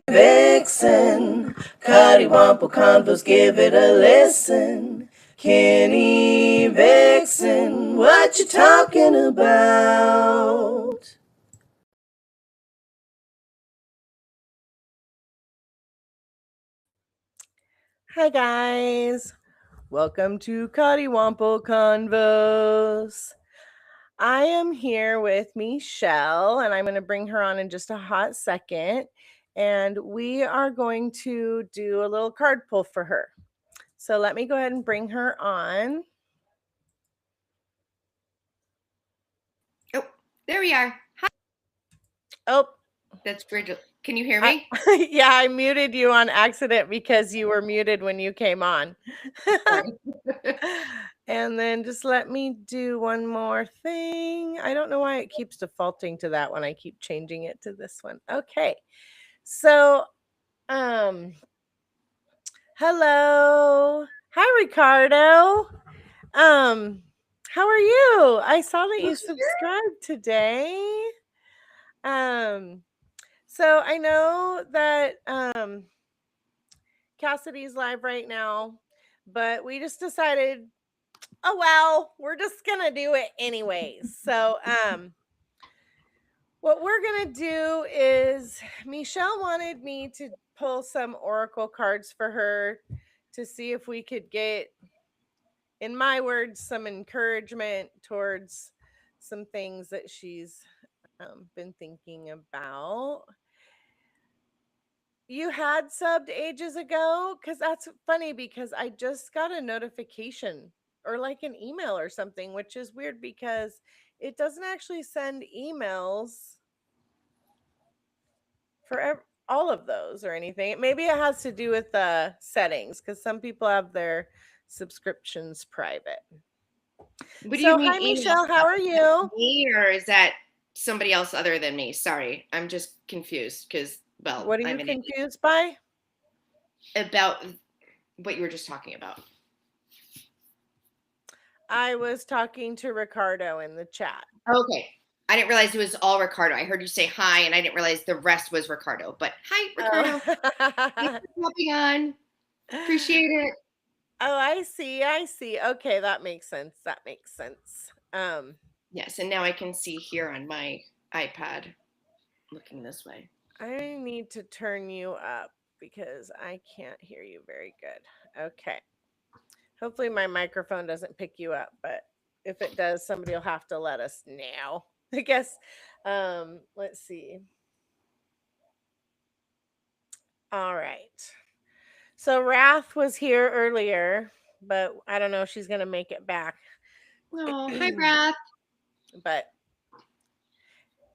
Vixen, Coddiwomple Convos, give it a listen. Kynny, Vixen, what you talking about? Hi guys, welcome to Coddiwomple Convos. I am here with Michelle, and I'm going to bring her on in just a hot second. And we are going to do a little card pull for her. So let me go ahead and bring her on. Oh, there we are. Hi. Oh, that's Bridget. Can you hear me? Yeah, I muted you on accident because you were muted when you came on. And then just let me do one more thing. I don't know why it keeps defaulting to that one. I keep changing it to this one. Okay. So, hello. Hi, Ricardo. How are you? I saw that you subscribed today. So I know that Cassidy's live right now, but we just decided, oh well, we're just gonna do it anyways. So what we're gonna do is Michelle wanted me to pull some oracle cards for her to see if we could get, in my words, some encouragement towards some things that she's been thinking about. You had subbed ages ago? Because that's funny, because I just got a notification or like an email or something, which is weird because it doesn't actually send emails for all of those or anything. Maybe it has to do with the settings, because some people have their subscriptions private. What do you mean, hi, Michelle. How are you? Me, or is that somebody else other than me? Sorry, I'm just confused because, well, what are you confused by? About what you were just talking about. I was talking to Ricardo in the chat. Okay. I didn't realize it was all Ricardo. I heard you say hi, and I didn't realize the rest was Ricardo. But hi, Ricardo. Thanks for hopping on. Appreciate it. Oh, I see. Okay, that makes sense. Yes, and now I can see here on my iPad looking this way. I need to turn you up because I can't hear you very good. Okay. Hopefully my microphone doesn't pick you up, but if it does, somebody will have to let us know. I guess. Let's see. All right. So Wrath was here earlier, but I don't know if she's gonna make it back. Oh, hi, Wrath. But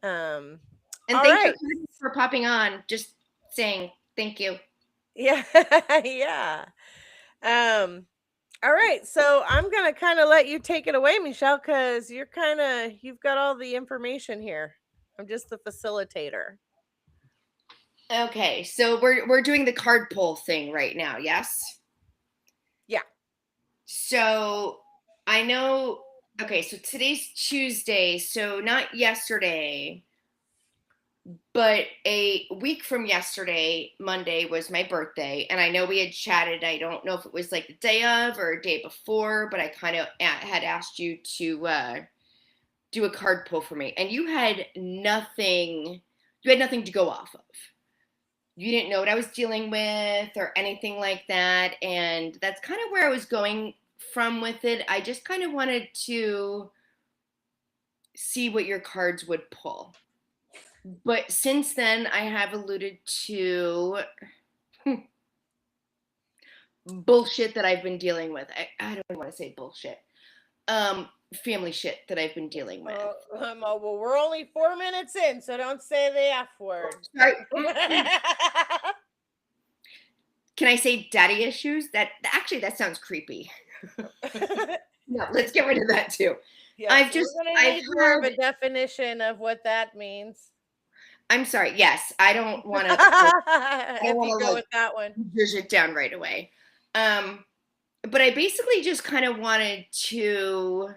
and thank you for popping on. Just saying thank you. Yeah. Yeah. All right, so I'm gonna kind of let you take it away, Michelle, because you've got all the information here. I'm just the facilitator. Okay, so we're doing the card pull thing right now, yes? Yeah. So I know. Okay, so today's Tuesday, so not yesterday, but a week from yesterday, Monday, was my birthday, and I know we had chatted. I don't know if it was like the day of or a day before, but I kind of had asked you to do a card pull for me, and you had nothing. You had nothing to go off of. You didn't know what I was dealing with or anything like that, and that's kind of where I was going from with it. I just kind of wanted to see what your cards would pull. But since then, I have alluded to bullshit that I've been dealing with. I don't want to say bullshit. Family shit that I've been dealing with. Well, we're only 4 minutes in, so don't say the F word. Sorry. Can I say daddy issues? That sounds creepy. No, let's get rid of that too. Yeah, I've heard more of a definition of what that means. I'm sorry. Yes, I don't want to. If you go with that one, push it down right away. But I basically just kind of wanted to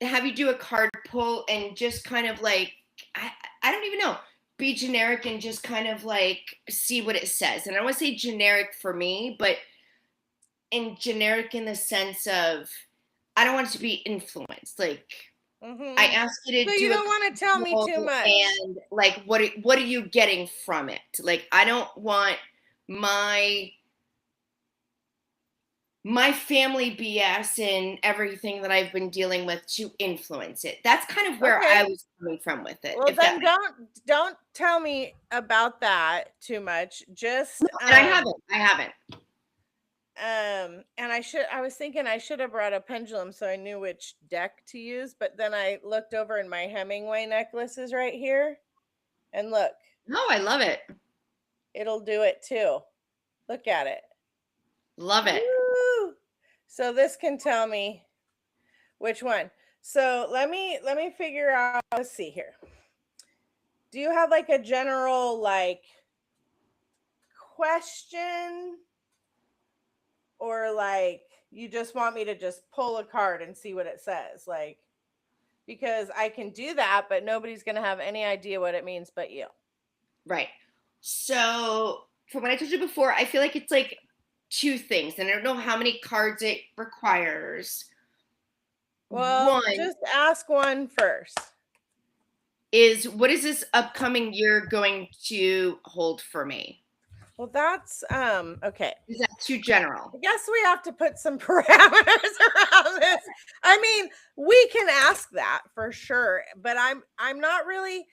have you do a card pull and just kind of like I don't even know. be generic and just kind of like see what it says. And I don't want to say generic for me, but in generic in the sense of I don't want it to be influenced. Like I ask you So to you do don't want to tell me too much. and like what are you getting from it? Like I don't want my family BS and everything that I've been dealing with to influence it. That's kind of where I was coming from with it. Well, then don't tell me about that too much. Just and I haven't. And I was thinking I should have brought a pendulum so I knew which deck to use, but then I looked over and my Hemingway necklace is right here. And look. No, I love it. It'll do it too. Look at it. Love it. Woo! So this can tell me which one. So let me figure out. Let's see here. Do you have like a general like question, or like you just want me to just pull a card and see what it says? Like, because I can do that, but nobody's going to have any idea what it means but you. Right. So from what I told you before, I feel like it's like two things, and I don't know how many cards it requires. Well, just ask one first. Is what is this upcoming year going to hold for me? Well, that's okay. Is that too general? I guess we have to put some parameters around this. I mean, we can ask that for sure, but I'm not like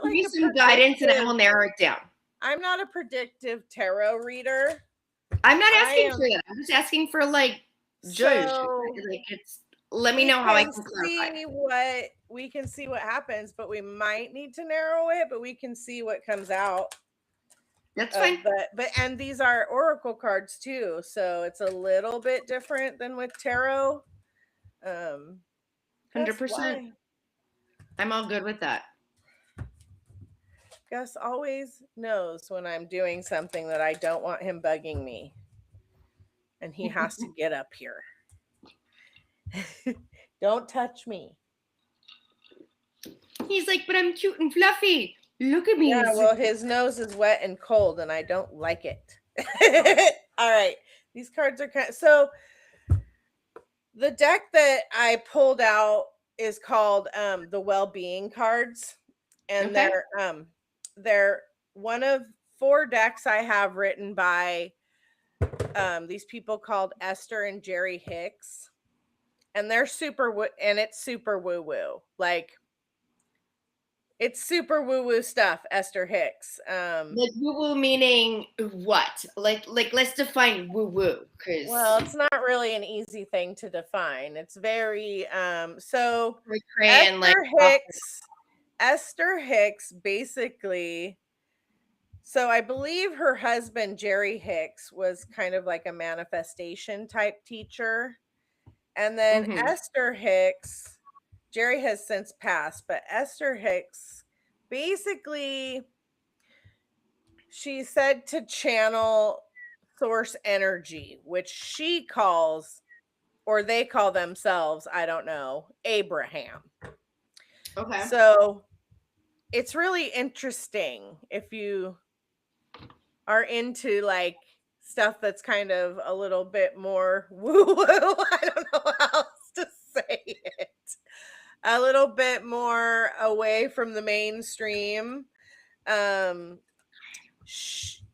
give me some guidance and I will narrow it down. I'm not a predictive tarot reader. I'm not asking for that. I'm just asking for like judge. Like it's let me know how I can clarify. We can see what happens, but we might need to narrow it, but we can see what comes out. That's fine. But and these are oracle cards too, so it's a little bit different than with tarot. 100%. I'm all good with that. Gus always knows when I'm doing something that I don't want him bugging me. And he has to get up here. Don't touch me. He's like, but I'm cute and fluffy. Look at me. Yeah, well, his nose is wet and cold, and I don't like it. All right. These cards are kind of... So the deck that I pulled out is called the Well-Being cards. And they're one of 4 decks I have written by these people called Esther and Jerry Hicks. And they're it's super woo-woo. Like, it's super woo-woo stuff, Esther Hicks. Like woo-woo meaning what? Like let's define woo-woo. Well, it's not really an easy thing to define. It's very so Esther Hicks basically, so I believe her husband Jerry Hicks was kind of like a manifestation type teacher. And then Esther Hicks, Jerry has since passed, but Esther Hicks, basically, she said to channel source energy, which she calls, or they call themselves, I don't know, Abraham. Okay. So it's really interesting if you are into like stuff that's kind of a little bit more woo-woo. I don't know how else to say it. A little bit more away from the mainstream.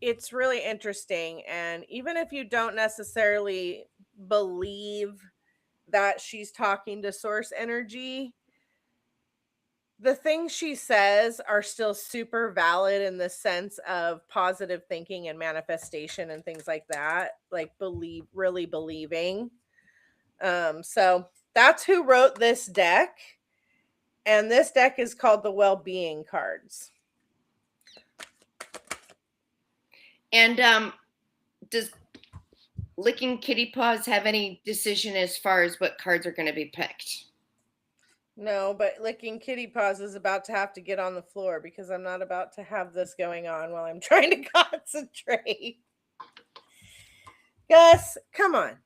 It's really interesting. And even if you don't necessarily believe that she's talking to source energy, the things she says are still super valid in the sense of positive thinking and manifestation and things like that, like really believing. So that's who wrote this deck. And this deck is called the Well-Being cards. And does Licking Kitty Paws have any decision as far as what cards are going to be picked? No, but Licking Kitty Paws is about to have to get on the floor because I'm not about to have this going on while I'm trying to concentrate. Gus, come on.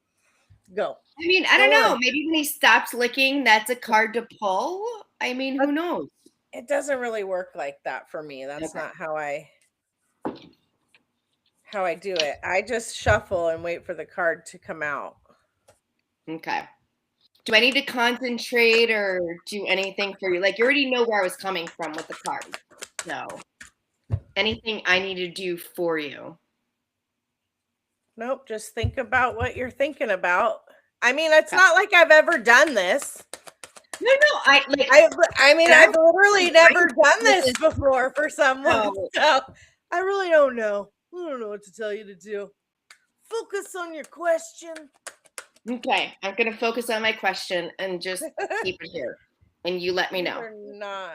Go. I mean, I don't know. Maybe when he stops licking, that's a card to pull. I mean, who knows? It doesn't really work like that for me. That's Okay. not how I do it. I just shuffle and wait for the card to come out. Okay. Do I need to concentrate or do anything for you? Like, you already know where I was coming from with the card. So, anything I need to do for you? Nope, just think about what you're thinking about. I mean, it's not like I've ever done this. No, I mean, I've literally never done this before for someone. So I really don't know. I don't know what to tell you to do. Focus on your question. Okay, I'm going to focus on my question and just keep it here. And you let me know. You're not.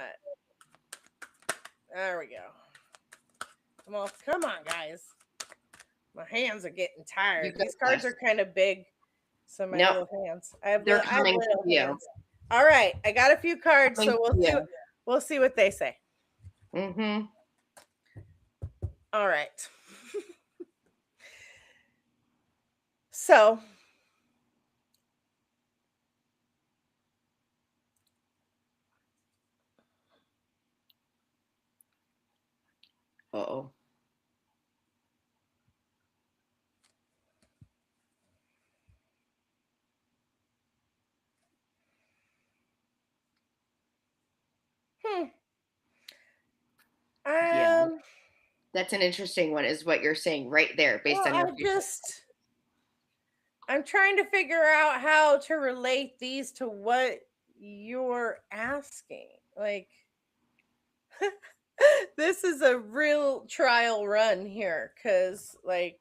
There we go. Come on, guys. My hands are getting tired. These cards are kind of big. So my little hands. I have little hands. All right, I got a few cards, so we'll see what they say. Mm-hmm. All right. So Uh-oh. Yeah. That's an interesting one, is what you're saying right there, based on your I'm trying to figure out how to relate these to what you're asking. Like, this is a real trial run here, because, like,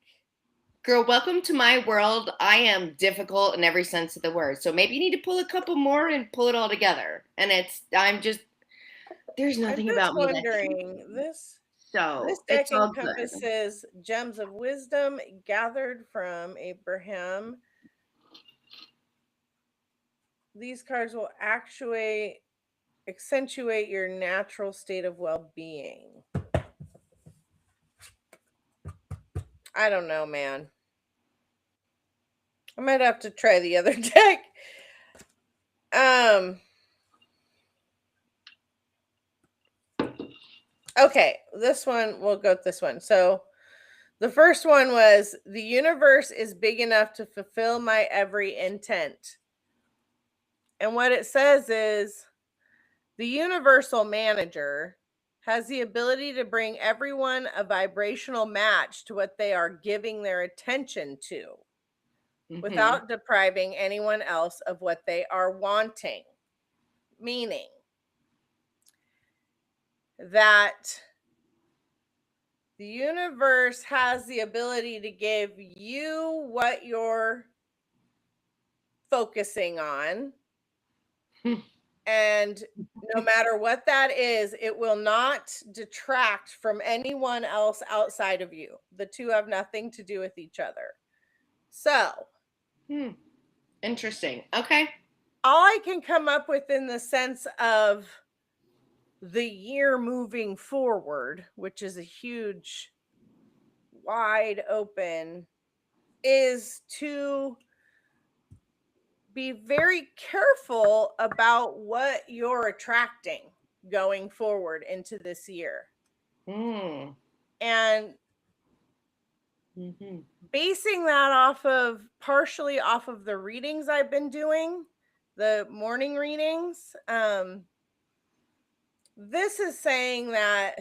girl, welcome to my world. I am difficult in every sense of the word. So maybe you need to pull a couple more and pull it all together. And there's nothing about me this. So this deck encompasses gems of wisdom gathered from Abraham. These cards will accentuate your natural state of well-being. I don't know, man. I might have to try the other deck. Okay, this one, we'll go with this one. So the first one was, the universe is big enough to fulfill my every intent. And what it says is, the universal manager has the ability to bring everyone a vibrational match to what they are giving their attention to, without depriving anyone else of what they are wanting. Meaning that the universe has the ability to give you what you're focusing on. And no matter what that is, it will not detract from anyone else outside of you. The two have nothing to do with each other. So, interesting. Okay. All I can come up with in the sense of the year moving forward, which is a huge, wide open, is to be very careful about what you're attracting going forward into this year. And basing that partially off of the readings I've been doing, the morning readings, this is saying that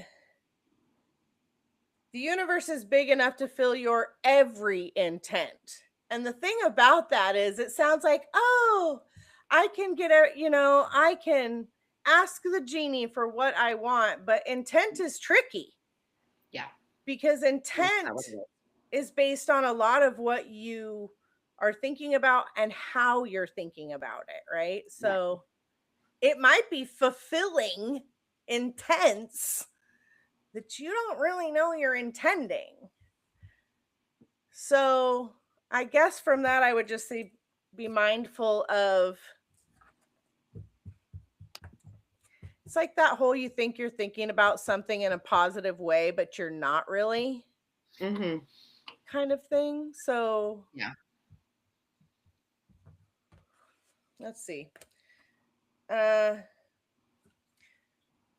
the universe is big enough to fill your every intent. And the thing about that is, it sounds like, oh, I can I can ask the genie for what I want, but intent is tricky. Yeah. Because intent is based on a lot of what you are thinking about and how you're thinking about it, right? So it might be fulfilling intents that you don't really know you're intending. So I guess from that, I would just say, be mindful of, it's like that whole, you think you're thinking about something in a positive way, but you're not really, kind of thing. So yeah. Let's see.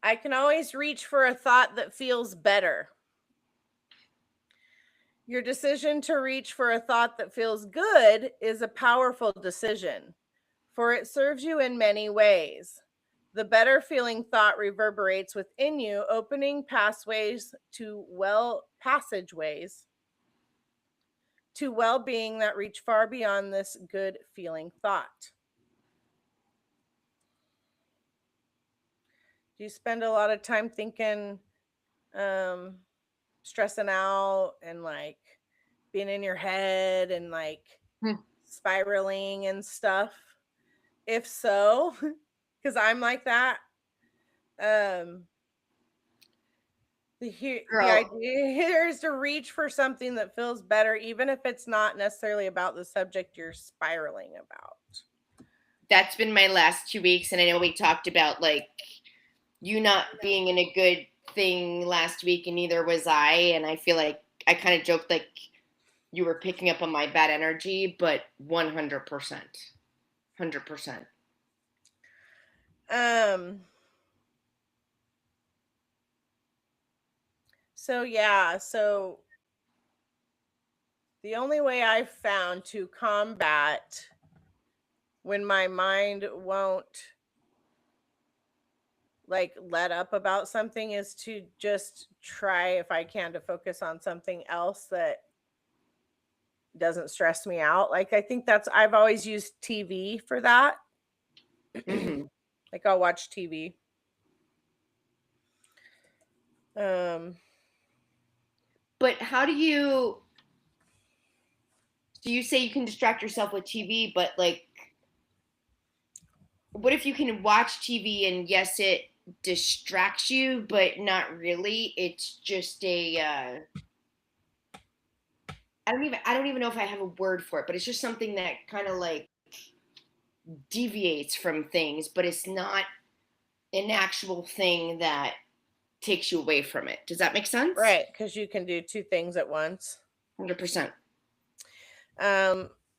I can always reach for a thought that feels better. Your decision to reach for a thought that feels good is a powerful decision, for it serves you in many ways. The better feeling thought reverberates within you, opening passageways to well-being that reach far beyond this good feeling thought. Do you spend a lot of time thinking, stressing out and like being in your head and like spiraling and stuff? If so, because I'm like that, the idea here is to reach for something that feels better, even if it's not necessarily about the subject you're spiraling about. That's been my last 2 weeks, and I know we talked about like you not being in a good thing last week, and neither was I. And I feel like I kind of joked like you were picking up on my bad energy, but 100%. 100%. So the only way I've found to combat when my mind won't like let up about something is to just try, if I can, to focus on something else that doesn't stress me out. Like I think I've always used TV for that. Mm-hmm. Like I'll watch TV. But how do you? So you say you can distract yourself with TV, but like, what if you can watch TV and yes, it distracts you, but not really? It's just a. I don't even know if I have a word for it, but it's just something that kind of like deviates from things, but it's not an actual thing that takes you away from it. Does that make sense? Right, because you can do two things at once. 100%.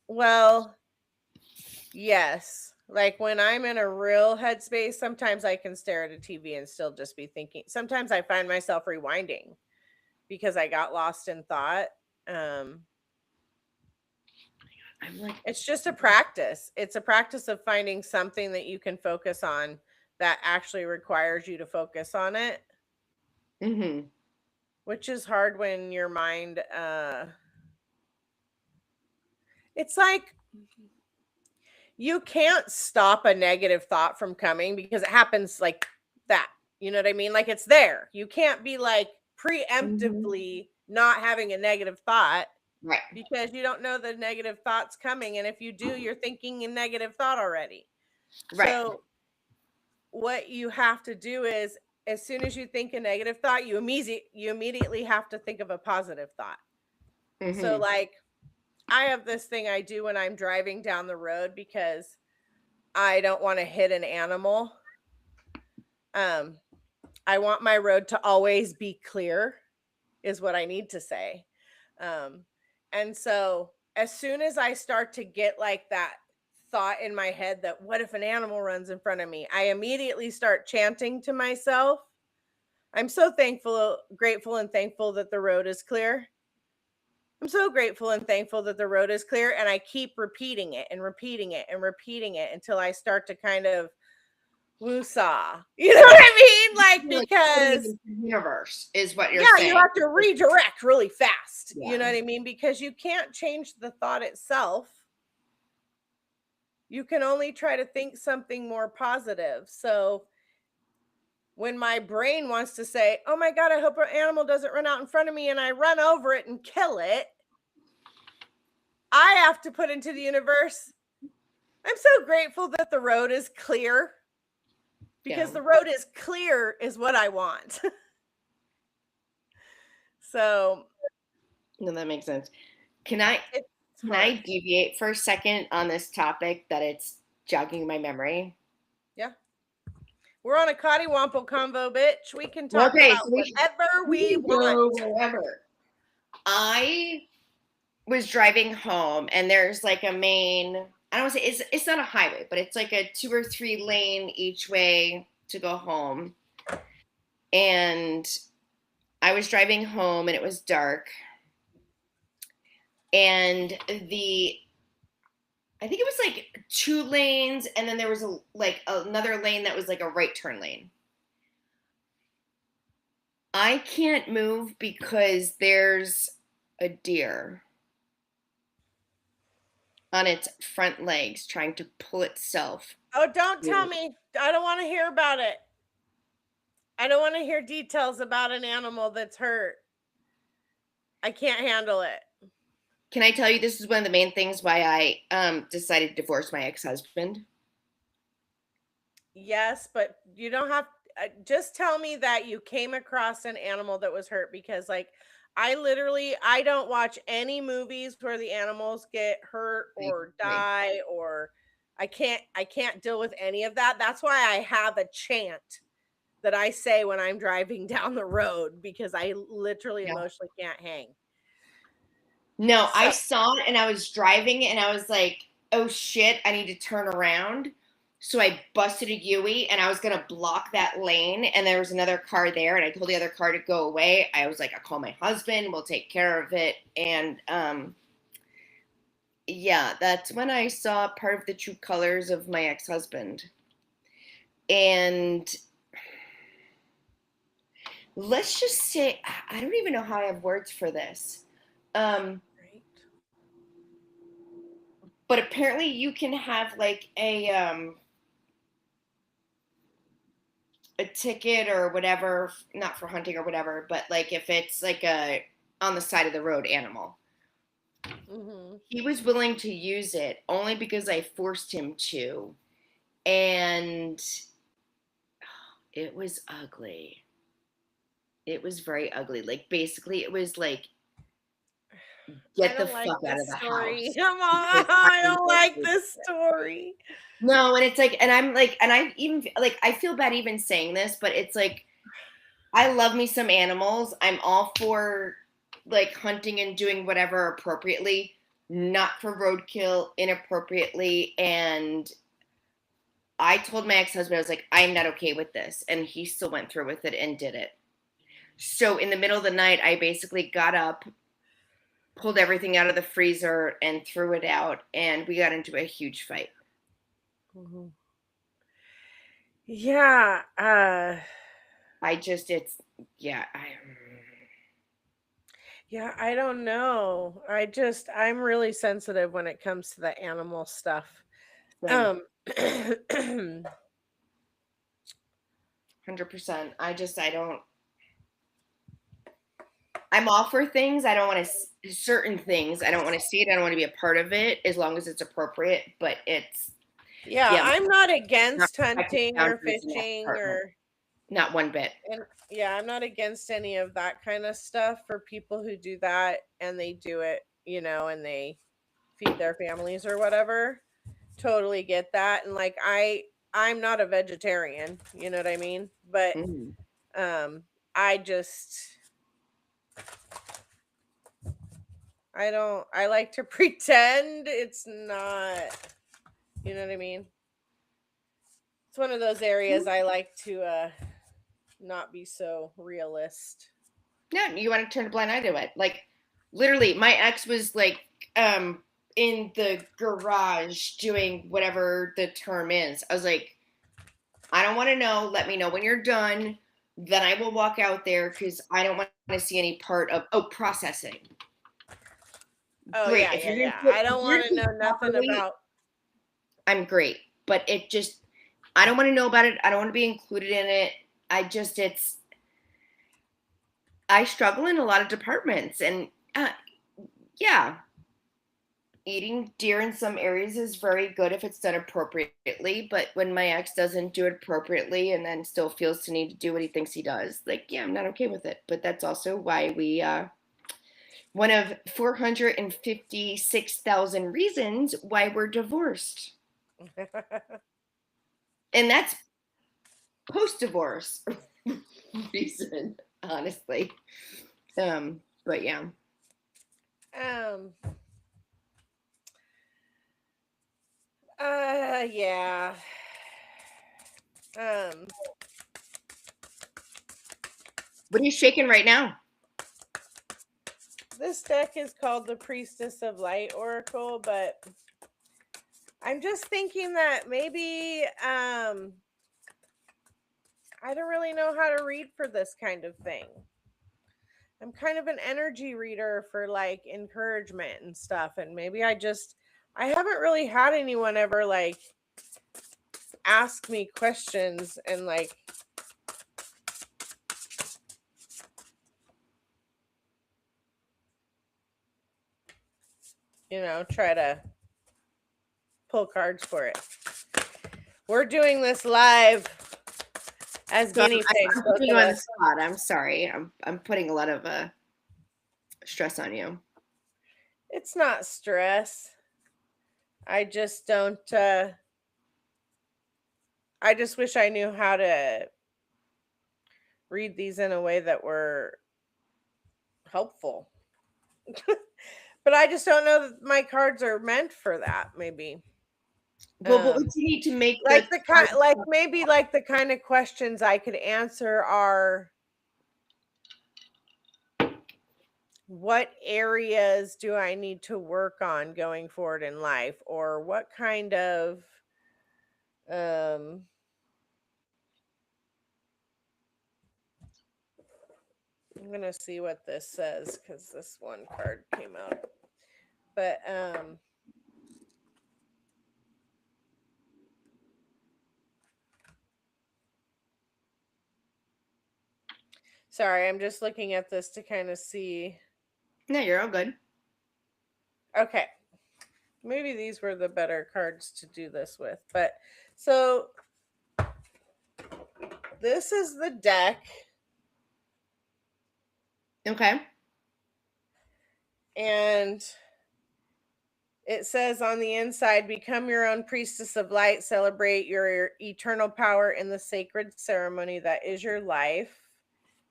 Well, yes. Like when I'm in a real headspace, sometimes I can stare at a TV and still just be thinking. Sometimes I find myself rewinding because I got lost in thought. I'm like, it's just a practice. It's a practice of finding something that you can focus on that actually requires you to focus on it. mm-hmm. Which is hard when your mind, it's like you can't stop a negative thought from coming because it happens like that. You know what I mean? Like it's there. You can't be like preemptively not having a negative thought. Right. Because you don't know the negative thoughts coming. And if you do, you're thinking a negative thought already. Right. So what you have to do is as soon as you think a negative thought, you immediately have to think of a positive thought. Mm-hmm. So like I have this thing I do when I'm driving down the road because I don't want to hit an animal. I want my road to always be clear is what I need to say. And so as soon as I start to get like that thought in my head that what if an animal runs in front of me, I immediately start chanting to myself, I'm so grateful and thankful that the road is clear. I'm so grateful and thankful that the road is clear. And I keep repeating it and repeating it and repeating it until I start to kind of woosah. You know what I mean? Like, because universe is what you're saying. Yeah, you have to redirect really fast. Yeah. You know what I mean? Because you can't change the thought itself. You can only try to think something more positive. So when my brain wants to say, oh my God, I hope an animal doesn't run out in front of me, and I run over it and kill it, I have to put into the universe, I'm so grateful that the road is clear. Because the road is clear is what I want. So. No, that makes sense. Can I deviate for a second on this topic that it's jogging my memory? Yeah. We're on a Coddiwomple Convo, bitch. We can talk about whatever we want. Whatever. I was driving home and there's like a main, I don't want to say it's not a highway, but it's like a 2 or 3 lane each way to go home. and I was driving home and it was dark, and I think it was like 2 lanes, and then there was another lane that was like a right turn lane. I can't move because there's a deer on its front legs trying to pull itself. Oh, don't tell me. I don't want to hear about it. I don't want to hear details about an animal that's hurt. I can't handle it. Can I tell you this is one of the main things why I decided to divorce my ex-husband? Yes, but you don't have just tell me that you came across an animal that was hurt, because like I don't watch any movies where the animals get hurt or die, or I can't deal with any of that. That's why I have a chant that I say when I'm driving down the road, because I literally Yeah. emotionally can't hang. No, So, I saw it and I was driving and I was like, oh shit, I need to turn around. So I busted a Yui and I was going to block that lane. And there was another car there. And I told the other car to go away. I was like, I'll call my husband. We'll take care of it. And yeah, that's when I saw part of the true colors of my ex-husband. And let's just say, I don't even know how I have words for this. right. But apparently you can have like a ticket or whatever, not for hunting or whatever, but like if it's like a on the side of the road animal. Mm-hmm. He was willing to use it only because I forced him to. And it was ugly. It was very ugly. Like basically it was like, get the fuck out of the house. Come on, I don't like this story. No, and it's like, and I'm like, and I even like, I feel bad even saying this, but it's like, I love me some animals. I'm all for like hunting and doing whatever appropriately, not for roadkill inappropriately. And I told my ex-husband, I was like, I'm not okay with this. And he still went through with it and did it. So in the middle of the night, I basically got up, pulled everything out of the freezer and threw it out. And we got into a huge fight. Mm-hmm. Yeah. Yeah, I don't know. I'm really sensitive when it comes to the animal stuff. Same. 100%. I'm all for things. I don't want to, certain things. I don't want to see it. I don't want to be a part of it as long as it's appropriate. But it's, yeah, I'm not not against respecting hunting or boundaries in that fishing department. Not one bit. and yeah, I'm not against any of that kind of stuff for people who do that and they do it, and they feed their families or whatever. Totally get that. And like I'm not a vegetarian, you know what I mean? But Mm. I just I like to pretend it's not, you know what I mean? It's one of those areas I like to not be so realist. No, you want to turn a blind eye to it. Like, literally, my ex was like, in the garage doing whatever the term is. I was like, I don't want to know. Let me know when you're done. Then I will walk out there because I don't want to see any part of processing. Oh Great. yeah, If you're yeah, gonna yeah. do I don't want to know nothing properly, about. I'm great. But it just, I don't want to know about it. I don't want to be included in it. I struggle in a lot of departments, and yeah, eating deer in some areas is very good if it's done appropriately. But when my ex doesn't do it appropriately and then still feels the need to do what he thinks he does, like, yeah, I'm not okay with it. But that's also why we, one of 456,000 reasons why we're divorced. And that's post-divorce reason, honestly. But yeah. um yeah. Um What are you shaking right now? This deck is called the Priestess of Light Oracle, but I'm just thinking that maybe I don't really know how to read for this kind of thing. I'm kind of an energy reader for like encouragement and stuff, and maybe I haven't really had anyone ever like ask me questions and like try to pull cards for it. We're doing this live as guinea pigs. I'm putting you on the spot. I'm sorry. I'm putting a lot of stress on you. It's not stress. I just don't I just wish I knew how to read these in a way that were helpful. But I just don't know that my cards are meant for that, maybe. Well, what would you need to make like the kind of questions I could answer are, what areas do I need to work on going forward in life, or what kind of I'm gonna see what this says because this one card came out, but sorry, I'm just looking at this to kind of see. No, you're all good. Okay. Maybe these were the better cards to do this with. But so this is the deck. Okay. And it says on the inside, become your own priestess of light, celebrate your eternal power in the sacred ceremony that is your life.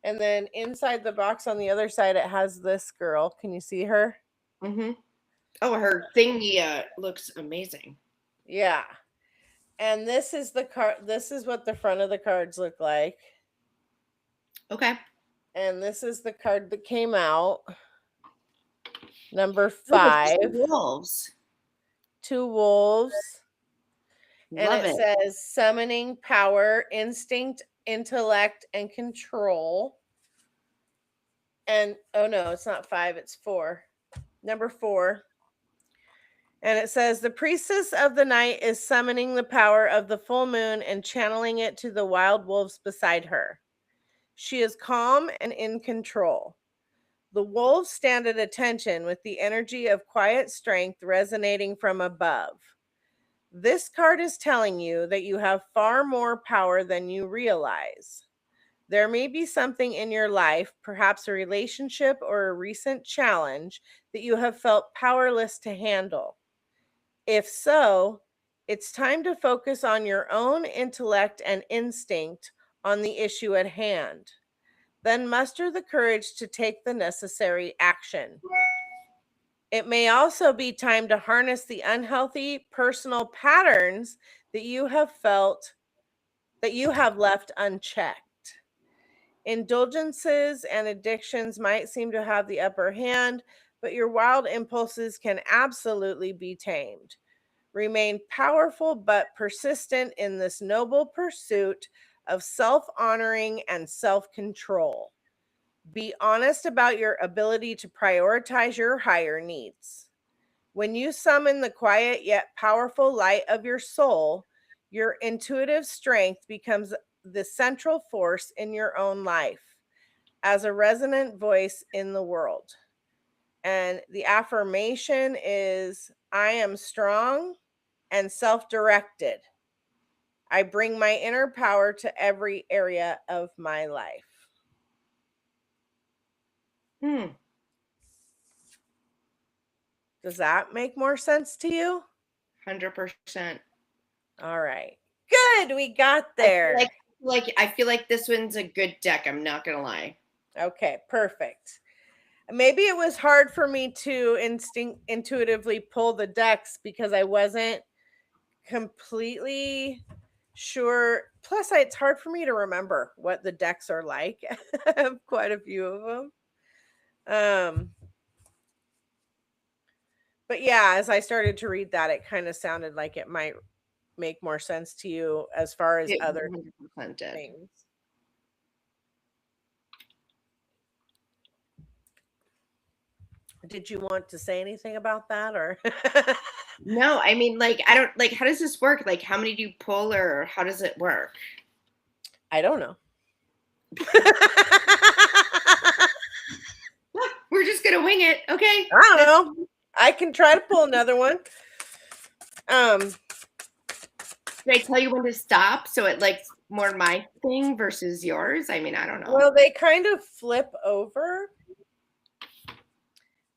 And then inside the box on the other side, it has this girl. Can you see her? Mm-hmm. Oh, her thingy looks amazing. Yeah. And this is the card. This is what the front of the cards look like. Okay. And this is the card that came out. Number 5. Wolves. 2 wolves. Love and it says summoning power, instinct, intellect, and control. And oh no, it's not 5, it's 4. Number 4. And it says the priestess of the night is summoning the power of the full moon and channeling it to the wild wolves beside her. She is calm and in control. The wolves stand at attention with the energy of quiet strength resonating from above. This card is telling you that you have far more power than you realize. There may be something in your life, perhaps a relationship or a recent challenge, that you have felt powerless to handle. If so, it's time to focus on your own intellect and instinct on the issue at hand. Then muster the courage to take the necessary action. It may also be time to harness the unhealthy personal patterns that you have felt, that you have left unchecked. Indulgences and addictions might seem to have the upper hand, but your wild impulses can absolutely be tamed. Remain powerful but persistent in this noble pursuit of self-honoring and self-control. Be honest about your ability to prioritize your higher needs. When you summon the quiet yet powerful light of your soul, your intuitive strength becomes the central force in your own life as a resonant voice in the world. And the affirmation is, I am strong and self-directed. I bring my inner power to every area of my life. Does that make more sense to you? 100%. All right. Good. We got there. I feel like this one's a good deck. I'm not going to lie. Okay, perfect. Maybe it was hard for me to intuitively pull the decks because I wasn't completely sure Plus, it's hard for me to remember what the decks are like. I have quite a few of them. But yeah, as I started to read that, it kind of sounded like it might make more sense to you as far as It other 100% did. things. Did you want to say anything about that, or? No, I mean, like, I don't, like, how does this work? Like, how many do you pull, or how does it work? I don't know. We're just gonna wing it, okay? I don't know. I can try to pull another one. Did I tell you when to stop? So it like more my thing versus yours? I mean, I don't know. Well, they kind of flip over.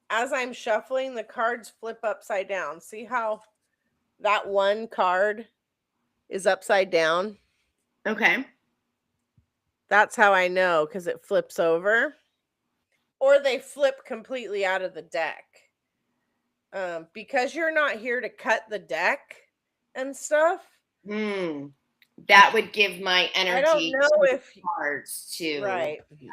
As I'm shuffling, the cards flip upside down. See how that one card is upside down? Okay. That's how I know, because it flips over. Or they flip completely out of the deck. Because you're not here to cut the deck and stuff. That would give my energy I don't know to if cards to right. Yeah.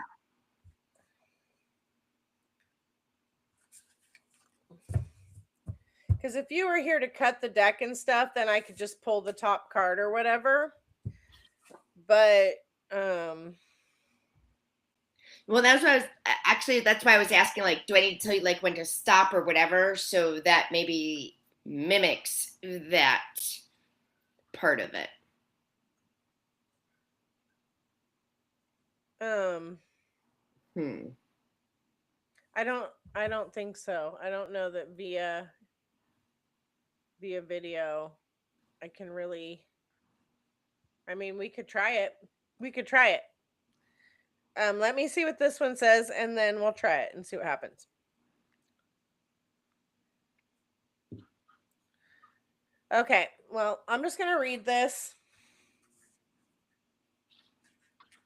Because if you were here to cut the deck and stuff, then I could just pull the top card or whatever. But well, that's what I was actually. That's why I was asking. Like, do I need to tell you like when to stop or whatever, so that maybe mimics that part of it? I don't think so. I don't know that via video I can really. I mean, we could try it. Let me see what this one says, and then we'll try it and see what happens. Okay, well, I'm just going to read this.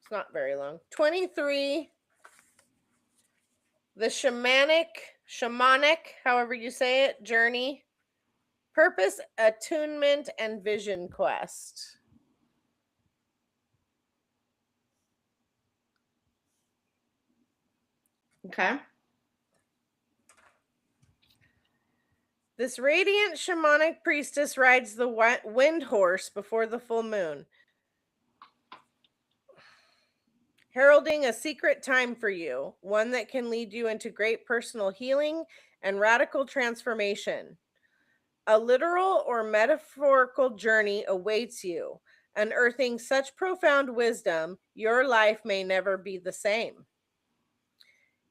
It's not very long. 23. The shamanic, however you say it, journey. Purpose, attunement, and vision quest. Okay. This radiant shamanic priestess rides the wind horse before the full moon, heralding a secret time for you, one that can lead you into great personal healing and radical transformation. A literal or metaphorical journey awaits you, unearthing such profound wisdom, your life may never be the same.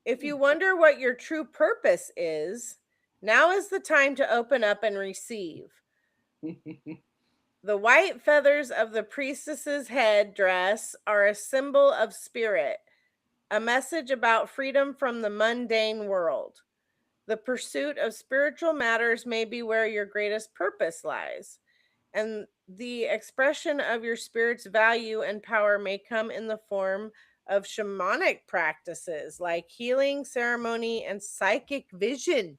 If you wonder what your true purpose is, now is the time to open up and receive. The white feathers of the priestess's head dress are a symbol of spirit, a message about freedom from the mundane world. The pursuit of spiritual matters may be where your greatest purpose lies, and the expression of your spirit's value and power may come in the form of shamanic practices like healing, ceremony, and psychic vision.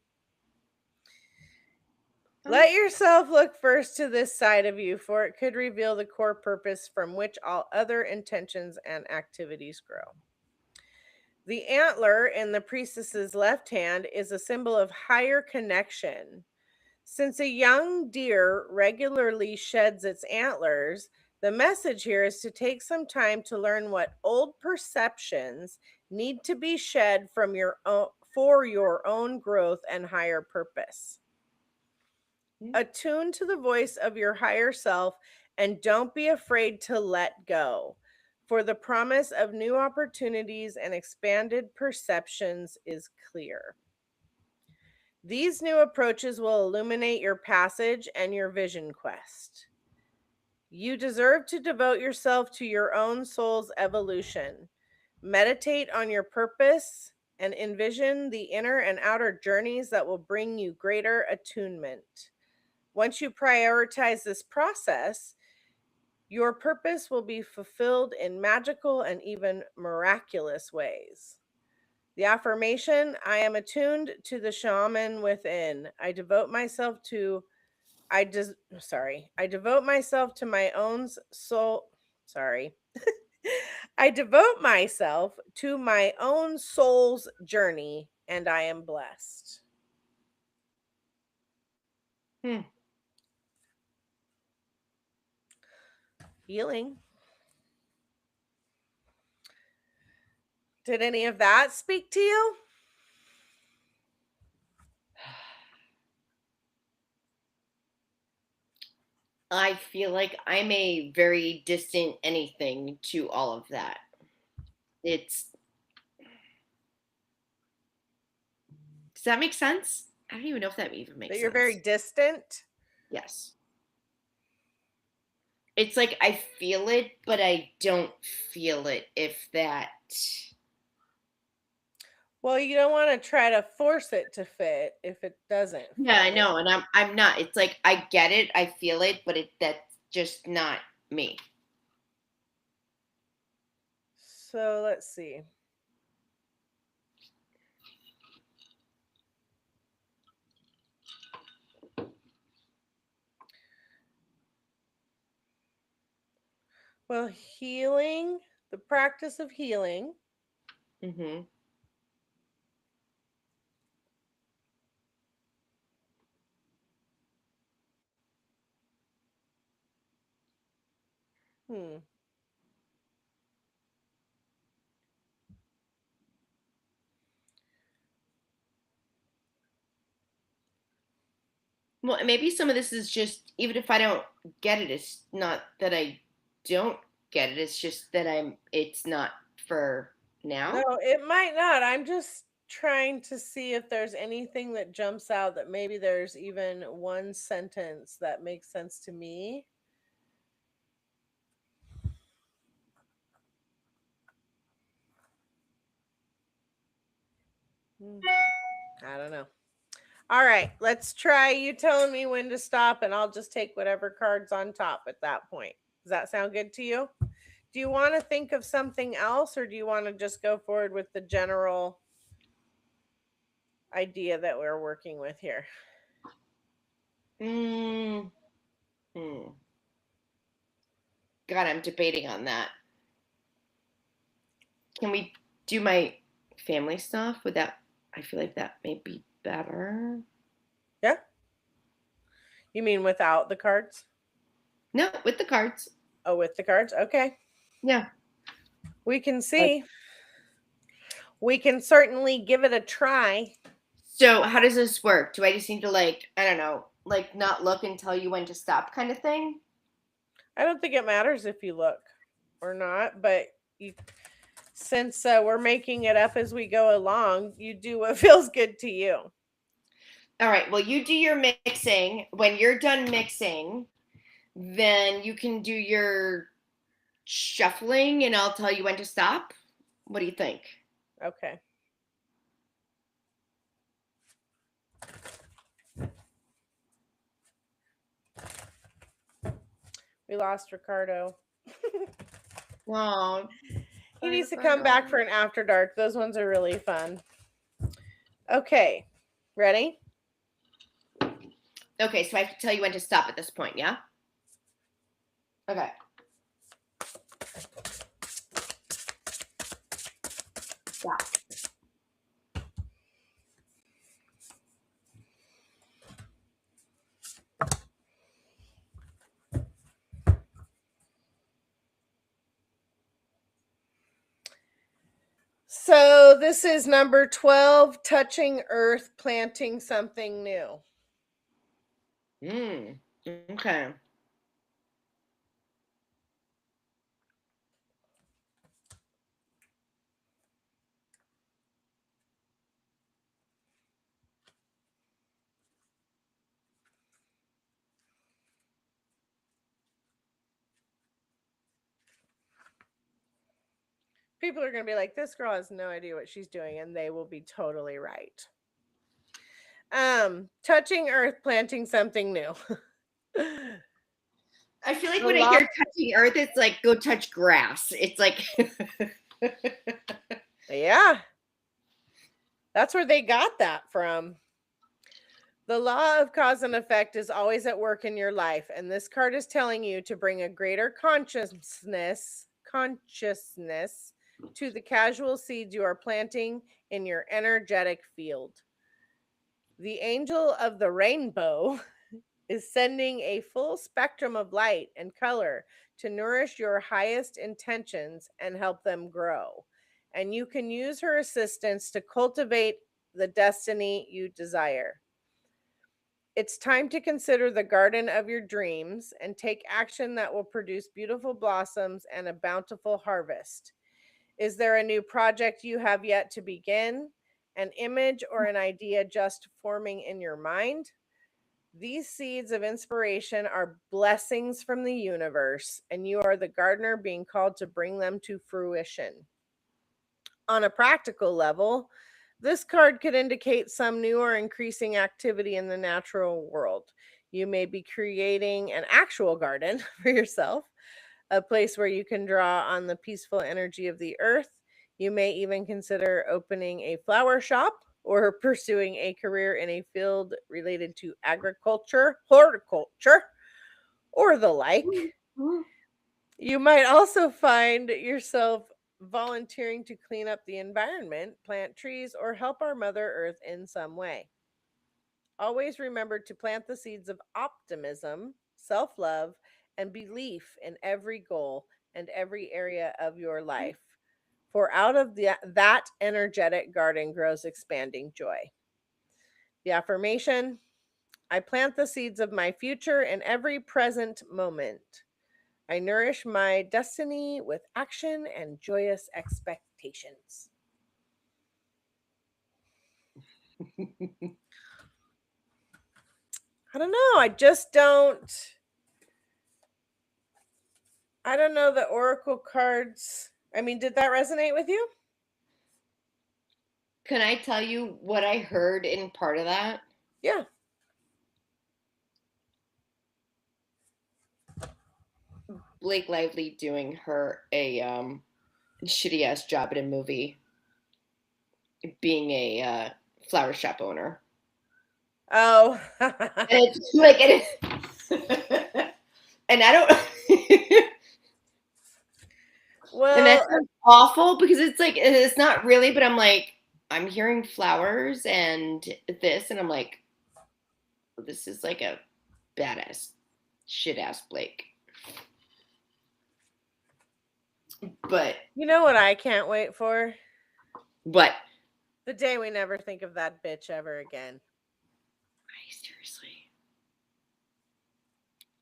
Let yourself look first to this side of you, for it could reveal the core purpose from which all other intentions and activities grow. The antler in the priestess's left hand is a symbol of higher connection. Since a young deer regularly sheds its antlers, the message here is to take some time to learn what old perceptions need to be shed from for your own growth and higher purpose. Attune to the voice of your higher self and don't be afraid to let go, for the promise of new opportunities and expanded perceptions is clear. These new approaches will illuminate your passage and your vision quest. You deserve to devote yourself to your own soul's evolution. Meditate on your purpose and envision the inner and outer journeys that will bring you greater attunement. Once you prioritize this process, your purpose will be fulfilled in magical and even miraculous ways. The affirmation, I am attuned to the shaman within. I devote myself to my own soul. Sorry. I devote myself to my own soul's journey, and I am blessed. Healing. Did any of that speak to you? I feel like I'm a very distant anything to all of that. Does that make sense? I don't even know if that even makes That sense. you're very distant? Yes. It's like I feel it, but I don't feel it, if that. Well, you don't want to try to force it to fit if it doesn't. Yeah, I know, and I'm not. It's like I get it, I feel it, but that's just not me. So let's see. Well, healing, the practice of healing. Mm-hmm. Well, maybe some of this is just, even if I don't get it, it's not that I don't get it. It's just that it's not for now. No, it might not. I'm just trying to see if there's anything that jumps out, that maybe there's even one sentence that makes sense to me. I don't know. All right, let's try you telling me when to stop, and I'll just take whatever card's on top at that point. Does that sound good to you? Do you want to think of something else, or do you want to just go forward with the general idea that we're working with here? God, I'm debating on that. Can we do my family stuff? I feel like that may be better. Yeah. You mean without the cards? No, with the cards. Oh, with the cards? Okay. Yeah. We can see. We can certainly give it a try. So how does this work? Do I just need to, like, I don't know, like not look and tell you when to stop kind of thing? I don't think it matters if you look or not, but since we're making it up as we go along, you do what feels good to you. All right. Well, you do your mixing. When you're done mixing, then you can do your shuffling and I'll tell you when to stop. What do you think? Okay. We lost Ricardo. Oh, he needs to come back for an after dark. Those ones are really fun. Okay. Ready? Okay, so I have to tell you when to stop at this point, yeah? Okay. Stop. So this is number 12, touching earth, planting something new. Okay. People are going to be like, this girl has no idea what she's doing, and they will be totally right. Touching earth, planting something new. I feel like when I hear touching earth, it's like, go touch grass. It's like yeah. That's where they got that from. The law of cause and effect is always at work in your life, and this card is telling you to bring a greater consciousness to the casual seeds you are planting in your energetic field. The angel of the rainbow is sending a full spectrum of light and color to nourish your highest intentions and help them grow. And you can use her assistance to cultivate the destiny you desire. It's time to consider the garden of your dreams and take action that will produce beautiful blossoms and a bountiful harvest. Is there a new project you have yet to begin? An image or an idea just forming in your mind? These seeds of inspiration are blessings from the universe, and you are the gardener being called to bring them to fruition. On a practical level, this card could indicate some new or increasing activity in the natural world. You may be creating an actual garden for yourself, a place where you can draw on the peaceful energy of the earth. You may even consider opening a flower shop or pursuing a career in a field related to agriculture, horticulture, or the like. You might also find yourself volunteering to clean up the environment, plant trees, or help our Mother Earth in some way. Always remember to plant the seeds of optimism, self love, and belief in every goal and every area of your life. For out of that energetic garden grows expanding joy. The affirmation: I plant the seeds of my future in every present moment. I nourish my destiny with action and joyous expectations. I don't know. I don't know the oracle cards. I mean, did that resonate with you? Can I tell you what I heard in part of that? Yeah. Blake Lively doing her a shitty ass job at a movie, being a flower shop owner. Oh. And it's like and I don't Well, and that's awful because it's like it's not really, but I'm like, I'm hearing flowers and this, and I'm like, this is like a badass shit ass Blake. But you know what I can't wait for? What? The day we never think of that bitch ever again. Seriously.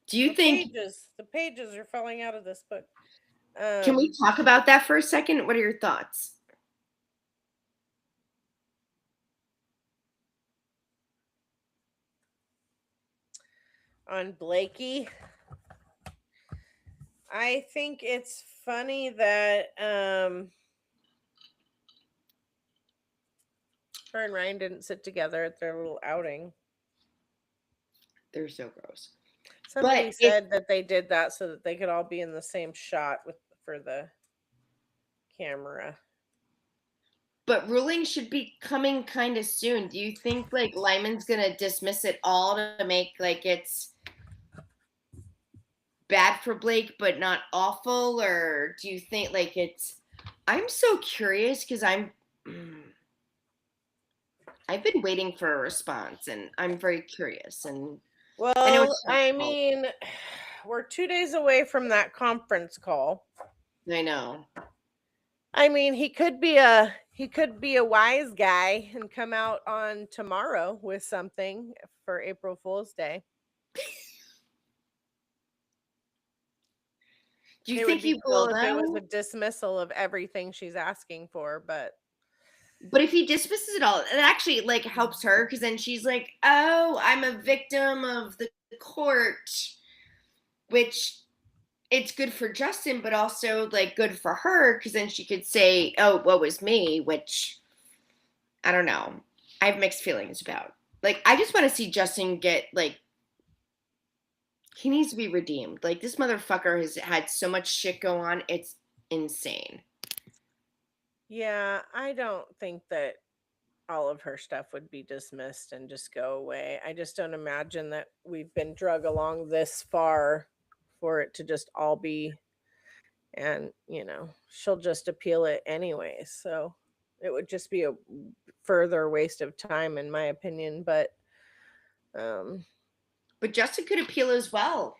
Do you think the pages are falling out of this book? Can we talk about that for a second? What are your thoughts? On Blakey? I think it's funny that her and Ryan didn't sit together at their little outing. They're so gross. Somebody said that they did that so that they could all be in the same shot for the camera. But ruling should be coming kind of soon. Do you think like Lyman's gonna dismiss it all to make like it's bad for Blake but not awful, or do you think like it's? I'm so curious because I've been waiting for a response and I'm very curious. And well, I mean, we're 2 days away from that conference call. I know. I mean, he could be a wise guy and come out on tomorrow with something for April Fool's Day. Do you think he will? If it was a dismissal of everything she's asking for, but if he dismisses it all, it actually like helps her because then she's like, "Oh, I'm a victim of the court," which it's good for Justin, but also like good for her because then she could say, "Oh, what was me?" Which I don't know. I have mixed feelings about. Like, I just want to see Justin get like. He needs to be redeemed. Like, this motherfucker has had so much shit go on. It's insane. Yeah, I don't think that all of her stuff would be dismissed and just go away. I just don't imagine that we've been drug along this far for it to just all be, and she'll just appeal it anyway. So it would just be a further waste of time, in my opinion. But Justin could appeal as well.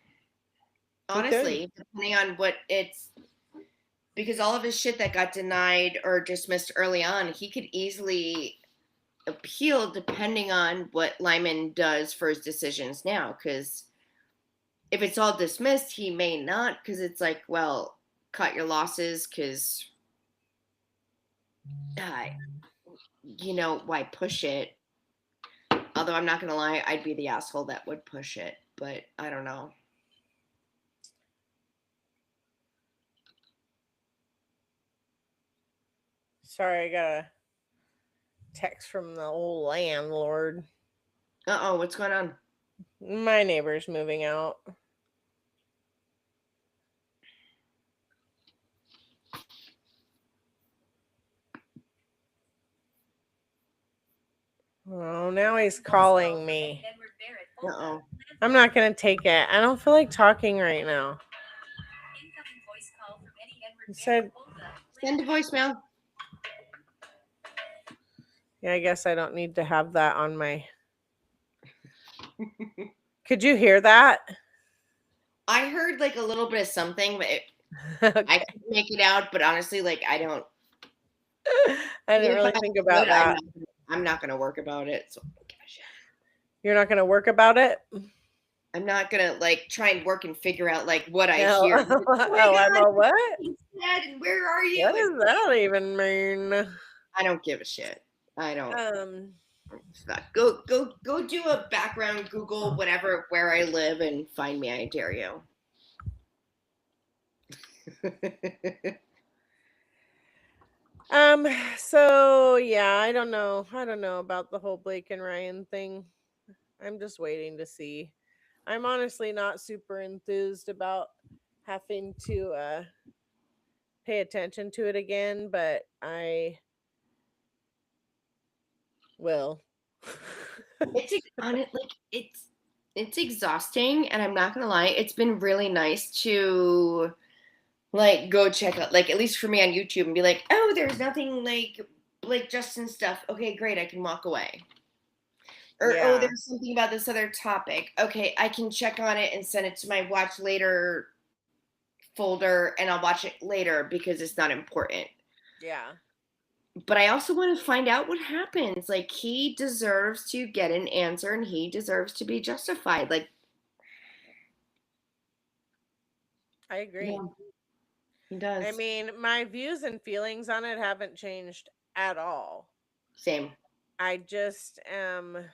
Honestly, depending on what it's, because all of his shit that got denied or dismissed early on, he could easily appeal depending on what Lyman does for his decisions now. Because if it's all dismissed, he may not, because it's like, well, cut your losses, because why push it? Although I'm not gonna lie, I'd be the asshole that would push it, but I don't know. Sorry, I got a text from the old landlord. Uh-oh, what's going on? My neighbor's moving out. Oh, now he's calling me. Uh-oh. I'm not going to take it. I don't feel like talking right now. He said, send a voicemail. Yeah, I guess I don't need to have that on my... Could you hear that? I heard like a little bit of something, but okay. I could make it out, but honestly, like I don't... I didn't really think about that. I'm not going to work about it. So you're not going to work about it? I'm not going to like try and work and figure out like what I hear. Like, I'm a what? And where are you? What does that even mean? I don't give a shit. I don't. Go do a background Google whatever where I live and find me. I dare you. So yeah, I don't know about the whole Blake and Ryan thing. I'm just waiting to see. I'm honestly not super enthused about having to pay attention to it again, but I will. It's exhausting, and I'm not gonna lie, it's been really nice to like go check out, like at least for me on YouTube, and be like, oh, there's nothing like Justin stuff. Okay, great, I can walk away. Or oh, there's something about this other topic. Okay, I can check on it and send it to my watch later folder, and I'll watch it later because it's not important. Yeah. But I also want to find out what happens. Like, he deserves to get an answer, and he deserves to be justified. Like, I agree. Yeah, he does. I mean, my views and feelings on it haven't changed at all. Same. I just am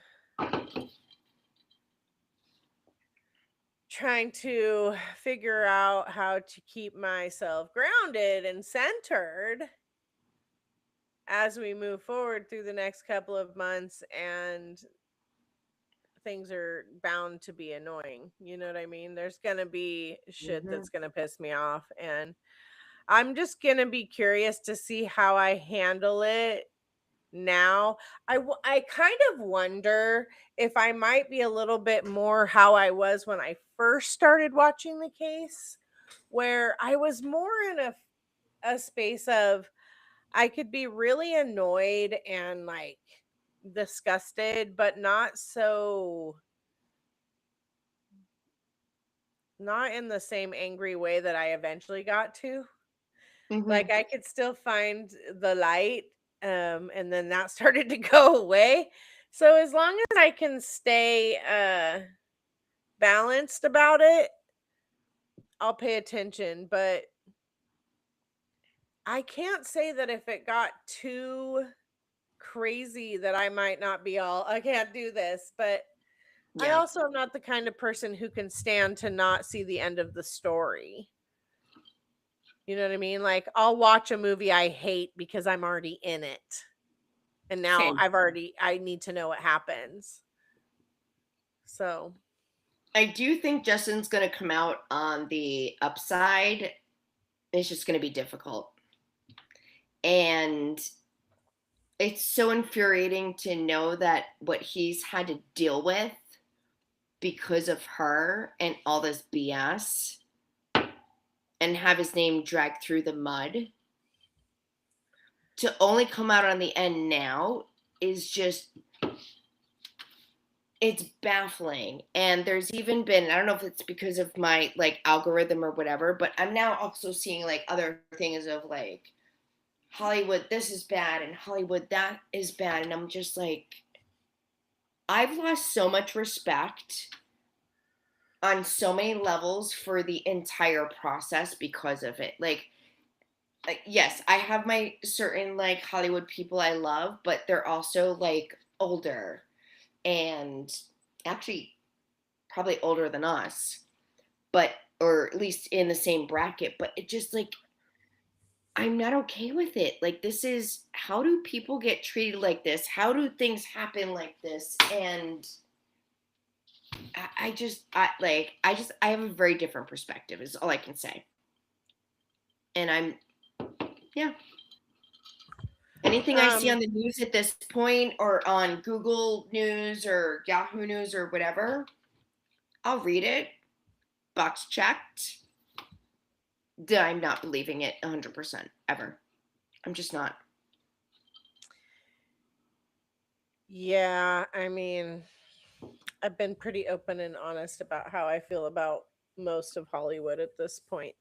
trying to figure out how to keep myself grounded and centered as we move forward through the next couple of months, and things are bound to be annoying. You know what I mean? There's going to be shit that's going to piss me off, and I'm just going to be curious to see how I handle it now. I kind of wonder if I might be a little bit more how I was when I first started watching the case, where I was more in a space of I could be really annoyed and like disgusted, but not in the same angry way that I eventually got to. Like I could still find the light, and then that started to go away. So as long as I can stay balanced about it, I'll pay attention. But I can't say that if it got too crazy that I might not be all, I can't do this. But I also am not the kind of person who can stand to not see the end of the story. You know what I mean? Like, I'll watch a movie I hate because I'm already in it. And now I need to know what happens. So I do think Justin's going to come out on the upside. It's just going to be difficult. And it's so infuriating to know that what he's had to deal with because of her and all this BS and have his name dragged through the mud to only come out on the end now is just, it's baffling. And there's even been, I don't know if it's because of my like algorithm or whatever, but I'm now also seeing like other things of like Hollywood this is bad and Hollywood that is bad, and I'm just like, I've lost so much respect on so many levels for the entire process because of it. Like yes, I have my certain like Hollywood people I love, but they're also like older and actually probably older than us, but or at least in the same bracket. But it just like, I'm not okay with it. Like, this is, how do people get treated like this? How do things happen like this? And I have a very different perspective is all I can say. And yeah. Anything I see on the news at this point or on Google News or Yahoo News or whatever, I'll read it, box checked. I'm not believing it 100% ever. I'm just not. Yeah, I mean, I've been pretty open and honest about how I feel about most of Hollywood at this point.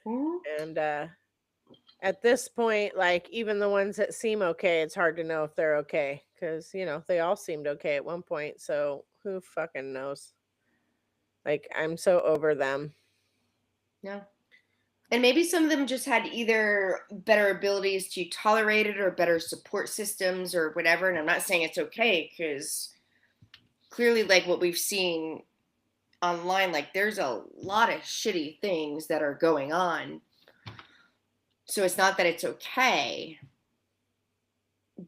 And at this point, like, even the ones that seem okay, it's hard to know if they're okay because, you know, they all seemed okay at one point. So who fucking knows? Like, I'm so over them. Yeah. And maybe some of them just had either better abilities to tolerate it or better support systems or whatever. And I'm not saying it's okay, because clearly, like what we've seen online, like there's a lot of shitty things that are going on. So it's not that it's okay,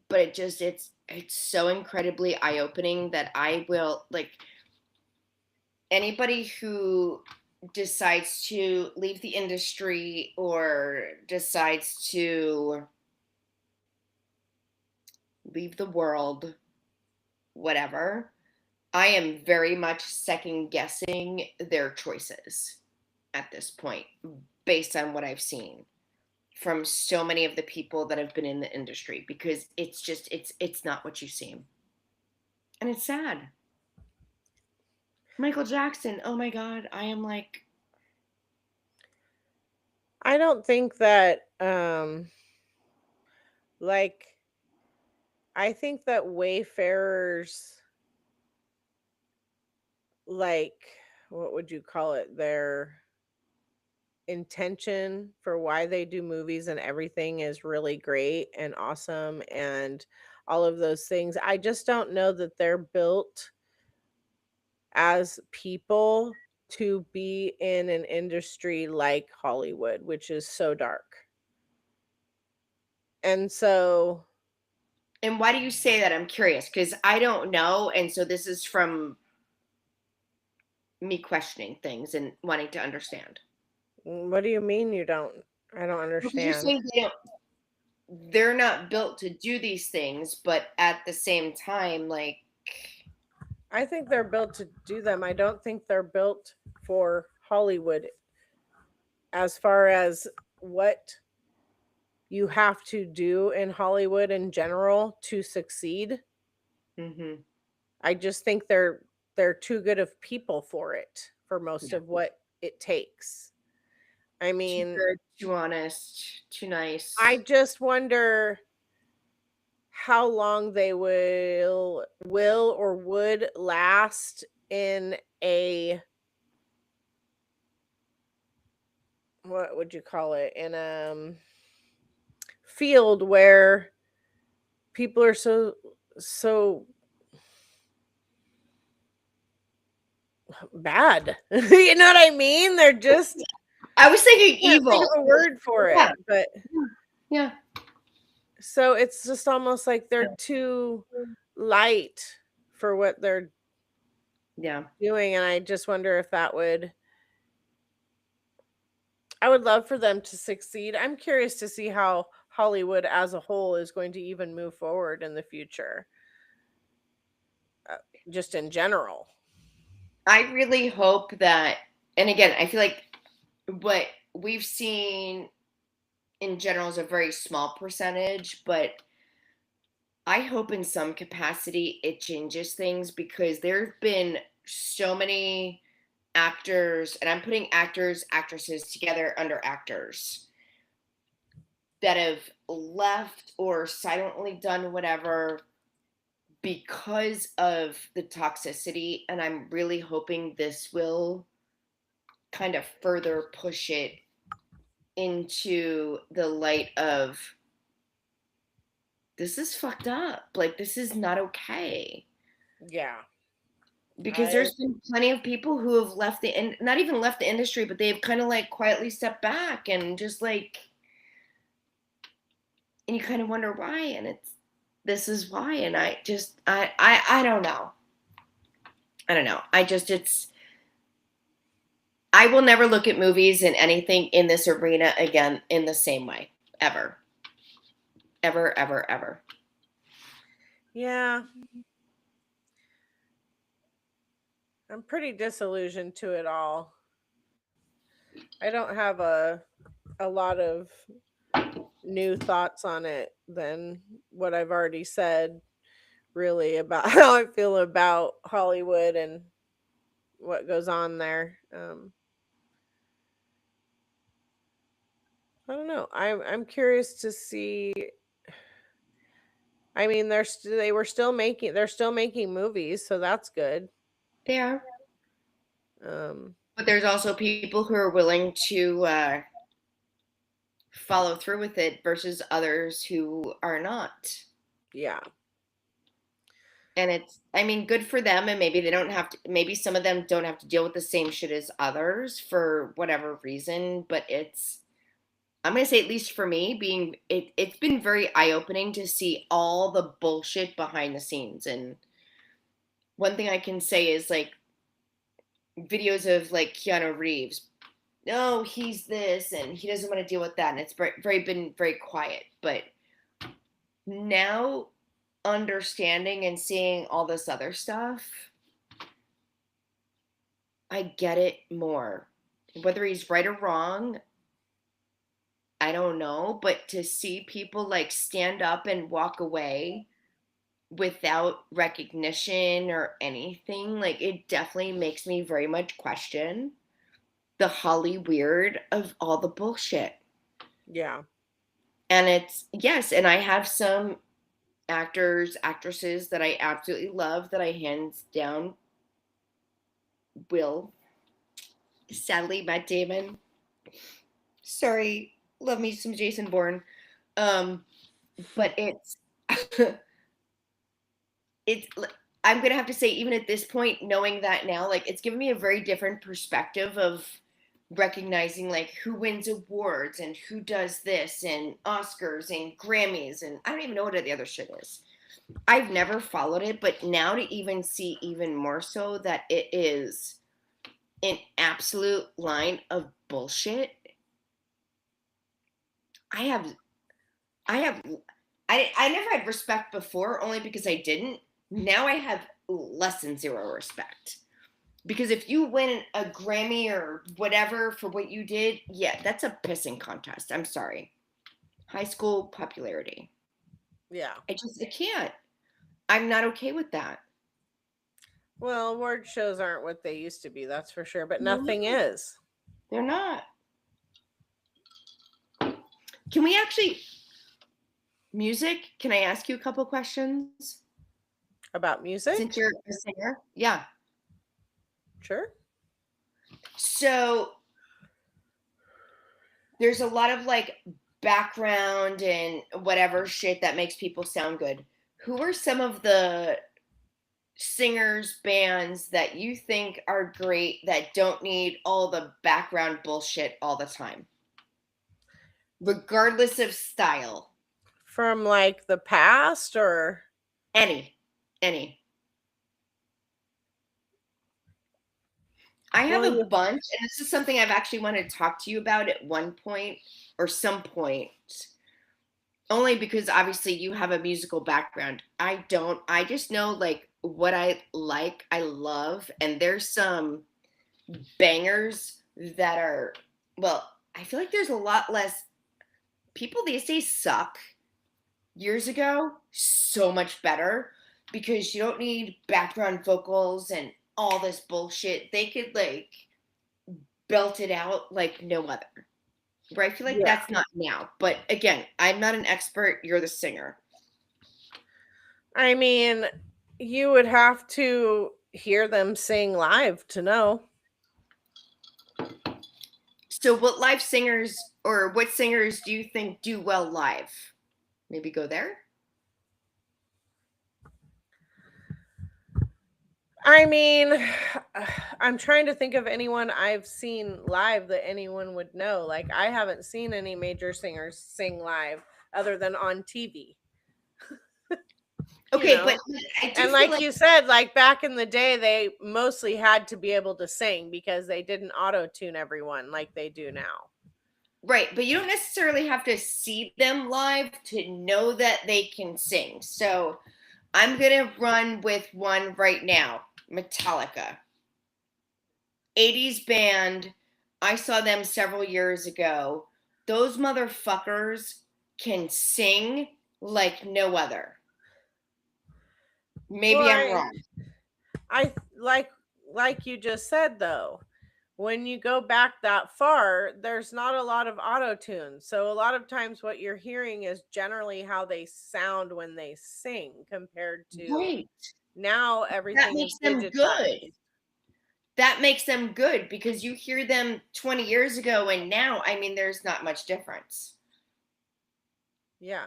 but it's so incredibly eye-opening that I will, like, anybody who decides to leave the industry or decides to leave the world, whatever, I am very much second guessing their choices at this point based on what I've seen from so many of the people that have been in the industry, because it's just it's not what you seem. And it's sad. Michael Jackson, oh my god, I am like, I don't think that, like, I think that Wayfarers, like, what would you call it? Their intention for why they do movies and everything is really great and awesome and all of those things. I just don't know that they're built as people to be in an industry like Hollywood, which is so dark. And so, and why do you say that? I'm curious, because I don't know, and so this is from me questioning things and wanting to understand. what do you mean you don't? I don't Because you're understand. saying they're not built to do these things, but at the same time, like, I think they're built to do them. I don't think they're built for Hollywood as far as what you have to do in Hollywood in general to succeed. mm-hmm. I just think they're too good of people for it for most Yeah. of what it takes. I Too mean, good, too honest, too nice. I just wonder how long they will or would last in a, what would you call it, in a field where people are so bad. You know what I mean? They're just, I was thinking I can't think evil. of a word for it, Yeah. but Yeah. so it's just almost like they're too light for what they're Yeah. doing, and I just wonder if I would love for them to succeed. I'm curious to see how Hollywood as a whole is going to even move forward in the future, just in general. I really hope that, and again, I feel like what we've seen in general is a very small percentage, but I hope in some capacity it changes things, because there have been so many actors, and I'm putting actors, actresses together under actors, that have left or silently done whatever because of the toxicity. And I'm really hoping this will kind of further push it into the light of, this is fucked up. Like, this is not okay. Yeah. Because there's been plenty of people who have left and not even left the industry, but they've kind of like quietly stepped back and just like, and you kind of wonder why. And this is why. And I don't know. I don't know. I will never look at movies and anything in this arena again in the same way, ever. Ever, ever, ever. Yeah. I'm pretty disillusioned to it all. I don't have a lot of new thoughts on it than what I've already said, really, about how I feel about Hollywood and what goes on there. I don't know. I'm curious to see. I mean, they're still making movies, so that's good. They are. Um, But there's also people who are willing to follow through with it versus others who are not. yeah. And I mean, good for them. And maybe they don't have to, maybe some of them don't have to deal with the same shit as others for whatever reason. But I'm going to say, at least for me, it's been very eye opening to see all the bullshit behind the scenes. And one thing I can say is like videos of like Keanu Reeves. No, he's this and he doesn't want to deal with that. And it's been very quiet. But now understanding and seeing all this other stuff, I get it more. Whether he's right or wrong, I don't know. But to see people like stand up and walk away without recognition or anything, like, it definitely makes me very much question the Holly weird of all the bullshit. Yeah. And yes, and I have some actors, actresses that I absolutely love that I hands down will. Sadly, Matt Damon. Sorry, love me some Jason Bourne. But it's I'm gonna have to say, even at this point, knowing that now, like, it's given me a very different perspective of recognizing like who wins awards and who does this and Oscars and Grammys, and I don't even know what the other shit is. I've never followed it, but now to even see even more so that it is an absolute line of bullshit. I never had respect before, only because I didn't. Now I have less than zero respect. Because if you win a Grammy or whatever for what you did, yeah, that's a pissing contest. I'm sorry. High school popularity. Yeah. I can't. I'm not okay with that. Well, award shows aren't what they used to be, that's for sure, but nothing is. They're not. Can we actually music? Can I ask you a couple questions? About music? Since you're a singer? Yeah. Sure. So there's a lot of like background and whatever shit that makes people sound good. Who are some of the singers, bands that you think are great that don't need all the background bullshit all the time, regardless of style? From like the past or Any. I have a bunch, and this is something I've actually wanted to talk to you about at one point or some point. Only because obviously you have a musical background. I don't. I just know like what I like, I love, and there's some bangers that are, well, I feel like there's a lot less people these days suck. Years ago, so much better because you don't need background vocals and all this bullshit. They could like belt it out like no other. Where I feel like Yeah. that's not now. But again, I'm not an expert. You're the singer. I mean, you would have to hear them sing live to know. So, what live singers or what singers do you think do well live? Maybe go there. I mean, I'm trying to think of anyone I've seen live that anyone would know. Like, I haven't seen any major singers sing live other than on TV. Okay, but I do And feel like like you said, like back in the day, they mostly had to be able to sing because they didn't auto tune everyone like they do now. right, but you don't necessarily have to see them live to know that they can sing. So, I'm gonna run with one right now. Metallica. 80s band. I saw them several years ago. Those motherfuckers can sing like no other. Maybe I'm Well, wrong. I like you just said though, when you go back that far, there's not a lot of auto tune. So a lot of times what you're hearing is generally how they sound when they sing compared to Right. now That everything is makes them good. digitized. That makes them good because you hear them 20 years ago and now, I mean, there's not much difference. Yeah.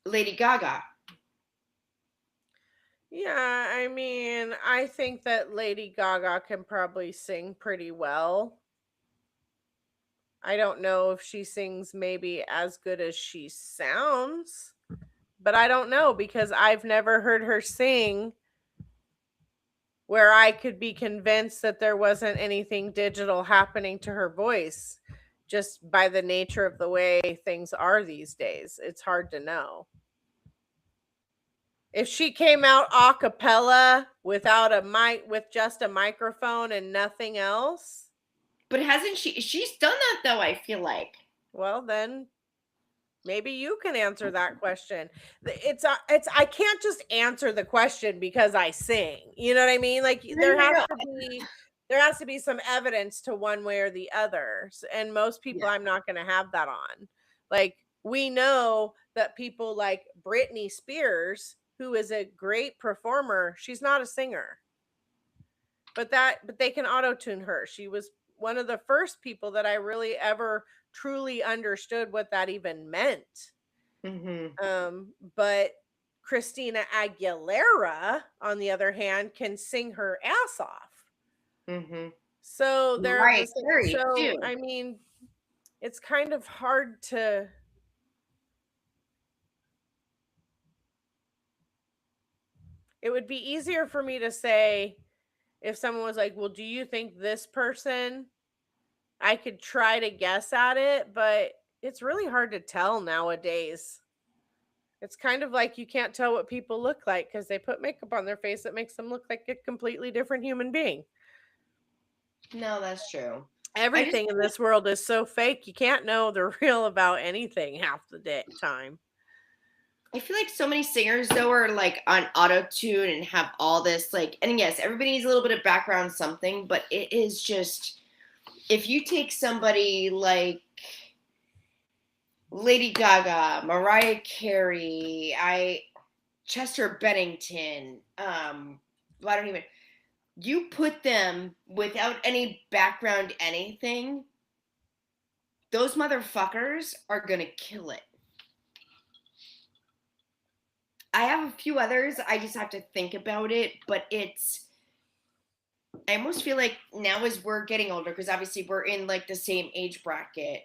Lady Gaga. Yeah, I mean, I think that Lady Gaga can probably sing pretty well. I don't know if she sings maybe as good as she sounds, but I don't know because I've never heard her sing where I could be convinced that there wasn't anything digital happening to her voice just by the nature of the way things are these days. It's hard to know. If she came out a cappella without a mic, with just a microphone and nothing else, But hasn't she's done that though, I feel like. well then maybe you can answer that question. It's I can't just answer the question because I sing. You know what I mean? Like No, no, no. there has to be some evidence to one way or the other. And most people Yeah. I'm not going to have that on. Like we know that people like Britney Spears, who is a great performer, she's not a singer. But they can auto tune her. She was one of the first people that I really ever truly understood what that even meant. Mm-hmm. But Christina Aguilera, on the other hand, can sing her ass off. Mm-hmm. So they're Mariah the same. Carey So too. I mean, it's kind of hard to. It would be easier for me to say if someone was like, "Well, do you think this person?" I could try to guess at it, but it's really hard to tell nowadays. It's kind of like you can't tell what people look like because they put makeup on their face that makes them look like a completely different human being. No, that's true. I just Everything in this world is so fake, you can't know the real about anything half the time. I feel like so many singers though are like on auto tune and have all this like, and yes, everybody needs a little bit of background something, but it is just if you take somebody like Lady Gaga, Mariah Carey, Chester Bennington, well, I don't even, you put them without any background anything, those motherfuckers are gonna kill it. I have a few others. I just have to think about it, but I almost feel like now as we're getting older, because obviously we're in like the same age bracket,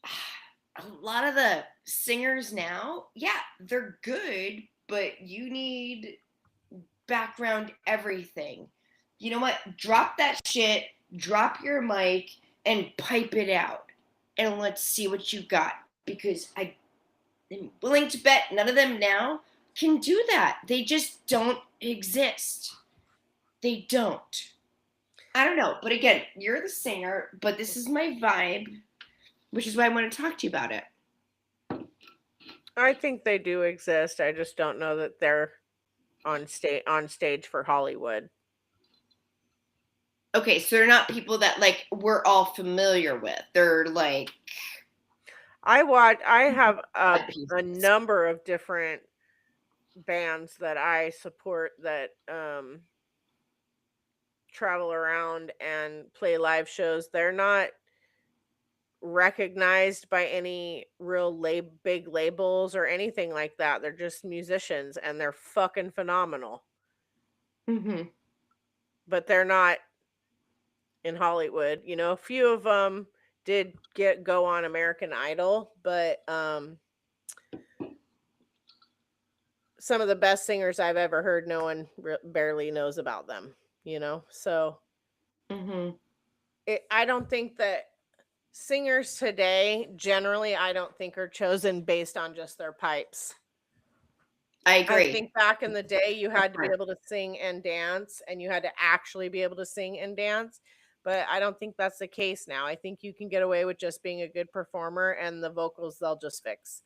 a lot of the singers now, yeah, they're good, but you need background everything. You know what? Drop that shit, drop your mic, and pipe it out. and let's see what you got. Because I'm willing to bet none of them now can do that. They just don't exist. They don't. I don't know. But again, you're the singer, but this is my vibe, which is why I want to talk to you about it. I think they do exist. I just don't know that they're on stage for Hollywood. Okay, so they're not people that like we're all familiar with. They're like I have a number of different bands that I support that travel around and play live shows. They're not recognized by any real big labels or anything like that. They're just musicians and they're fucking phenomenal. But they're not in Hollywood. You know, a few of them did go on American Idol, but some of the best singers I've ever heard, no one barely knows about them, you know? So I don't think that singers today, generally, I don't think are chosen based on just their pipes. I agree. I think back in the day, you had to be able to sing and dance, and you had to actually be able to sing and dance. But I don't think that's the case now. I think you can get away with just being a good performer, and the vocals they'll just fix.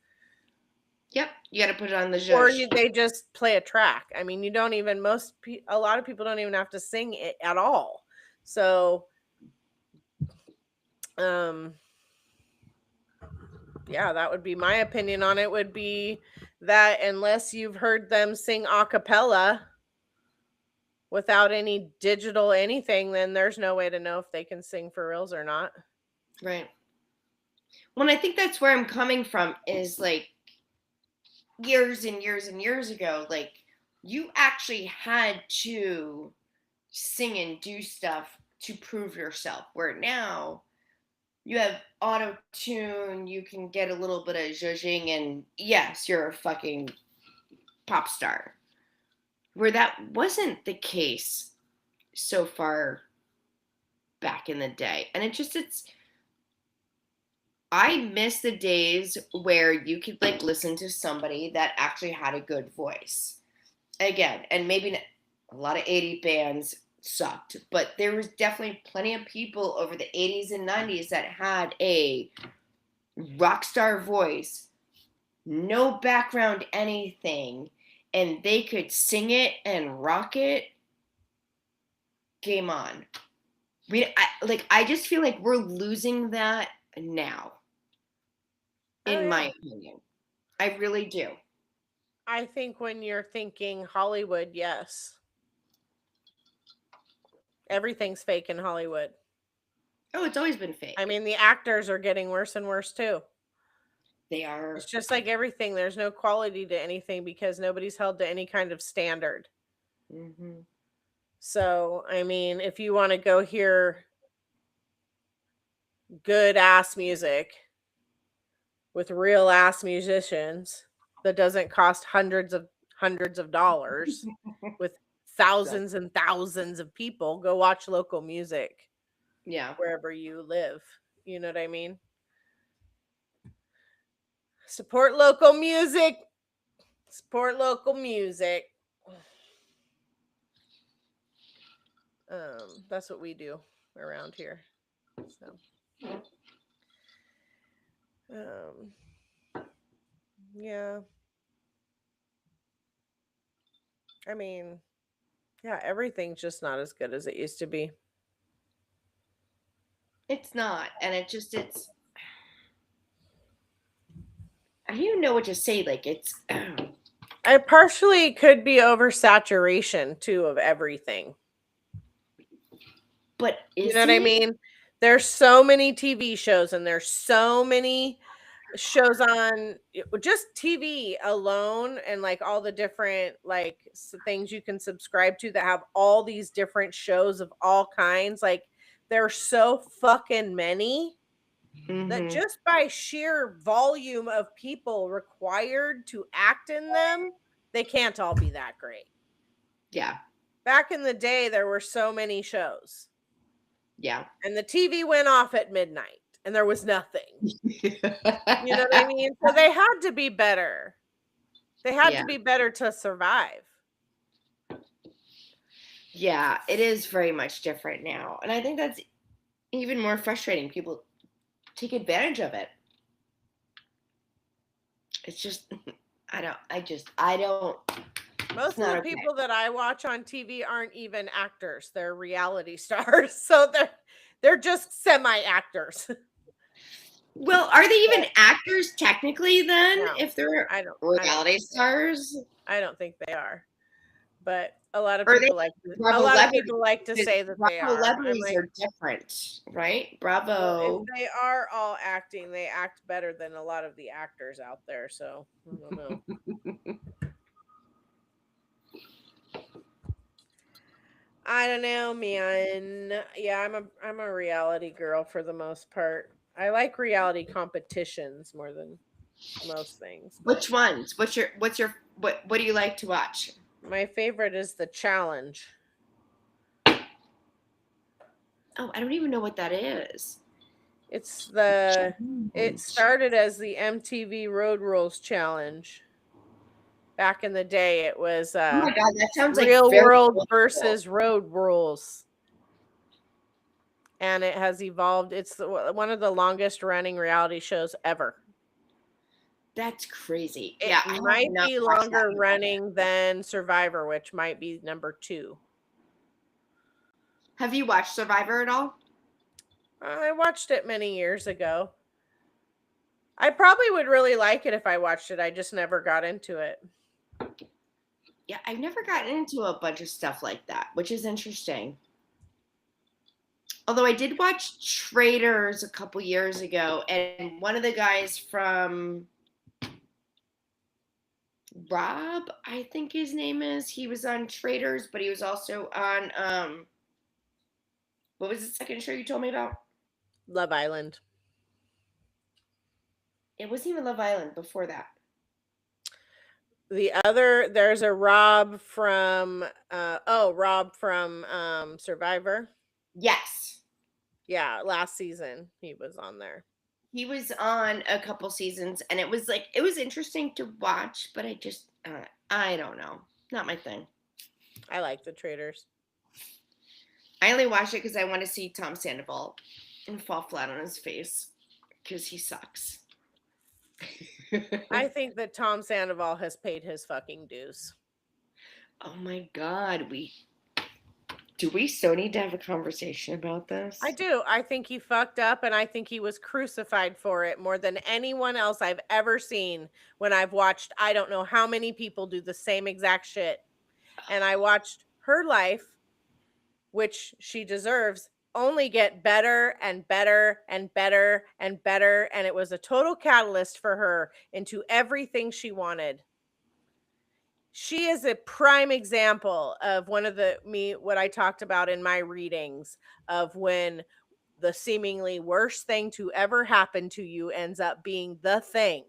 Yep, you got to put it on the zhuzh. Or they just play a track. I mean, you don't even a lot of people don't even have to sing it at all. So, yeah, that would be my opinion on it. Would be that unless you've heard them sing a cappella without any digital anything, then there's no way to know if they can sing for reals or not. Right. Well, I think that's where I'm coming from is like years and years and years ago, like you actually had to sing and do stuff to prove yourself. Where now you have auto tune, you can get a little bit of zhuzhing, and yes, you're a fucking pop star. Where that wasn't the case so far back in the day. And I miss the days where you could like listen to somebody that actually had a good voice. Again, and maybe a lot of 80 bands sucked, but there was definitely plenty of people over the 80s and 90s that had a rock star voice, no background anything, and they could sing it and rock it. Game on. I just feel like we're losing that now. In my opinion. I really do. I think when you're thinking Hollywood, yes. Everything's fake in Hollywood. Oh, it's always been fake. I mean, the actors are getting worse and worse too. They are. It's just like everything. There's no quality to anything because nobody's held to any kind of standard. So, I mean, if you want to go hear good ass music with real ass musicians that doesn't cost hundreds of dollars with thousands and thousands of people, go watch local music. Yeah. Wherever you live. You know what I mean? Support local music. Support local music. That's what we do around here. So, yeah. I mean, yeah, everything's just not as good as it used to be. It's not, and it's I don't even know what to say. Like it's I partially could be oversaturation too of everything. But you know what I mean? There's so many TV shows and there's so many shows on just TV alone, and like all the different like things you can subscribe to that have all these different shows of all kinds. Like there's so fucking many that just by sheer volume of people required to act in them, they can't all be that great. Yeah. Back in the day, there were so many shows. Yeah. And the TV went off at midnight. and there was nothing. You know what I mean? So they had to be better. They had to be better to survive. Yeah, it is very much different now. And I think that's even more frustrating. People take advantage of it. It's just, I don't. Most of the people that I watch on TV aren't even actors. They're reality stars. So they're just semi-actors. Well, are they even actors technically then? No, if they're reality stars? I don't think they are. But a lot of people like to say that they are. Celebrities are different, right? Bravo. Well, if they are all acting, they act better than a lot of the actors out there. So I don't know. I don't know, man. Yeah, I'm a reality girl for the most part. I like reality competitions more than most things. Which ones? What do you like to watch? My favorite is The Challenge. Oh, I don't even know what that is. It started as the MTV Road Rules Challenge. Back in the day, it was oh my God, that sounds Real World versus Road Rules. And it has evolved. It's one of the longest running reality shows ever. That's crazy. It might be longer running than Survivor, which might be number 2. Have you watched Survivor at all? I watched it many years ago. I probably would really like it if I watched it. I just never got into it. Yeah, I've never gotten into a bunch of stuff like that, which is interesting. Although I did watch Traitors a couple years ago, and one of the guys from Prob, I think his name is, he was on Traitors, but he was also on what was the second show you told me about? Love Island. It wasn't even Love Island before that. There's a Rob from Survivor. Yes. Yeah, last season he was on there. He was on a couple seasons, and it was interesting to watch, but I don't know. Not my thing. I like the Traitors. I only watched it because I want to see Tom Sandoval and fall flat on his face because he sucks. I think that Tom Sandoval has paid his fucking dues. Oh my God. Do we so need to have a conversation about this? I do. I think he fucked up, and I think he was crucified for it more than anyone else I've ever seen when I've watched, I don't know how many people do the same exact shit. And I watched her life, which she deserves, only get better and better and better and better. And it was a total catalyst for her into everything she wanted. She is a prime example of what I talked about in my readings of when the seemingly worst thing to ever happen to you ends up being the thing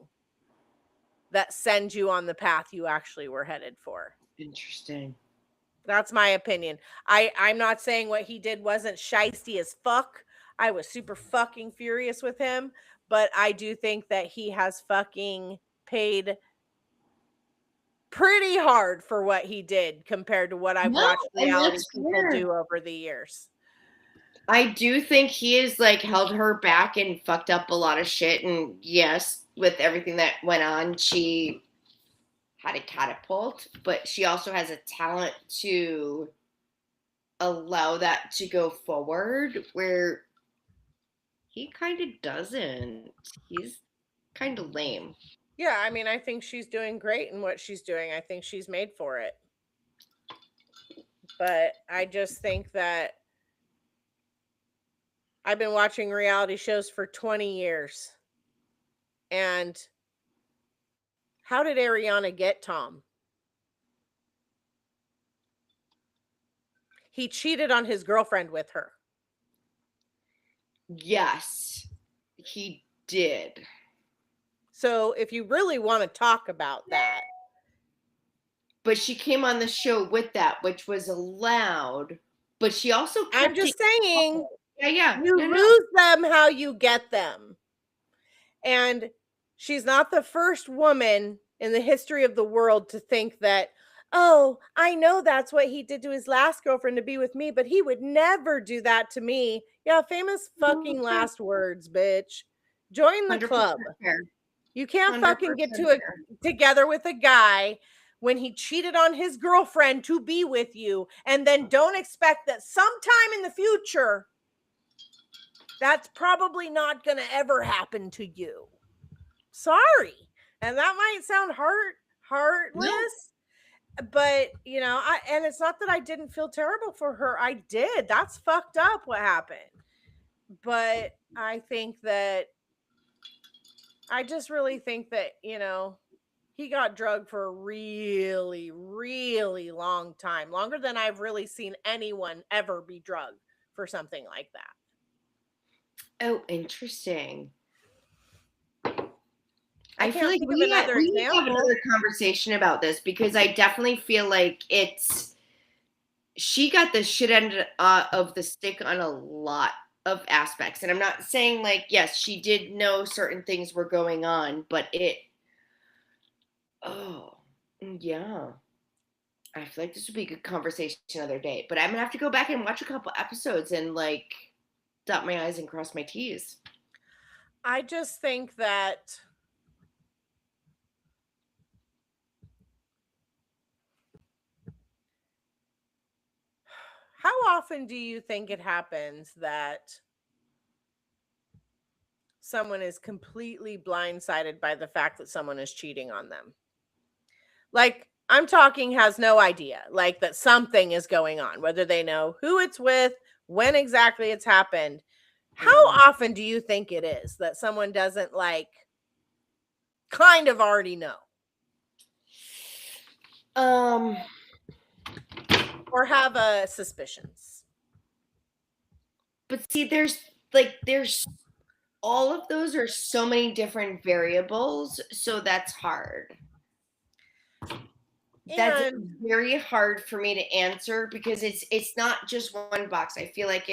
that sends you on the path you actually were headed for. Interesting. That's my opinion. I'm not saying what he did wasn't shiesty as fuck. I was super fucking furious with him, but I do think that he has fucking paid pretty hard for what he did compared to what I've watched reality people do over the years. I do think he has held her back and fucked up a lot of shit. And yes, with everything that went on, she had a catapult, but she also has a talent to allow that to go forward where he kind of doesn't. He's kind of lame. Yeah, I mean, I think she's doing great in what she's doing. I think she's made for it. But I just think that I've been watching reality shows for 20 years. And how did Ariana get Tom? He cheated on his girlfriend with her. Yes, he did. So if you really want to talk about that. But she came on the show with that, which was allowed. But she also I'm just saying, Yeah. You lose them how you get them. And she's not the first woman in the history of the world to think that, oh, I know that's what he did to his last girlfriend to be with me, but he would never do that to me. Yeah, famous fucking last words, bitch. Join the club. Fair. You can't 100% fucking get fair. together with a guy when he cheated on his girlfriend to be with you, and then don't expect that sometime in the future that's probably not going to ever happen to you. Sorry. And that might sound heartless, but you know, and it's not that I didn't feel terrible for her. I did. That's fucked up what happened. But I think that I just really think that, you know, he got drugged for a really, really long time, longer than I've really seen anyone ever be drugged for something like that. Oh, interesting. I feel like can't think we of another need to have example. another conversation about this, because I definitely feel like she got the shit end of the stick on a lot of aspects. And I'm not saying like, yes, she did know certain things were going on, but yeah. I feel like this would be a good conversation another day. But I'm gonna have to go back and watch a couple episodes and like dot my I's and cross my T's. I just think that how often do you think it happens that someone is completely blindsided by the fact that someone is cheating on them? Like, I'm talking has no idea, like that something is going on, whether they know who it's with, when exactly it's happened. How often do you think it is that someone doesn't like kind of already know? Or have a suspicions? But see, there's all of those are so many different variables, so that's hard. That's very hard for me to answer because it's not just one box. I feel like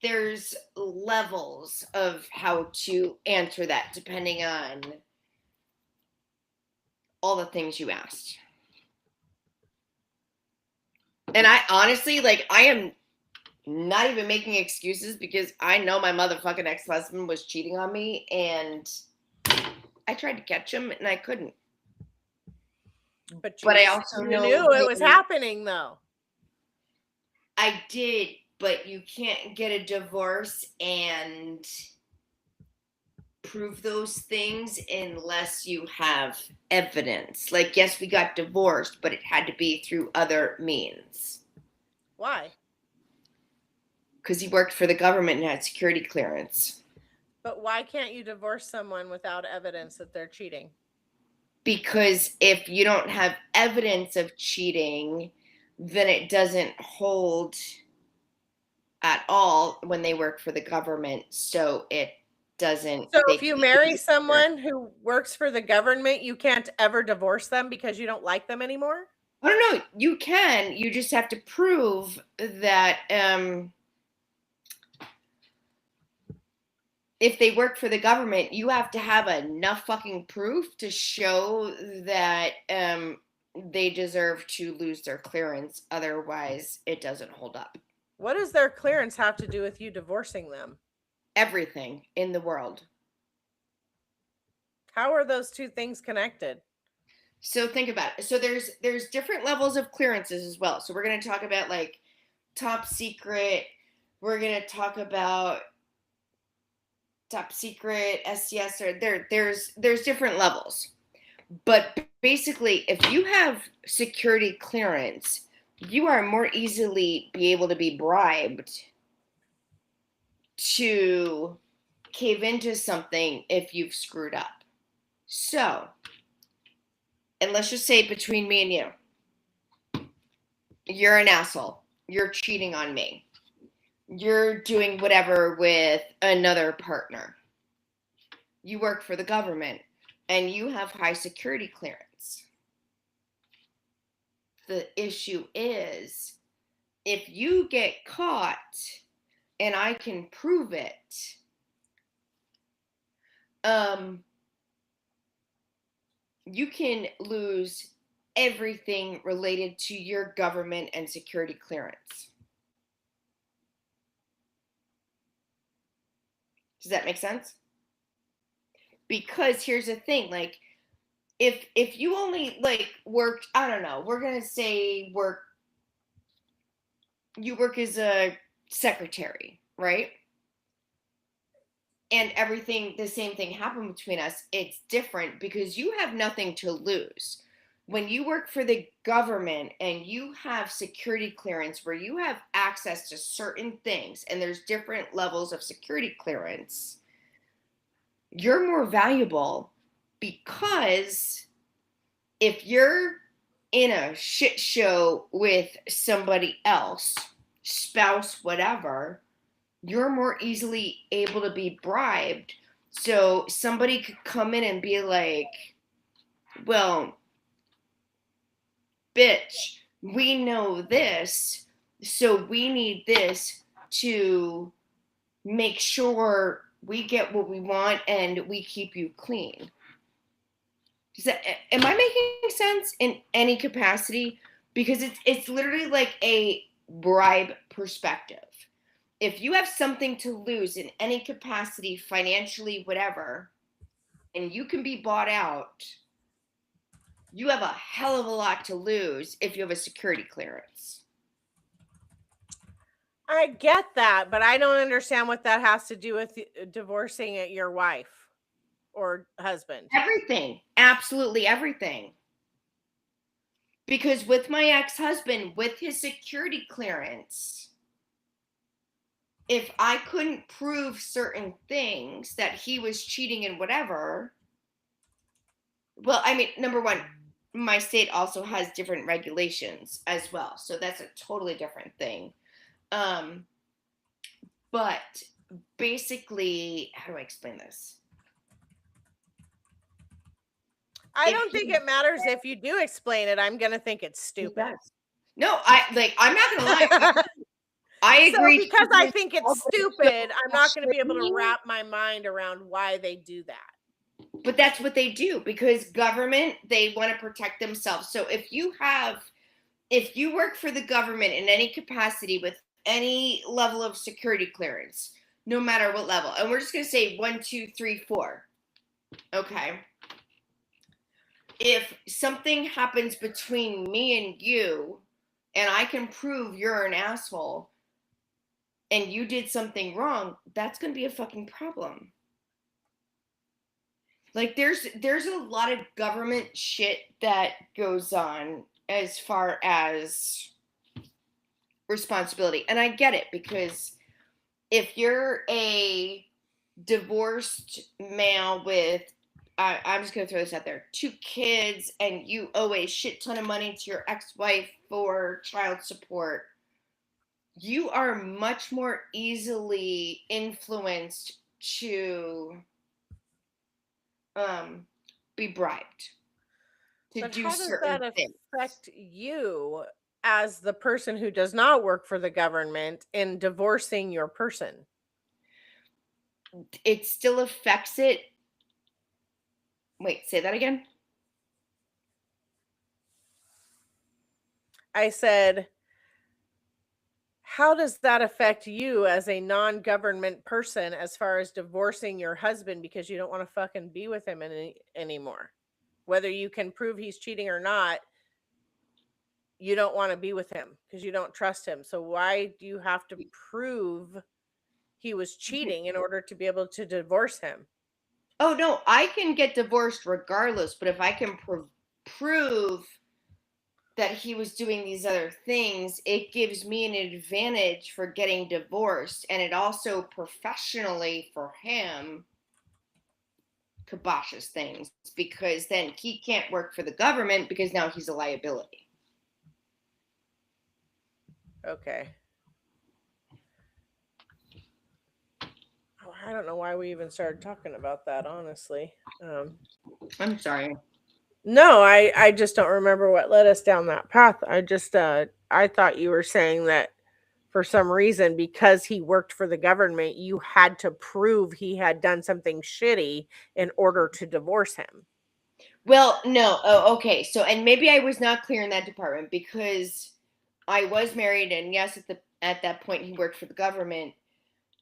there's levels of how to answer that depending on all the things you asked. And I honestly, like, I am not even making excuses because I know my motherfucking ex-husband was cheating on me and I tried to catch him and I couldn't. But I also you know knew it was happening though. I did, but you can't get a divorce and prove those things unless you have evidence. Like, yes, we got divorced, but it had to be through other means. Why? Because he worked for the government and had security clearance. But why can't you divorce someone without evidence that they're cheating? Because if you don't have evidence of cheating, then it doesn't hold at all when they work for the government. So it doesn't. So if you marry someone who works for the government, you can't ever divorce them because you don't like them anymore? I don't know. You can. You just have to prove that if they work for the government, you have to have enough fucking proof to show that they deserve to lose their clearance. Otherwise, it doesn't hold up. What does their clearance have to do with you divorcing them? Everything in the world. How are those two things connected? So think about it. So there's different levels of clearances as well. So we're going to talk about like top secret. We're going to talk about top secret, SCS, or there's different levels. But basically, if you have security clearance, you are more easily be able to be bribed to cave into something if you've screwed up. So, and let's just say between me and you, you're an asshole. You're cheating on me. You're doing whatever with another partner. You work for the government and you have high security clearance. The issue is if you get caught, and I can prove it, you can lose everything related to your government and security clearance. Does that make sense? Because here's the thing, like, if you only like work, I don't know, we're gonna say you work as a secretary, right? And everything, the same thing happened between us. It's different because you have nothing to lose. When you work for the government and you have security clearance where you have access to certain things, and there's different levels of security clearance, you're more valuable, because if you're in a shit show with somebody else, spouse, whatever, you're more easily able to be bribed. So somebody could come in and be like, well, bitch, we know this, so we need this to make sure we get what we want and we keep you clean. Am I making sense in any capacity? Because it's literally like a bribe perspective. If you have something to lose in any capacity, financially, whatever, and you can be bought out, you have a hell of a lot to lose if you have a security clearance. I get that, but I don't understand what that has to do with divorcing your wife or husband. Everything. Absolutely everything. Because with my ex-husband, with his security clearance, if I couldn't prove certain things, that he was cheating and whatever, well, I mean, number one, my state also has different regulations as well. So that's a totally different thing. But basically, how do I explain this? I don't think it matters if you do explain it. I'm going to think it's stupid. No, I'm not going to lie. I agree. So because I think it's stupid, I'm not going to be able to wrap my mind around why they do that. But that's what they do, because government, they want to protect themselves. So if you work for the government in any capacity with any level of security clearance, no matter what level, and we're just going to say 1, 2, 3, 4. Okay. If something happens between me and you, and I can prove you're an asshole and you did something wrong, that's going to be a fucking problem. Like, there's a lot of government shit that goes on as far as responsibility. And I get it, because if you're a divorced male with, I'm just going to throw this out there, 2 kids, and you owe a shit ton of money to your ex-wife for child support, you are much more easily influenced to be bribed to but do how does certain that things. affect you as the person who does not work for the government in divorcing your person? It still affects it. Wait, say that again. I said, how does that affect you as a non-government person as far as divorcing your husband because you don't want to fucking be with him anymore? Whether you can prove he's cheating or not, you don't want to be with him because you don't trust him. So why do you have to prove he was cheating in order to be able to divorce him? Oh, no, I can get divorced regardless, but if I can prove that he was doing these other things, it gives me an advantage for getting divorced, and it also professionally for him kiboshes things, because then he can't work for the government because now he's a liability. Okay. I don't know why we even started talking about that, honestly. I'm sorry. No, I just don't remember what led us down that path. I thought you were saying that for some reason, because he worked for the government, you had to prove he had done something shitty in order to divorce him. Well, no. Oh, okay. So, and maybe I was not clear in that department because I was married, and yes, at that point he worked for the government.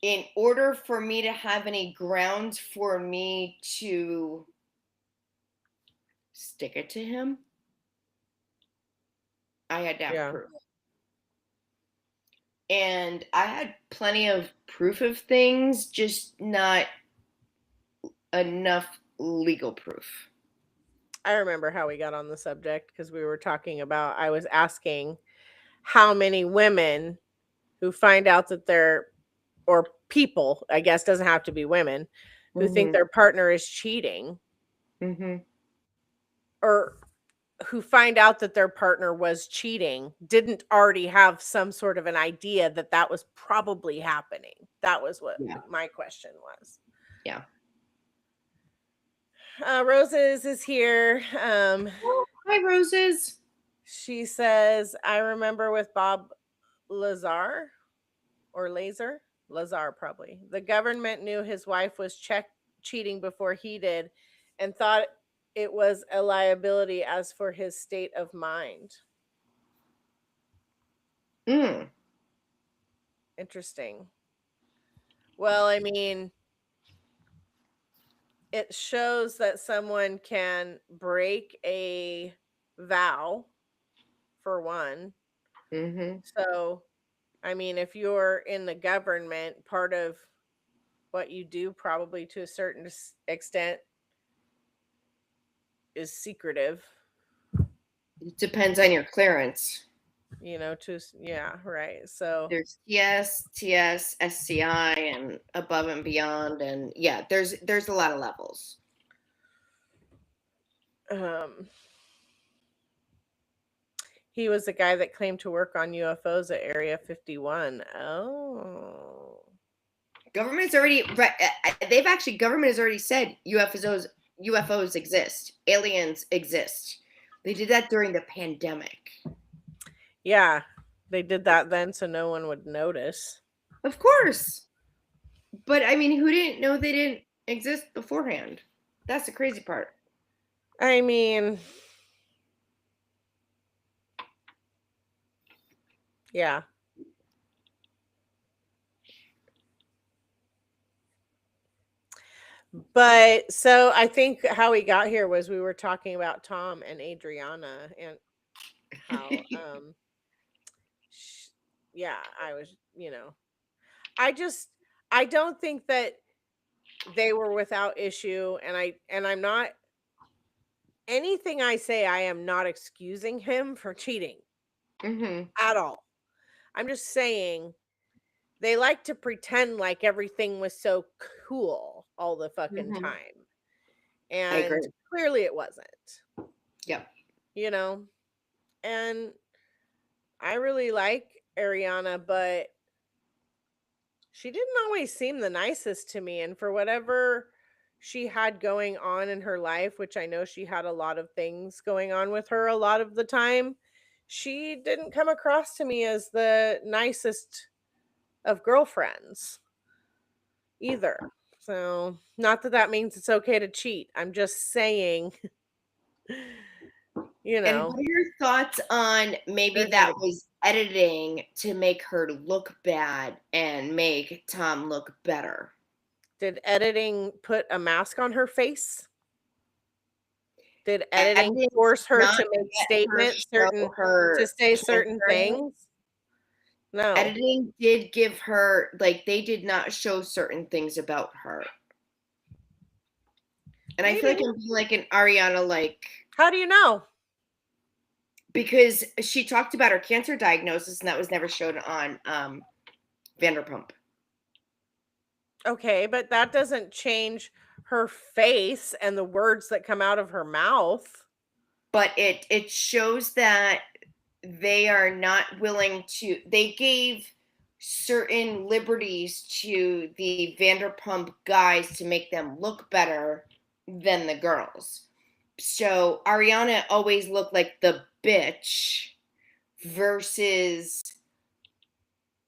In order for me to have any grounds for me to stick it to him, I had to have proof. And I had plenty of proof of things, just not enough legal proof. I remember how we got on the subject because we were talking about, I was asking how many women who find out that they're, or people, I guess, doesn't have to be women, who think their partner is cheating, or who find out that their partner was cheating, didn't already have some sort of an idea that that was probably happening. That was what my question was. Yeah. Roses is here. Hi, Roses. She says, I remember with Bob Lazar, or Lazar probably. The government knew his wife was cheating before he did and thought it was a liability as for his state of mind. Interesting. Well, I mean, it shows that someone can break a vow, for one. So, I mean, if you're in the government, part of what you do, probably to a certain extent, is secretive. It depends on your clearance. Right. So there's TS, SCI, and above and beyond, and yeah, there's a lot of levels. He was the guy that claimed to work on UFOs at Area 51. Oh. Government has already said UFOs exist. Aliens exist. They did that during the pandemic. Yeah, they did that then so no one would notice. Of course. But I mean, who didn't know they didn't exist beforehand? That's the crazy part. I mean, yeah. But so I think how we got here was we were talking about Tom and Adriana and how I was, I don't think that they were without issue, and I'm not, anything I say, I am not excusing him for cheating at all. I'm just saying they like to pretend like everything was so cool all the fucking time. And clearly it wasn't. Yeah. And I really like Ariana, but she didn't always seem the nicest to me. And for whatever she had going on in her life, which I know she had a lot of things going on with her a lot of the time, she didn't come across to me as the nicest of girlfriends either. So, not that means it's okay to cheat. I'm just saying, And what are your thoughts on maybe that was editing to make her look bad and make Tom look better? Did editing put a mask on her face? Did editing force her to make statements, to say certain things? No. Editing did give her, like, they did not show certain things about her. And I feel like I'm being like an Ariana, like. How do you know? Because she talked about her cancer diagnosis, and that was never shown on VanderPump. Okay, but that doesn't change her face and the words that come out of her mouth. But it shows that they are not willing to. They gave certain liberties to the Vanderpump guys to make them look better than the girls. So Ariana always looked like the bitch versus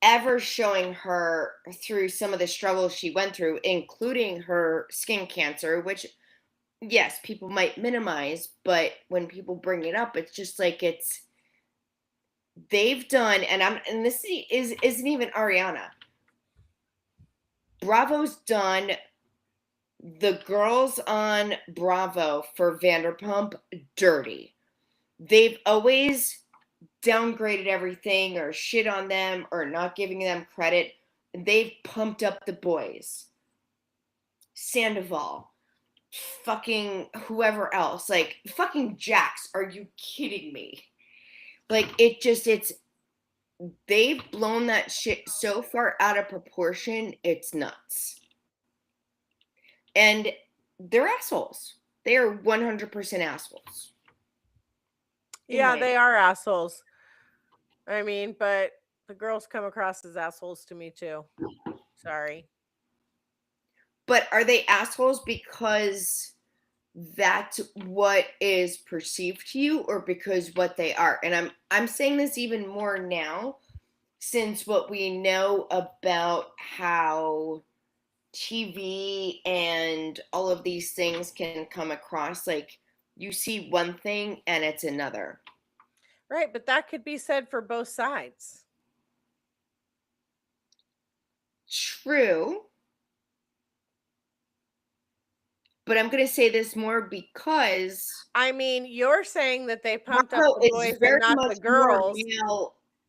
ever showing her through some of the struggles she went through, including her skin cancer, which, yes, people might minimize, but when people bring it up, it's just like they've done, and this isn't even Ariana. Bravo's done the girls on Bravo for Vanderpump dirty. They've always downgraded everything or shit on them or not giving them credit. They've pumped up the boys. Sandoval, fucking whoever else, like fucking Jax. Are you kidding me? Like they've blown that shit so far out of proportion, it's nuts. And they're assholes. They are 100% assholes. Yeah, they are assholes. I mean, but the girls come across as assholes to me too. Sorry. But are they assholes because that's what is perceived to you, or because what they are? And I'm saying this even more now, since what we know about how TV and all of these things can come across, like you see one thing and it's another. Right, but that could be said for both sides. True. But I'm going to say this more because I mean, you're saying that they pumped up the boys and not the girls.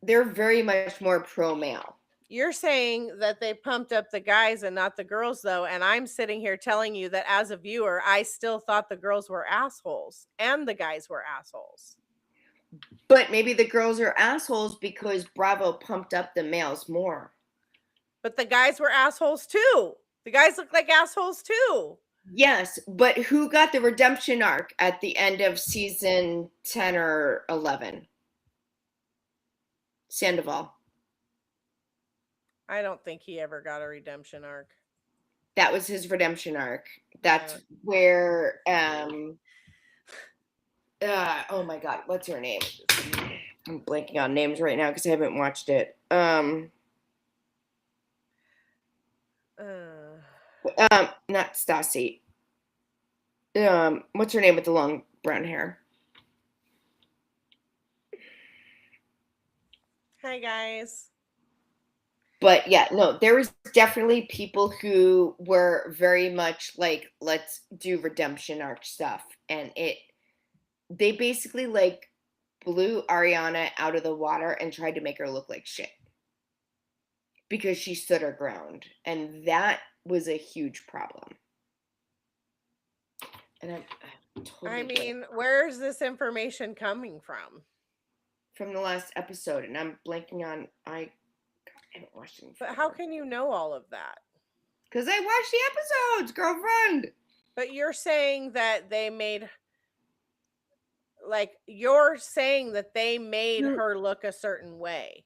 They're very much more pro-male. You're saying that they pumped up the guys and not the girls, though, and I'm sitting here telling you that as a viewer, I still thought the girls were assholes and the guys were assholes. But maybe the girls are assholes because Bravo pumped up the males more. But the guys were assholes too. The guys look like assholes too. Yes, but who got the redemption arc at the end of season 10 or 11? Sandoval. I don't think he ever got a redemption arc. That was his redemption arc. That's where oh my god, what's her name? I'm blanking on names right now because I haven't watched it. Not Stassi. What's her name with the long brown hair? Hi guys. But yeah, no, there was definitely people who were very much like, let's do redemption arc stuff, and they basically like blew Ariana out of the water and tried to make her look like shit because she stood her ground, and that was a huge problem. And I mean, where's this information coming from? From the last episode, and I'm blanking on. I haven't watched it. But how can you know all of that? Because I watched the episodes, girlfriend. But you're saying that they made, like, you're saying that they made her look a certain way.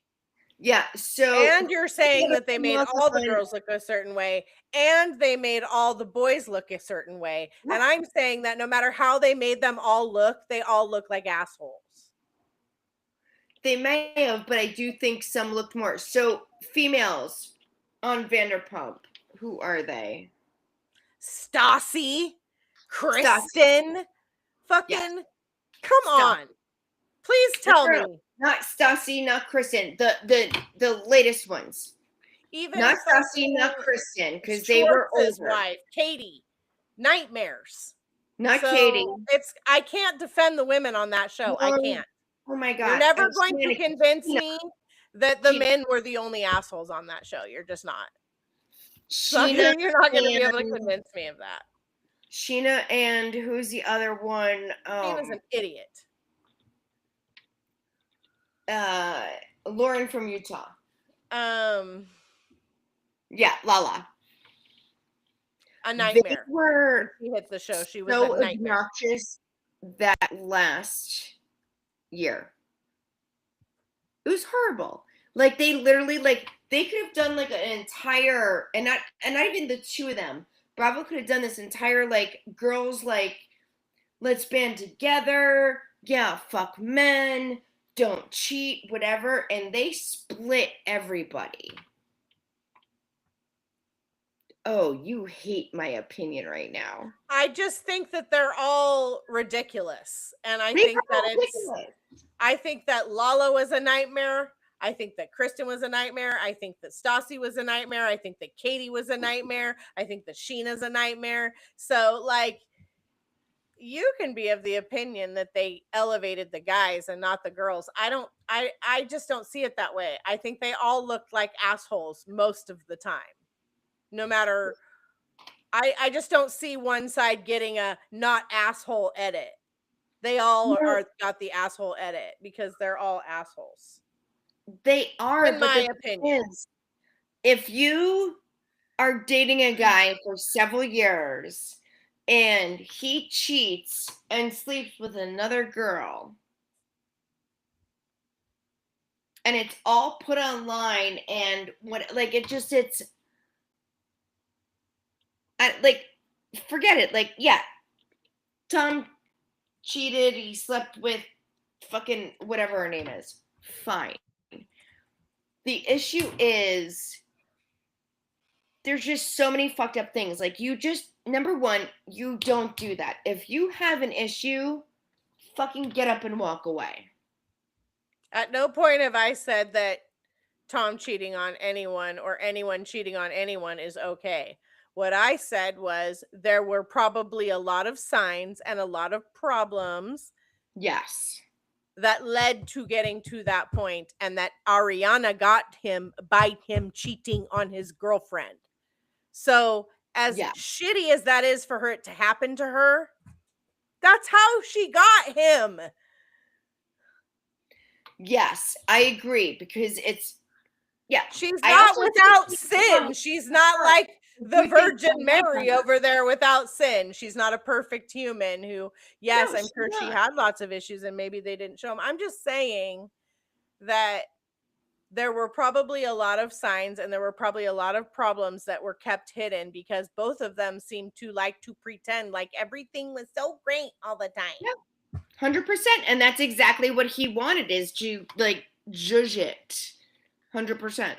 Yeah, so... And you're saying that they made all the girls look a certain way, and they made all the boys look a certain way. What? And I'm saying that no matter how they made them all look, they all look like assholes. They may have, but I do think some looked more. So, females on Vanderpump, who are they? Stassi, Kristen, fucking, come on. Please tell me. Not Stassi, not Kristen. The latest ones. Even not Stassi, not Kristen, because they were older. Wife, Katie, nightmares. Not Katie. I can't defend the women on that show. I can't. Oh my god! You're never going to convince me that the men were the only assholes on that show. You're just not. You're not going to be able to convince me of that. Sheena and who's the other one? Sheena's an idiot. Lauren from Utah. Yeah, Lala. A nightmare. She hit the show. She was so a nightmare. Obnoxious that last year. It was horrible. Like they literally they could have done like an entire and not even the two of them. Bravo could have done this entire girls let's band together. Yeah, fuck men. don't cheat, whatever, and they split everybody. Oh, you hate my opinion right now. I just think that they're all ridiculous. And I They think are that ridiculous. I think that Lala was a nightmare. I think that Kristen was a nightmare. I think that Stassi was a nightmare. I think that Katie was a nightmare. I think that Sheena's a nightmare. So, like, you can be of the opinion that they elevated the guys and not the girls. I just don't see it that way. I think they all looked like assholes most of the time. No matter I just don't see one side getting a not asshole edit. They all are got the asshole edit because they're all assholes. They are, In but my the thing opinion. is, if you are dating a guy for several years and he cheats and sleeps with another girl, and it's all put online, and what, like, it's like, forget it. Like, yeah, Tom cheated, he slept with fucking whatever her name is. Fine. The issue is there's just so many fucked up things. Like, you just, number one, you don't do that. If you have an issue, fucking get up and walk away. At no point have I said that Tom cheating on anyone or anyone cheating on anyone is okay. What I said was there were probably a lot of signs and a lot of problems Yes. that led to getting to that point, and that Ariana got him by him cheating on his girlfriend. So, as Yeah. shitty as that is for her to happen to her, that's how she got him. Yes, I agree, because it's, yeah. She's I not also without think sin. She's not like the you think Virgin Mary over there without sin. She's not a perfect human who, yes, no, I'm sure she had lots of issues and maybe they didn't show them. I'm just saying that there were probably a lot of signs and there were probably a lot of problems that were kept hidden because both of them seemed to like to pretend like everything was so great all the time. Yeah, 100%. And that's exactly what he wanted, is to, like, judge it. 100%.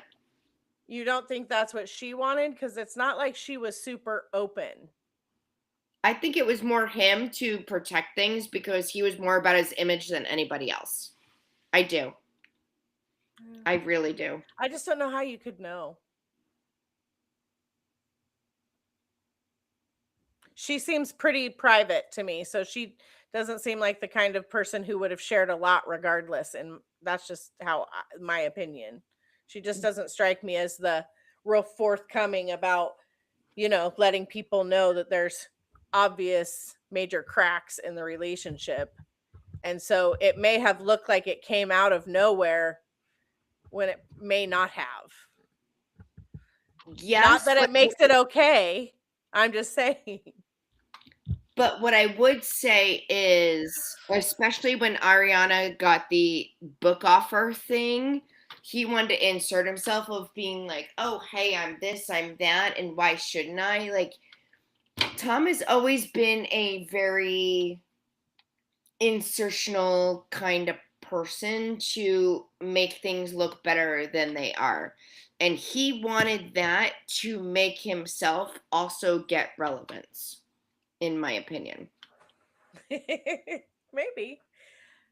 You don't think that's what she wanted? Because it's not like she was super open. I think it was more him to protect things because he was more about his image than anybody else. I do. I really do. I just don't know how you could know. She seems pretty private to me, so she doesn't seem like the kind of person who would have shared a lot regardless, and that's just how my opinion. She just doesn't strike me as the real forthcoming about, letting people know that there's obvious major cracks in the relationship. And so it may have looked like it came out of nowhere when it may not have. Yes. Not that it makes it okay. I'm just saying. But what I would say is, especially when Ariana got the book offer thing, he wanted to insert himself of being like, oh, hey, I'm this, I'm that, and why shouldn't I? Like, Tom has always been a very insertional kind of person to make things look better than they are. And he wanted that to make himself also get relevance, in my opinion. Maybe.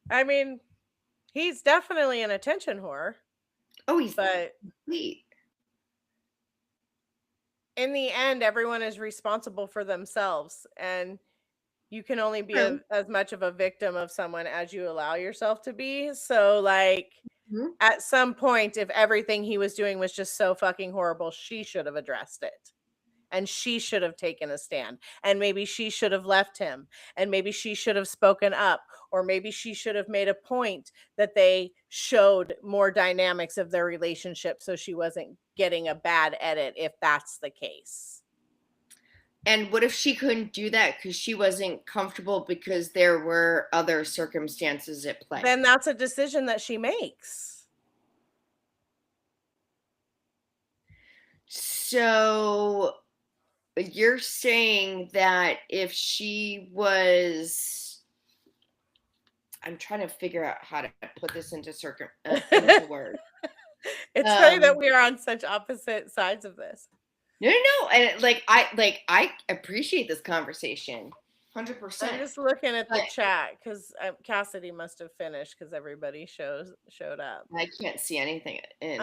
I mean, he's definitely an attention whore. Oh, he's but sweet. In the end, everyone is responsible for themselves, and you can only be as much of a victim of someone as you allow yourself to be. So, like, at some point, if everything he was doing was just so fucking horrible, she should have addressed it. And she should have taken a stand. And maybe she should have left him. And maybe she should have spoken up. Or maybe she should have made a point that they showed more dynamics of their relationship so she wasn't getting a bad edit if that's the case. And what if she couldn't do that because she wasn't comfortable because there were other circumstances at play? Then that's a decision that she makes. So you're saying that if she was I'm trying to figure out how to put this into into words. It's funny that we are on such opposite sides of this. No, and I appreciate this conversation, 100%. I'm just looking at the chat because Cassidy must have finished because everybody showed up. I can't see anything in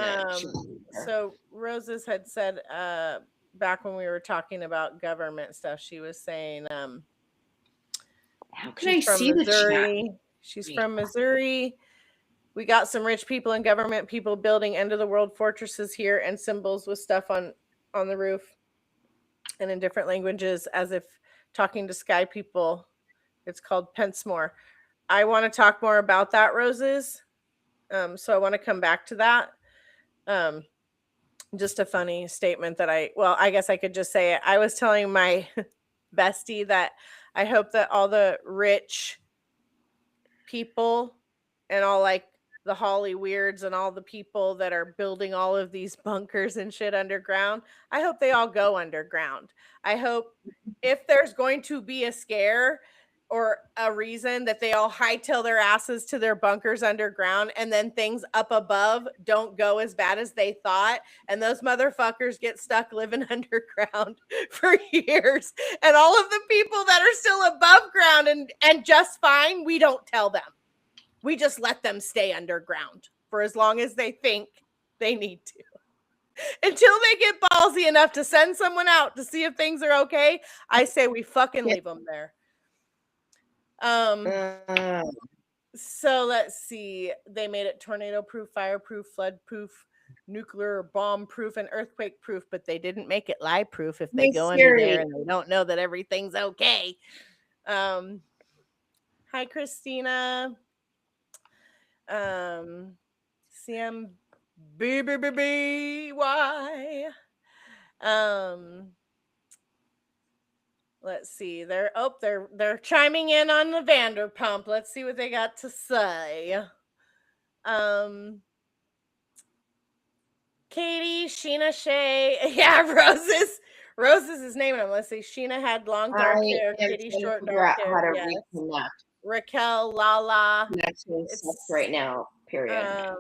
so Roses had said back when we were talking about government stuff, she was saying how can I see Missouri. The chat? She's from Missouri. We got some rich people and government people building end of the world fortresses here and symbols with stuff on the roof and in different languages as if talking to sky people. It's called Pensmore. I want to talk more about that, Roses. So I want to come back to that. Just a funny statement that I guess I could just say it. I was telling my bestie that I hope that all the rich people and all like the Holly Weirds and all the people that are building all of these bunkers and shit underground, I hope they all go underground. I hope if there's going to be a scare or a reason that they all hightail their asses to their bunkers underground and then things up above don't go as bad as they thought and those motherfuckers get stuck living underground for years and all of the people that are still above ground and just fine, we don't tell them. We just let them stay underground for as long as they think they need to. Until they get ballsy enough to send someone out to see if things are okay, I say we fucking leave them there. So let's see. They made it tornado proof, fire proof, flood proof, nuclear bomb proof, and earthquake proof, but they didn't make it lie proof if they go under there and they don't know that everything's okay. Hi, Christina. CMBBBY. Let's see. They're chiming in on the Vanderpump. Let's see what they got to say. Katie, Sheena, Shay. Yeah, Roses is naming them. Let's see. Sheena had long dark hair. Katie short dark hair. How to reconnect. Raquel, Lala. It's right now. Period.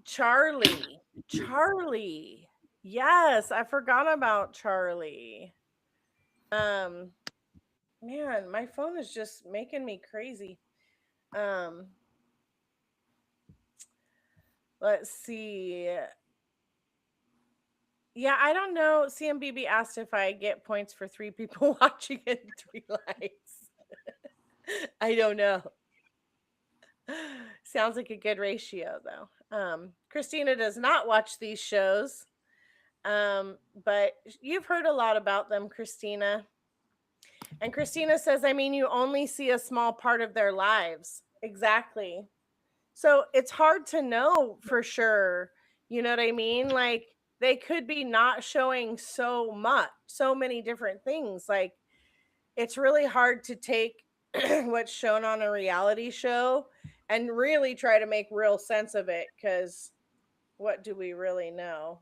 Charlie. Yes, I forgot about Charlie. Man, my phone is just making me crazy. Let's see. Yeah, I don't know. CMBB asked if I get points for 3 people watching and 3 likes. I don't know. Sounds like a good ratio, though. Christina does not watch these shows, but you've heard a lot about them, Christina. And Christina says, I mean, you only see a small part of their lives. Exactly. So it's hard to know for sure. You know what I mean? Like, they could be not showing so many different things. Like, it's really hard to take what's shown on a reality show and really try to make real sense of it, because what do we really know?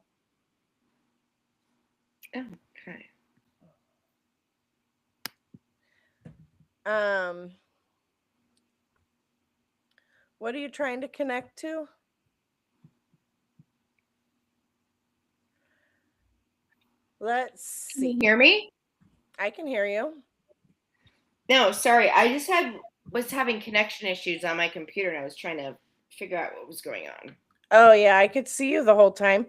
Okay. What are you trying to connect to? Let's see. Can you hear me? I can hear you. No, sorry. I just was having connection issues on my computer and I was trying to figure out what was going on. Oh yeah, I could see you the whole time.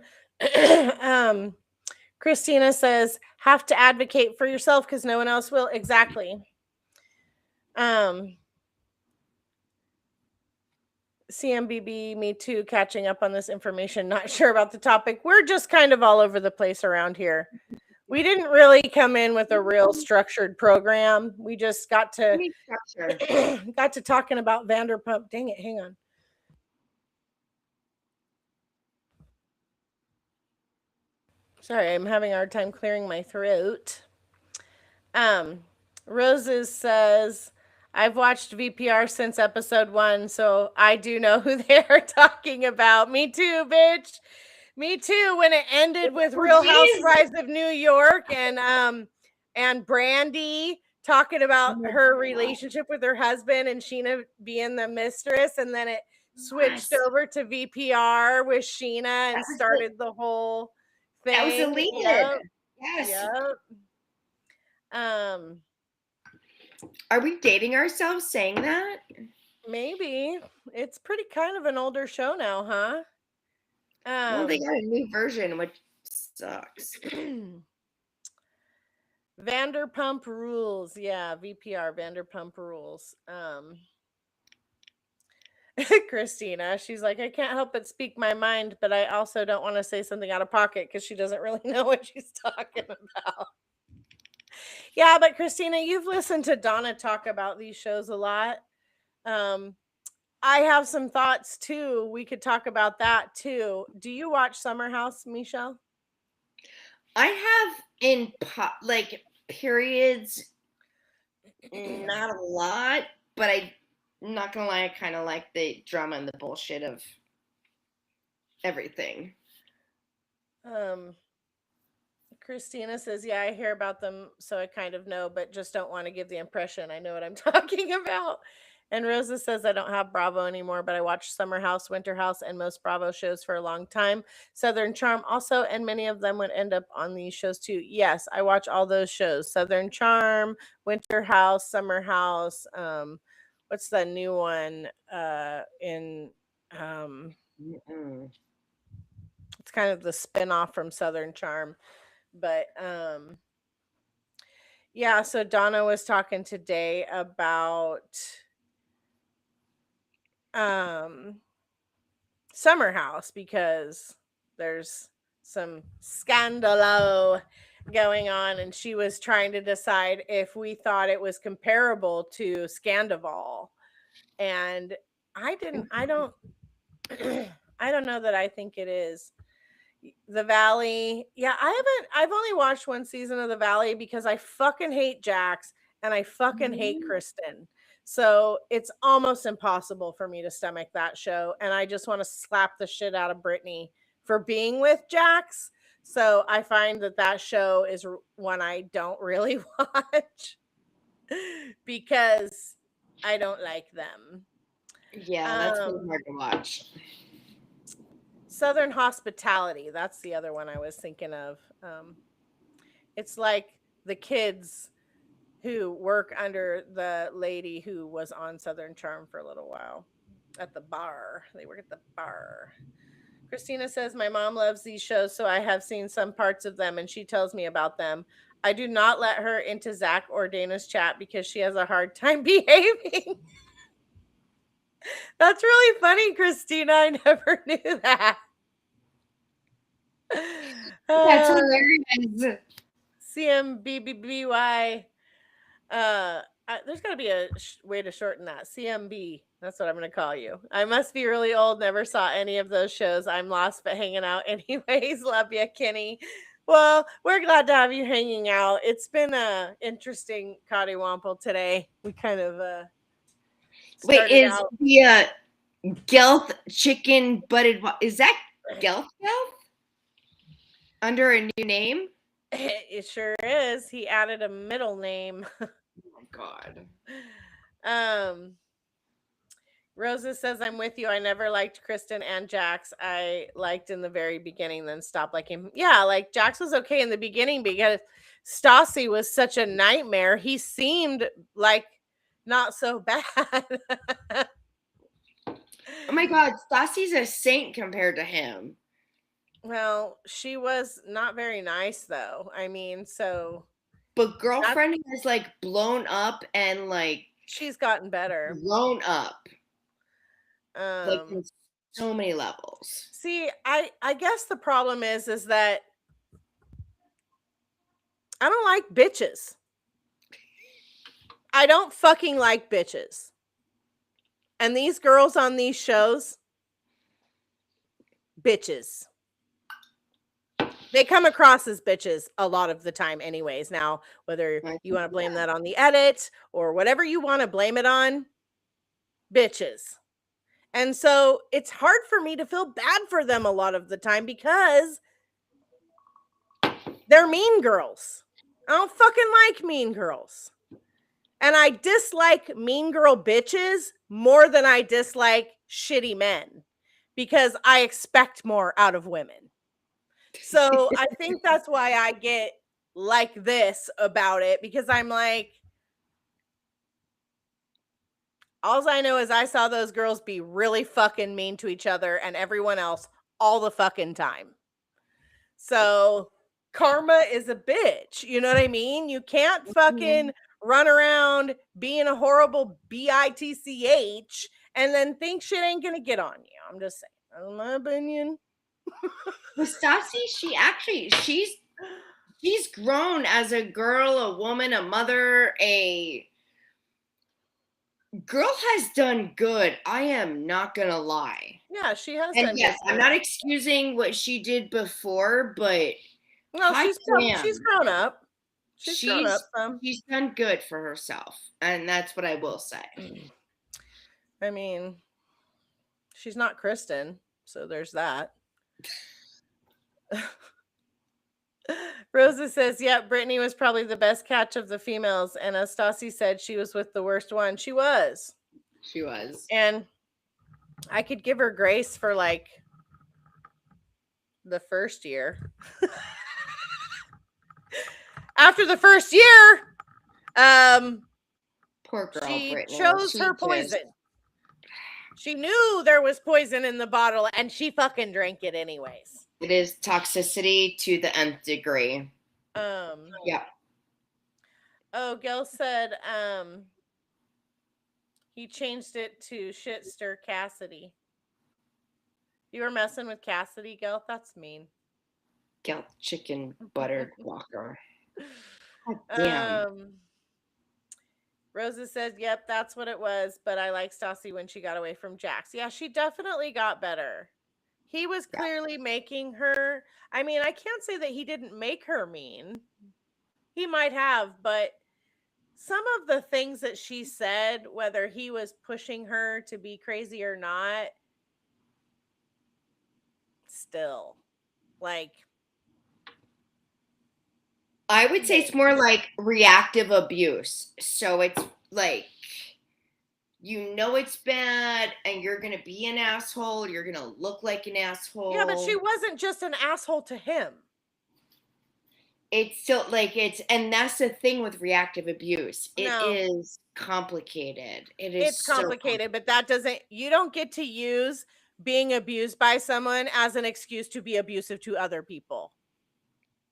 Christina says, have to advocate for yourself because no one else will. Exactly. CMBB, me too, catching up on this information. Not sure about the topic. We're just kind of all over the place around here. We didn't really come in with a real structured program. We just got to talking about Vanderpump. Dang it, hang on. Sorry, I'm having a hard time clearing my throat. Roses says, I've watched VPR since episode 1, so I do know who they are talking about. Me too, bitch. Me too. When it ended with Real Housewives of New York and Brandy talking about her relationship with her husband and Sheena being the mistress, and then it switched over to VPR with Sheena and started the whole thing. That was deleted. Yep. Yes. Yep. Are we dating ourselves saying that? Maybe. It's pretty kind of an older show now, huh? Well, they got a new version, which sucks. VanderPump Rules. Yeah, VPR, VanderPump Rules. Christina, she's like, I can't help but speak my mind, but I also don't want to say something out of pocket because she doesn't really know what she's talking about. Yeah, but Christina, you've listened to Donna talk about these shows a lot. I have some thoughts too. We could talk about that too. Do you watch Summer House, Michelle? I have in like periods, not a lot, but I'm not gonna lie, I kind of like the drama and the bullshit of everything. Christina says, yeah, I hear about them, so I kind of know, but just don't want to give the impression I know what I'm talking about. And Rosa says, I don't have Bravo anymore, but I watched Summer House, Winter House, and most Bravo shows for a long time. Southern Charm also, and many of them would end up on these shows too. Yes, I watch all those shows. Southern Charm, Winter House, Summer House. What's the new one? It's kind of the spinoff from Southern Charm. But yeah, so Donna was talking today about Summer House because there's some scandalo going on, and she was trying to decide if we thought it was comparable to Scandoval. And I don't I don't know that I think it is. The Valley. Yeah, I've only watched one season of The Valley because I fucking hate Jax and I fucking hate Kristen. So it's almost impossible for me to stomach that show. And I just want to slap the shit out of Brittany for being with Jax. So I find that show is one I don't really watch because I don't like them. Yeah, that's pretty hard to watch. Southern Hospitality. That's the other one I was thinking of. It's like the kids who work under the lady who was on Southern Charm for a little while at the bar. They work at the bar. Christina says, my mom loves these shows, so I have seen some parts of them, and she tells me about them. I do not let her into Zach or Dana's chat because she has a hard time behaving. That's really funny, Christina. I never knew that. That's hilarious. CMBBBY. There's got to be a way to shorten that. CMB. That's what I'm going to call you. I must be really old. Never saw any of those shows. I'm lost, but hanging out anyways. Love you, Kynny. Well, we're glad to have you hanging out. It's been a interesting Coddiwomple today. We kind of wait, is out. The Gelth chicken butted? Is that Gelth under a new name? It sure is. He added a middle name. Oh my god. Rosa says, I'm with you. I never liked Kristen and Jax. I liked in the very beginning, then stopped liking him. Yeah, like Jax was okay in the beginning because Stassi was such a nightmare. He seemed like not so bad. Oh my god, Stassi's a saint compared to him. Well, she was not very nice though. I mean, so. But girlfriend has like blown up and like. She's gotten better. Blown up. Like so many levels. See, I guess the problem is that I don't like bitches. I don't fucking like bitches. And these girls on these shows, bitches. They come across as bitches a lot of the time anyways. Now, whether you want to blame that on the edit or whatever you want to blame it on, bitches. And so it's hard for me to feel bad for them a lot of the time because they're mean girls. I don't fucking like mean girls. And I dislike mean girl bitches more than I dislike shitty men because I expect more out of women. So I think that's why I get like this about it, because I'm like, all I know is I saw those girls be really fucking mean to each other and everyone else all the fucking time. So karma is a bitch. You know what I mean? You can't fucking run around being a horrible bitch and then think shit ain't gonna get on you. I'm just saying. That's my opinion. But Stassi, she's grown as a girl, a woman, a mother, a girl has done good. I am not gonna lie. Yeah, she has And done yes, good. I'm not excusing what she did before, but No, she's grown up. She's grown up some. She's done good for herself, and that's what I will say. I mean, she's not Kristen, so there's that. Rosa says, yeah, Brittany was probably the best catch of the females. And as Stassi said, she was with the worst one. She was. She was. And I could give her grace for like the first year. After the first year, poor girl, she Brittany. chose her poison. She knew there was poison in the bottle and she fucking drank it anyways. It is toxicity to the nth degree. Yeah. Oh, Gil said he changed it to Shitster Cassidy. You were messing with Cassidy, Gil? That's mean. Gil chicken buttered walker. God damn. Rosa says, yep, that's what it was, but I like Stassi when she got away from Jax. Yeah, she definitely got better. He was clearly making her. I mean, I can't say that he didn't make her mean. He might have, but some of the things that she said, whether he was pushing her to be crazy or not, still, like, I would say it's more like reactive abuse. So it's like, you know it's bad and you're going to be an asshole. You're going to look like an asshole. Yeah, but she wasn't just an asshole to him. It's still like and that's the thing with reactive abuse. It is complicated. It's complicated, but that doesn't, you don't get to use being abused by someone as an excuse to be abusive to other people.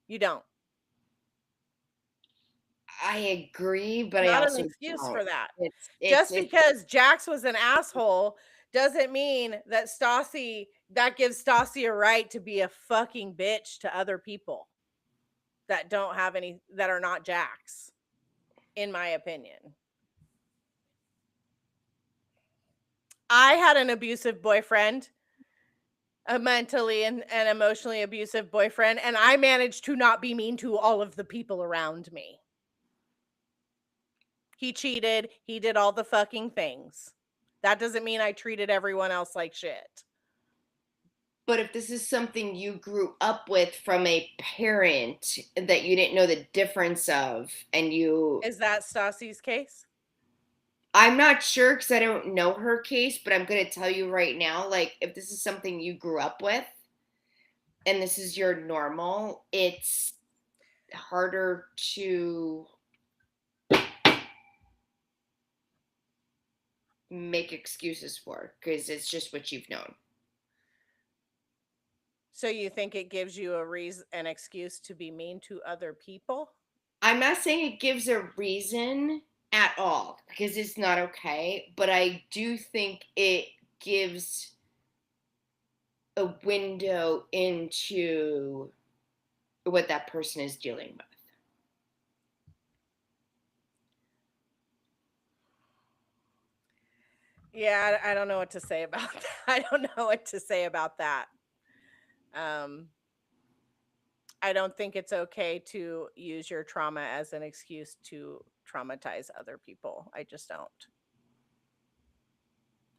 You don't. I agree, but not I also an excuse don't. For that. Just because Jax was an asshole doesn't mean that that gives Stassi a right to be a fucking bitch to other people that don't have any, that are not Jax, in my opinion. I had an abusive boyfriend, a mentally and emotionally abusive boyfriend, and I managed to not be mean to all of the people around me. He cheated. He did all the fucking things. That doesn't mean I treated everyone else like shit. But if this is something you grew up with from a parent that you didn't know the difference of, and you... Is that Stassi's case? I'm not sure because I don't know her case, but I'm going to tell you right now, like, if this is something you grew up with and this is your normal, it's harder to make excuses for because it's just what you've known. So you think it gives you an excuse to be mean to other people? I'm not saying it gives a reason at all because it's not okay, but I do think it gives a window into what that person is dealing with. Yeah, I don't know what to say about that. I don't know what to say about that. I don't think it's okay to use your trauma as an excuse to traumatize other people. I just don't.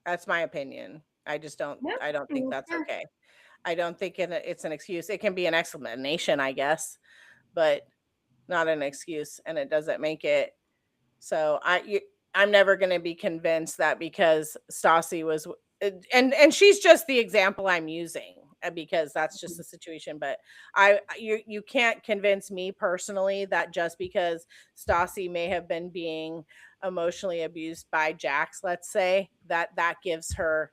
That's my opinion. I just don't. I don't think that's okay. I don't think it's an excuse. It can be an explanation, I guess, but not an excuse. And it doesn't make it So I'm never going to be convinced that because Stassi was, and she's just the example I'm using because that's just the situation. But you can't convince me personally that just because Stassi may have been being emotionally abused by Jax, let's say, that gives her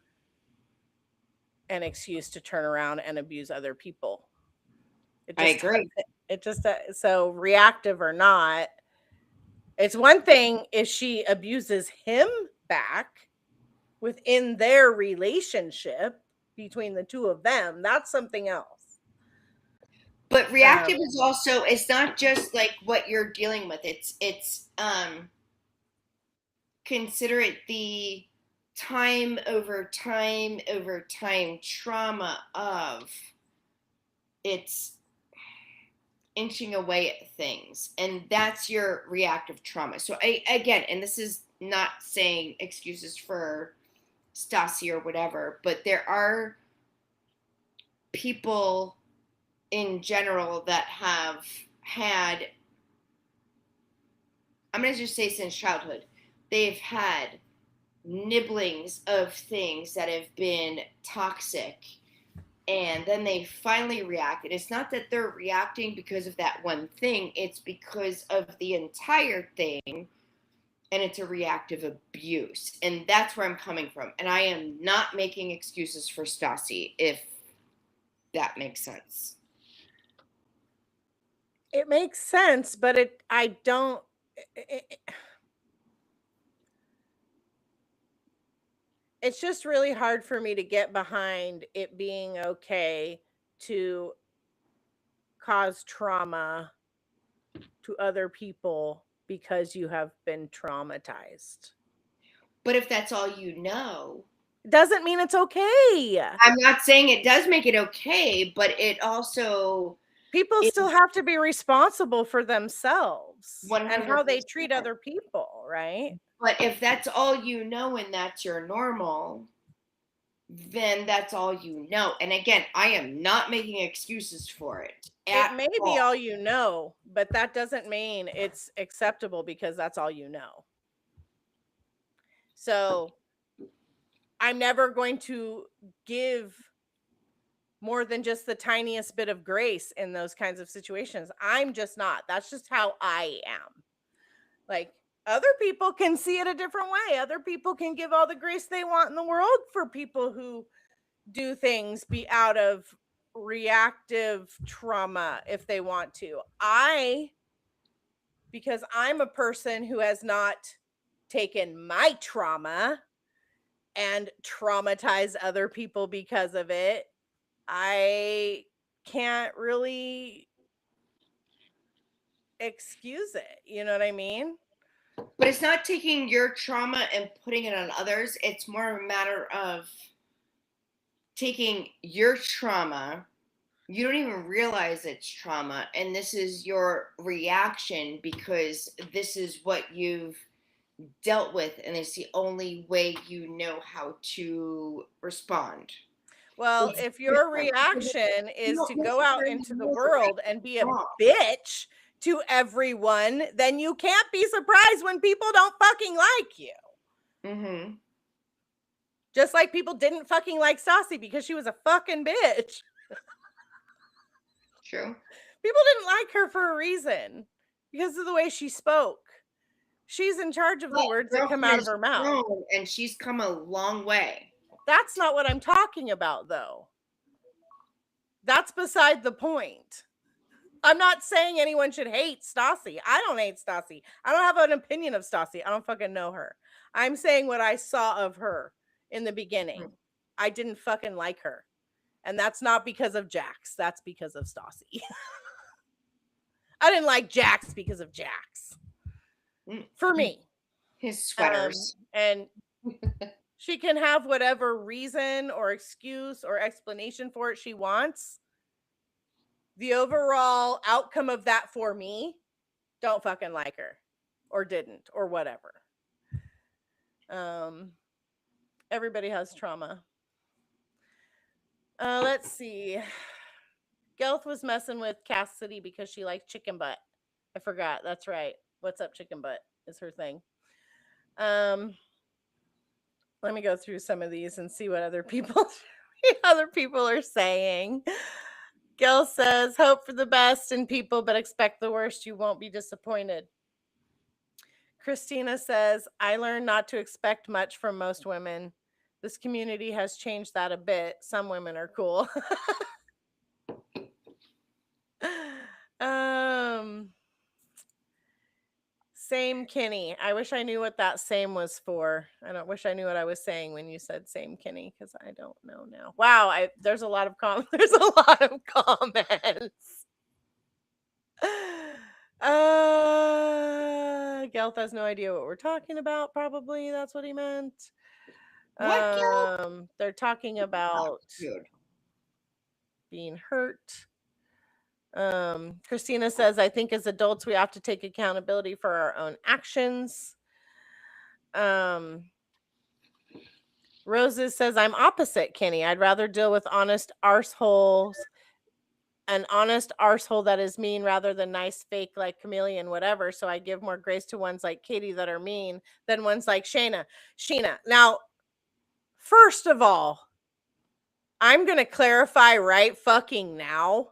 an excuse to turn around and abuse other people. I agree. It just so reactive or not. It's one thing if she abuses him back within their relationship between the two of them. That's something else. But reactive is also, it's not just like what you're dealing with. It's consider it the time over time trauma of it's inching away at things, and that's your reactive trauma. So again, and this is not saying excuses for Stassi or whatever, but there are people in general that have had, I'm going to just say since childhood, they've had nibblings of things that have been toxic, and then they finally react. And it's not that they're reacting because of that one thing, it's because of the entire thing, and it's a reactive abuse. And that's where I'm coming from. And I am not making excuses for Stassi, if that makes sense. It makes sense, but it's just really hard for me to get behind it being okay to cause trauma to other people because you have been traumatized. But if that's all you know, doesn't mean it's okay. I'm not saying it does make it okay, but it also, people still have to be responsible for themselves 100%. And how they treat other people, right? But if that's all you know and that's your normal, then that's all you know. And again, I am not making excuses for it. It may be all you know, but that doesn't mean it's acceptable because that's all you know. So I'm never going to give more than just the tiniest bit of grace in those kinds of situations. I'm just not. That's just how I am. Like, other people can see it a different way. Other people can give all the grace they want in the world for people who do things be out of reactive trauma if they want to. Because I'm a person who has not taken my trauma and traumatized other people because of it, I can't really excuse it. You know what I mean? But it's not taking your trauma and putting it on others. It's more a matter of taking your trauma. You don't even realize it's trauma, and this is your reaction because this is what you've dealt with, and it's the only way you know how to respond. Well, if your reaction is to go out into the world and be a bitch to everyone, then you can't be surprised when people don't fucking like you. Mm-hmm. Just like people didn't fucking like Stassi because she was a fucking bitch. True. People didn't like her for a reason because of the way she spoke. She's in charge of the words that come out of her mouth. And she's come a long way. That's not what I'm talking about, though. That's beside the point. I'm not saying anyone should hate Stassi. I don't hate Stassi. I don't have an opinion of Stassi. I don't fucking know her. I'm saying what I saw of her in the beginning. Mm-hmm. I didn't fucking like her. And that's not because of Jax. That's because of Stassi. I didn't like Jax because of Jax. For me. His sweaters. And she can have whatever reason or excuse or explanation for it she wants. The overall outcome of that for me, don't fucking like her or didn't or whatever. Everybody has trauma. Let's see. Gelth was messing with Cassidy because she likes chicken butt. I forgot. That's right. What's up, chicken butt? is her thing. Let me go through some of these and see what other people are saying. Gil says, hope for the best in people, but expect the worst. You won't be disappointed. Christina says, I learned not to expect much from most women. This community has changed that a bit. Some women are cool. Same Kynny. I wish I knew what that same was for. I don't wish I knew what I was saying when you said same Kynny, because I don't know now. Wow, there's a lot of there's a lot of comments. Gelth has no idea what we're talking about. Probably that's what he meant. What, Gil? They're talking about being hurt. Christina says, I think as adults we have to take accountability for our own actions. Roses says, I'm opposite Kynny. I'd rather deal with honest arseholes, an honest arsehole that is mean rather than nice fake like chameleon, whatever. So I give more grace to ones like Katie that are mean than ones like Sheena. Now, first of all, I'm going to clarify right fucking now.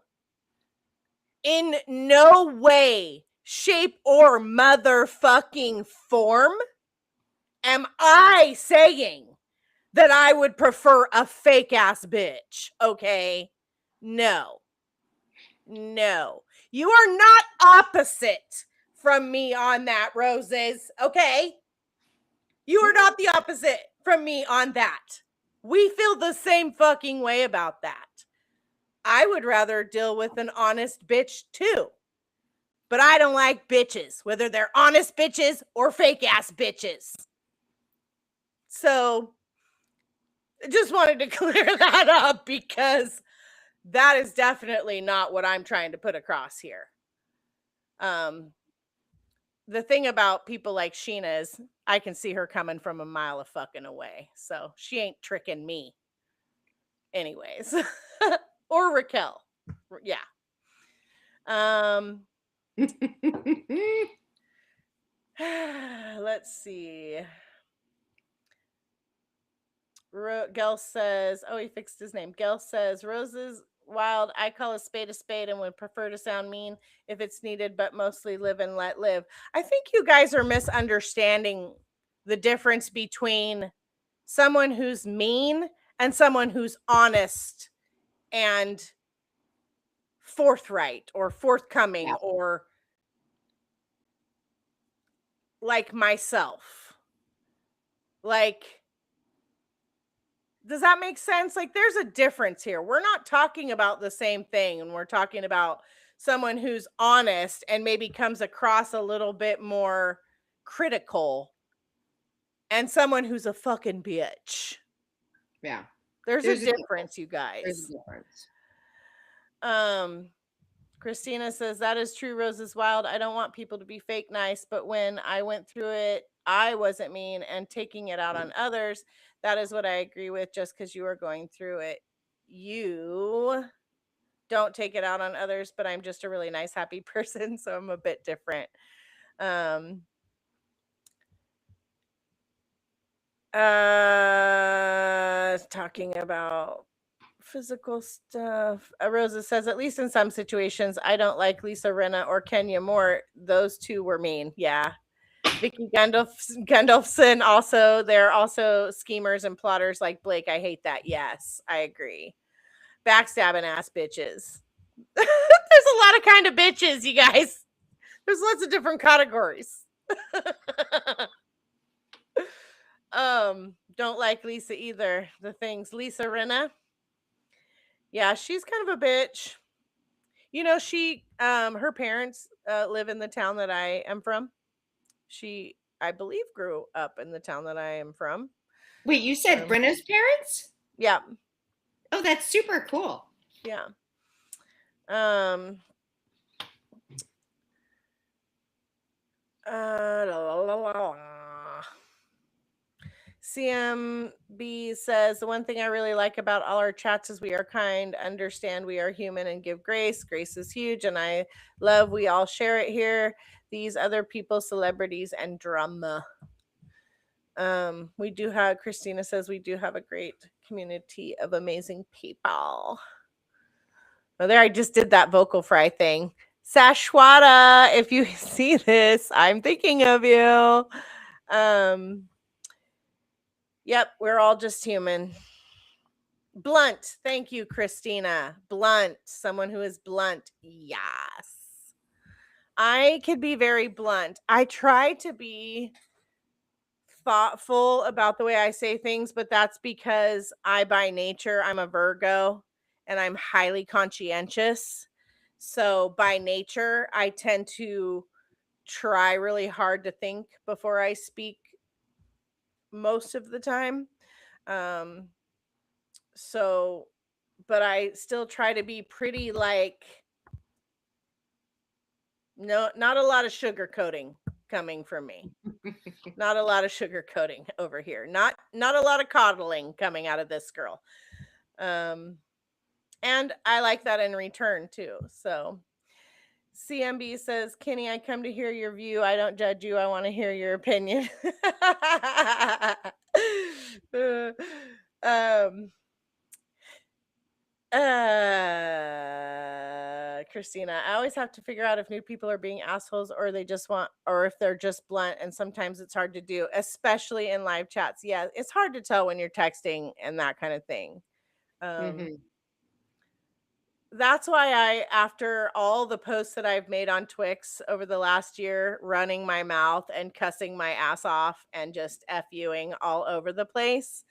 In no way, shape, or motherfucking form am I saying that I would prefer a fake ass bitch, okay? No. You are not opposite from me on that, Roses, okay? You are not the opposite from me on that. We feel the same fucking way about that. I would rather deal with an honest bitch too. But I don't like bitches, whether they're honest bitches or fake ass bitches. So just wanted to clear that up because that is definitely not what I'm trying to put across here. The thing about people like Sheena is I can see her coming from a mile of fucking away. So she ain't tricking me. Anyways. Or Raquel. Yeah. Let's see. Gel says, oh, he fixed his name. Gel says, Roses wild. I call a spade and would prefer to sound mean if it's needed, but mostly live and let live. I think you guys are misunderstanding the difference between someone who's mean and someone who's honest and forthright or forthcoming, or like myself. Like, does that make sense? Like, there's a difference here. We're not talking about the same thing, and we're talking about someone who's honest and maybe comes across a little bit more critical, and someone who's a fucking bitch. Yeah. There's a difference, you guys. There's a difference. Christina says, that is true, Rose is wild. I don't want people to be fake nice, but when I went through it, I wasn't mean and taking it out on others. That is what I agree with. Just because you are going through it, you don't take it out on others, but I'm just a really nice, happy person, so I'm a bit different. Talking about physical stuff. Rosa says, at least in some situations, I don't like Lisa Rinna or Kenya Moore. Those two were mean. Yeah. Vicky Gandolfson also, they're also schemers and plotters like Blake. I hate that. Yes, I agree. Backstabbing ass bitches. There's a lot of kind of bitches, you guys. There's lots of different categories. Don't like Lisa either. The things. Lisa Rinna. Yeah, she's kind of a bitch. You know, she her parents live in the town that I am from. She, I believe, grew up in the town that I am from. Wait, you said Brenna's parents? Yeah. Oh, that's super cool. Yeah. CMB says, the one thing I really like about all our chats is we are kind, understand we are human, and give grace. Grace is huge, and I love we all share it here. these other people, celebrities, and drama. We do have, Christina says, we do have a great community of amazing people. Oh, there, I just did that vocal fry thing. Sashwata, if you see this, I'm thinking of you. Yep, we're all just human. Blunt. Thank you, Christina. Blunt. Someone who is blunt. Yes. I could be very blunt. I try to be thoughtful about the way I say things, but that's because by nature, I'm a Virgo and I'm highly conscientious. So by nature, I tend to try really hard to think before I speak most of the time. So, but I still try to be pretty like, no, not a lot of sugarcoating coming from me. Not a lot of sugarcoating over here. Not a lot of coddling coming out of this girl. And I like that in return too. So CMB says, Kynny, I come to hear your view. I don't judge you. I want to hear your opinion. Christina, I always have to figure out if new people are being assholes or they just want, or if they're just blunt, and sometimes it's hard to do, especially in live chats. Yeah, it's hard to tell when you're texting and that kind of thing. That's why after all the posts that I've made on Twix over the last year, running my mouth and cussing my ass off and just FUing all over the place,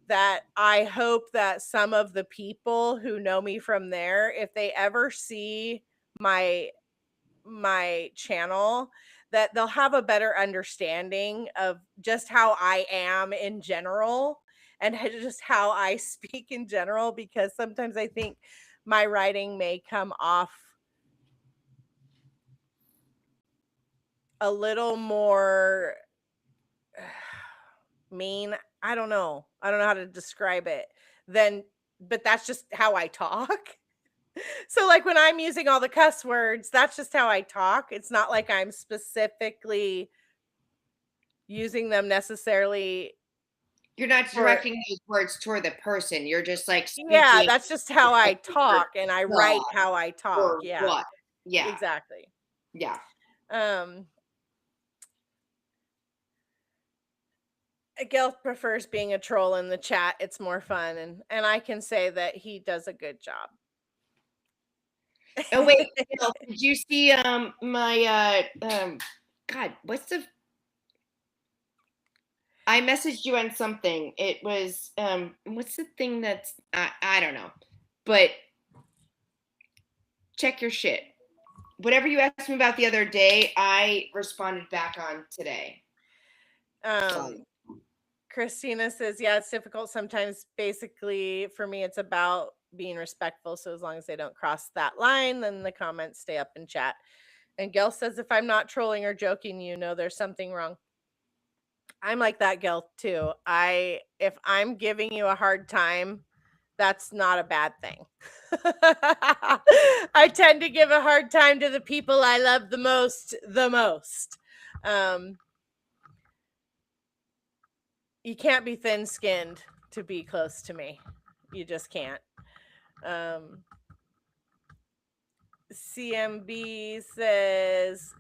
that I hope that some of the people who know me from there, if they ever see my channel, that they'll have a better understanding of just how I am in general and just how I speak in general, because sometimes I think my writing may come off a little more mean. I don't know how to describe it but that's just how I talk. So like when I'm using all the cuss words, that's just how I talk. It's not like I'm specifically using them necessarily. You're not directing those words toward the person. You're just like speaking. Yeah, that's just how I talk, and I write how I talk. Yeah. What? Yeah. Exactly. Yeah. Gelth prefers being a troll in the chat. It's more fun, and I can say that he does a good job. Oh wait, Gil, did you see my God, what's the? I messaged you on something. It was what's the thing that's I don't know, but check your shit. Whatever you asked me about the other day, I responded back on today. Christina says, yeah, it's difficult sometimes. Basically, for me, it's about being respectful. So as long as they don't cross that line, then the comments stay up in chat. And Gel says, if I'm not trolling or joking, you know there's something wrong. I'm like that, Gel, too. If I'm giving you a hard time, that's not a bad thing. I tend to give a hard time to the people I love the most. You can't be thin-skinned to be close to me. You just can't. CMB says,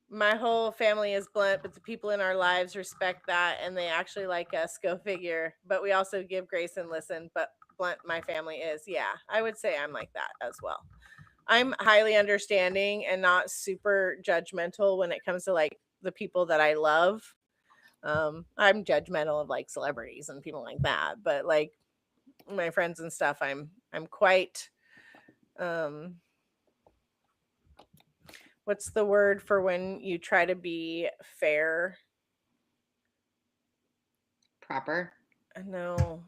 my whole family is blunt, but the people in our lives respect that, and they actually like us. Go figure. But we also give grace and listen, but blunt my family is. Yeah, I would say I'm like that as well. I'm highly understanding and not super judgmental when it comes to like the people that I love. I'm judgmental of like celebrities and people like that, but like my friends and stuff, I'm quite what's the word for when you try to be fair? Proper. No.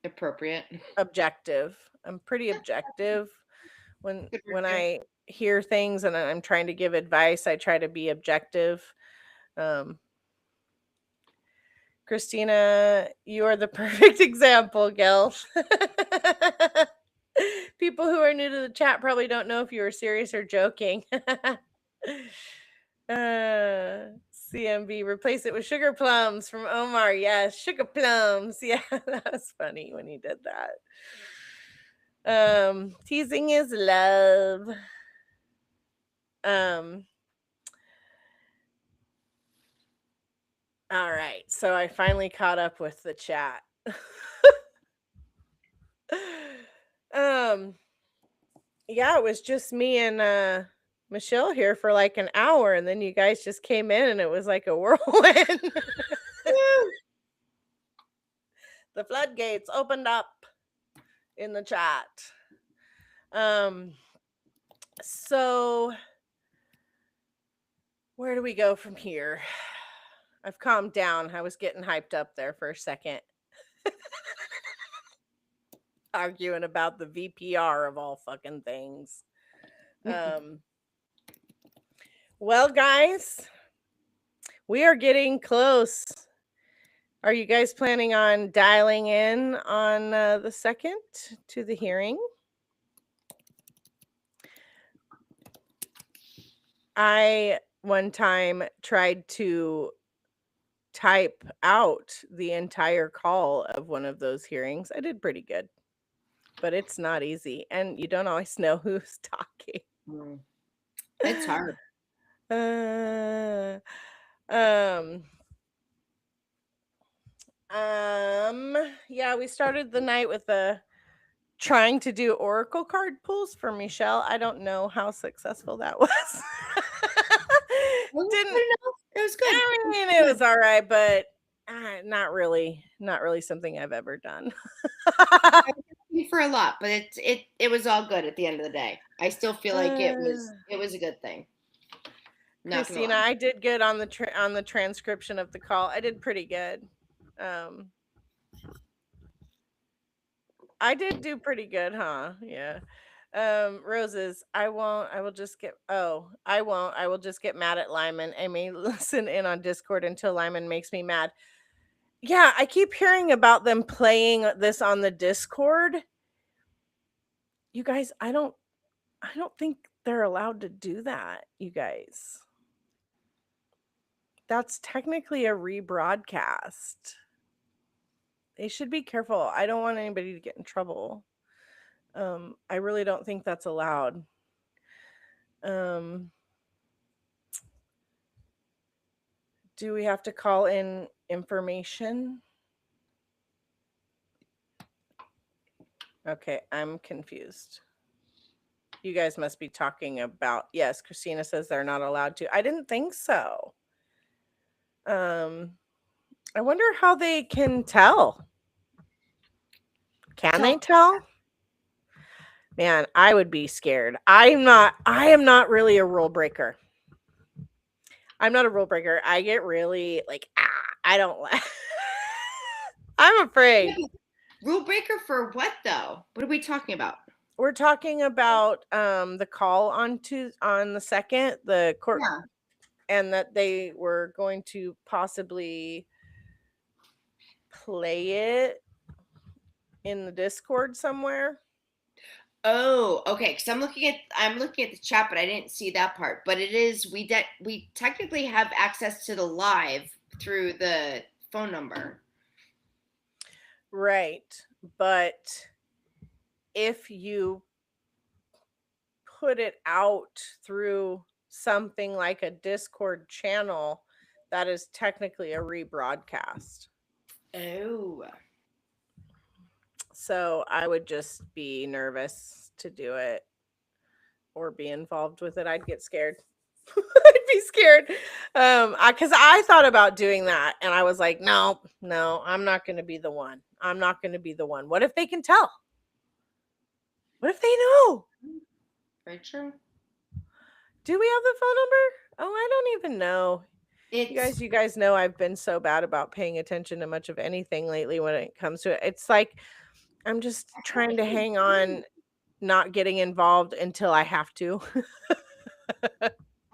Appropriate. Objective. I'm pretty objective when I hear things and I'm trying to give advice. I try to be objective. Christina, you are the perfect example, Gil. People who are new to the chat probably don't know if you were serious or joking. CMB, replace it with sugar plums from Omar. Yes, sugar plums. Yeah, that was funny when he did that. Teasing is love. All right, so I finally caught up with the chat. Yeah, it was just me and Michelle here for like an hour, and then you guys just came in and it was like a whirlwind. The floodgates opened up in the chat. So where do we go from here? I've calmed down. I was getting hyped up there for a second. Arguing about the VPR of all fucking things. Well, guys, we are getting close. Are you guys planning on dialing in on the 2nd to the hearing? I one time tried to type out the entire call of one of those hearings. I did pretty good, but it's not easy, and you don't always know who's talking. It's hard. Yeah, we started the night with trying to do oracle card pulls for Michelle. I don't know how successful that was. It was good. I mean, it was all right, but not really something I've ever done. For a lot, but it was all good at the end of the day. I still feel like it was a good thing. Christina, I did good on the transcription of the call. I did pretty good. I did do pretty good, huh? Yeah. Roses, I won't. I will just get mad at Lyman. I may listen in on Discord until Lyman makes me mad. Yeah, I keep hearing about them playing this on the Discord. You guys, I don't think they're allowed to do that, you guys. That's technically a rebroadcast. They should be careful. I don't want anybody to get in trouble. I really don't think that's allowed. Do we have to call in information? Okay, I'm confused. You guys must be talking about, yes, Christina says they're not allowed to. I didn't think so. I wonder how they can tell. Can they tell? Man, I would be scared. I am not really a rule breaker. I'm not a rule breaker. I get really like, I don't I'm afraid. Rule breaker for what though? What are we talking about? We're talking about the call on the 2nd, the court, and that they were going to possibly play it in the Discord somewhere. Oh, okay. Because I'm looking at the chat, but I didn't see that part. But it is we technically have access to the live through the phone number. Right, but if you put it out through something like a Discord channel, that is technically a rebroadcast. Oh. So I would just be nervous to do it or be involved with it. I'd get scared. I'd be scared. Because I thought about doing that and I was like, no, I'm not going to be the one. I'm not going to be the one. What if they can tell? What if they know? Very true. Do we have the phone number? Oh, I don't even know. You guys know I've been so bad about paying attention to much of anything lately when it comes to it. It's like I'm just trying to hang on, not getting involved until I have to.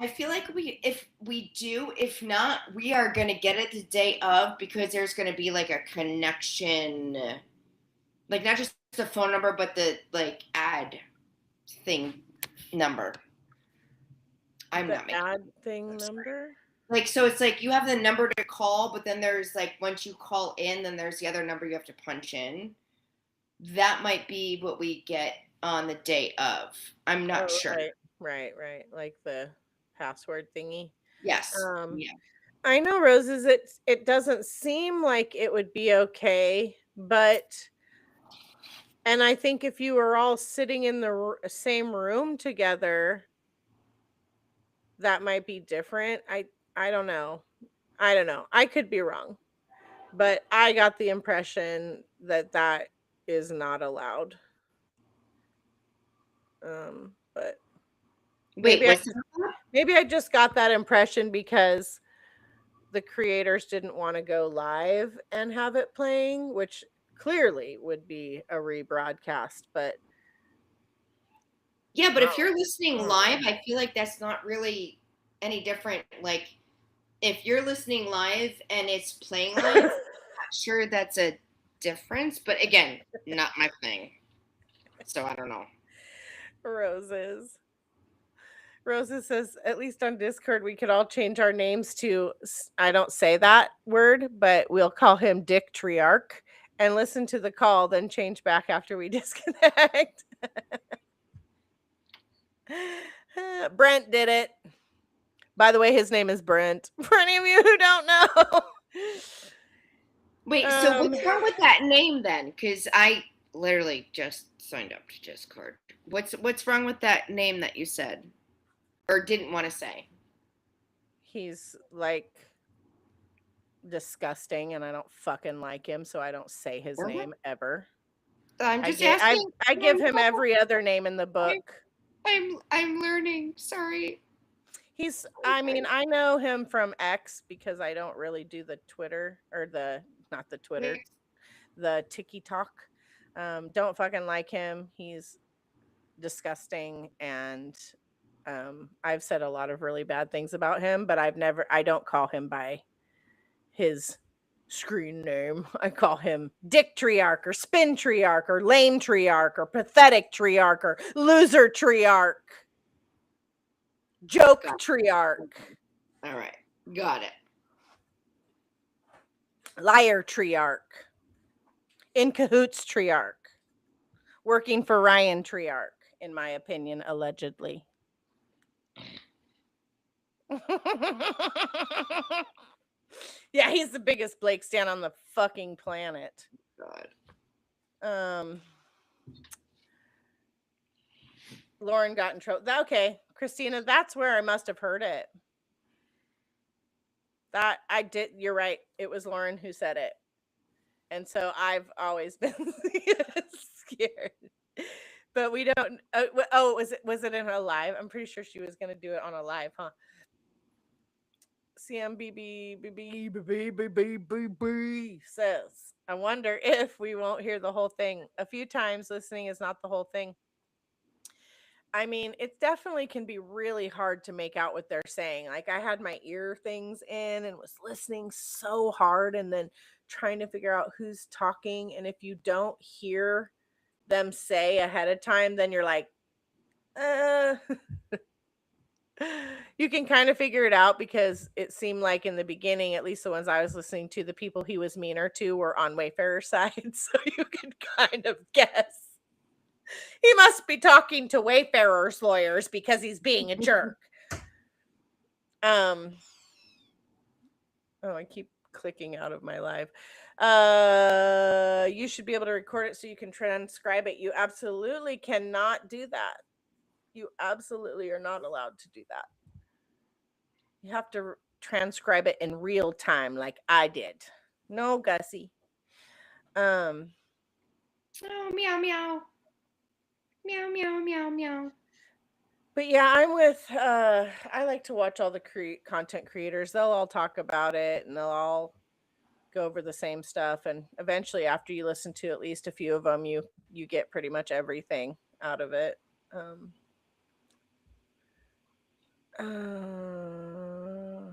I feel like if not, we are going to get it the day of because there's going to be like a connection, like not just the phone number, but the like ad thing number. I'm the not making ad thing number. like, so it's like you have the number to call, but then there's like once you call in, then there's the other number you have to punch in. That might be what we get on the day of. I'm not sure. Right. Like the password thingy. Yes. Yeah. I know, Roses, it doesn't seem like it would be okay, but and I think if you were all sitting in the same room together, that might be different. I don't know. I could be wrong, but I got the impression that that is not allowed. But Wait, what's that? maybe I just got that impression because the creators didn't want to go live and have it playing, which clearly would be a rebroadcast. But yeah, but if you're listening live, I feel like that's not really any different. Like, if you're listening live and it's playing live, I'm not sure that's a difference. But again, not my thing. So I don't know. Roses says, at least on Discord, we could all change our names to, I don't say that word, but we'll call him Dick Triarch and listen to the call, then change back after we disconnect. Brent did it. By the way, his name is Brent. For any of you who don't know. Wait, so what's wrong with that name then? Because I literally just signed up to Discord. What's wrong with that name that you said or didn't want to say? He's like disgusting, and I don't fucking like him, so I don't say his name ever. I'm just asking. I give him every other name in the book. I'm learning. Sorry. I know him from X because I don't really do the Twitter or the TikTok. Don't fucking like him. He's disgusting, and I've said a lot of really bad things about him, but I don't call him by his screen name. I call him Dick Triarch or Spin Triarch or Lame Triarch or Pathetic Triarch or Loser Triarch. Joke Triarch. All right. Got it. Liar Triarch. In cahoots Triarch. Working for Ryan Triarch, in my opinion, allegedly. Yeah, he's the biggest Blake stan on the fucking planet. God. Lauren got in trouble. Okay, Christina, that's where I must have heard it. That I did. You're right. It was Lauren who said it, and so I've always been scared. But we don't. Was it in a live? I'm pretty sure she was going to do it on a live, huh? CMBB says, I wonder if we won't hear the whole thing. A few times listening is not the whole thing. I mean, it definitely can be really hard to make out what they're saying. Like, I had my ear things in and was listening so hard and then trying to figure out who's talking. And if you don't hear them say ahead of time, then you're like, you can kind of figure it out because it seemed like in the beginning, at least the ones I was listening to, the people he was meaner to were on Wayfarer's side. So you can kind of guess. He must be talking to Wayfarer's lawyers because he's being a jerk. Oh, I keep clicking out of my live. You should be able to record it so you can transcribe it. You absolutely cannot do that. You absolutely are not allowed to do that. You have to transcribe it in real time like I did. No, Gussie. Oh, meow, meow. Meow, meow, meow, meow. But yeah, I'm with, I like to watch all the content creators. They'll all talk about it and they'll all go over the same stuff. And eventually, after you listen to at least a few of them, you get pretty much everything out of it.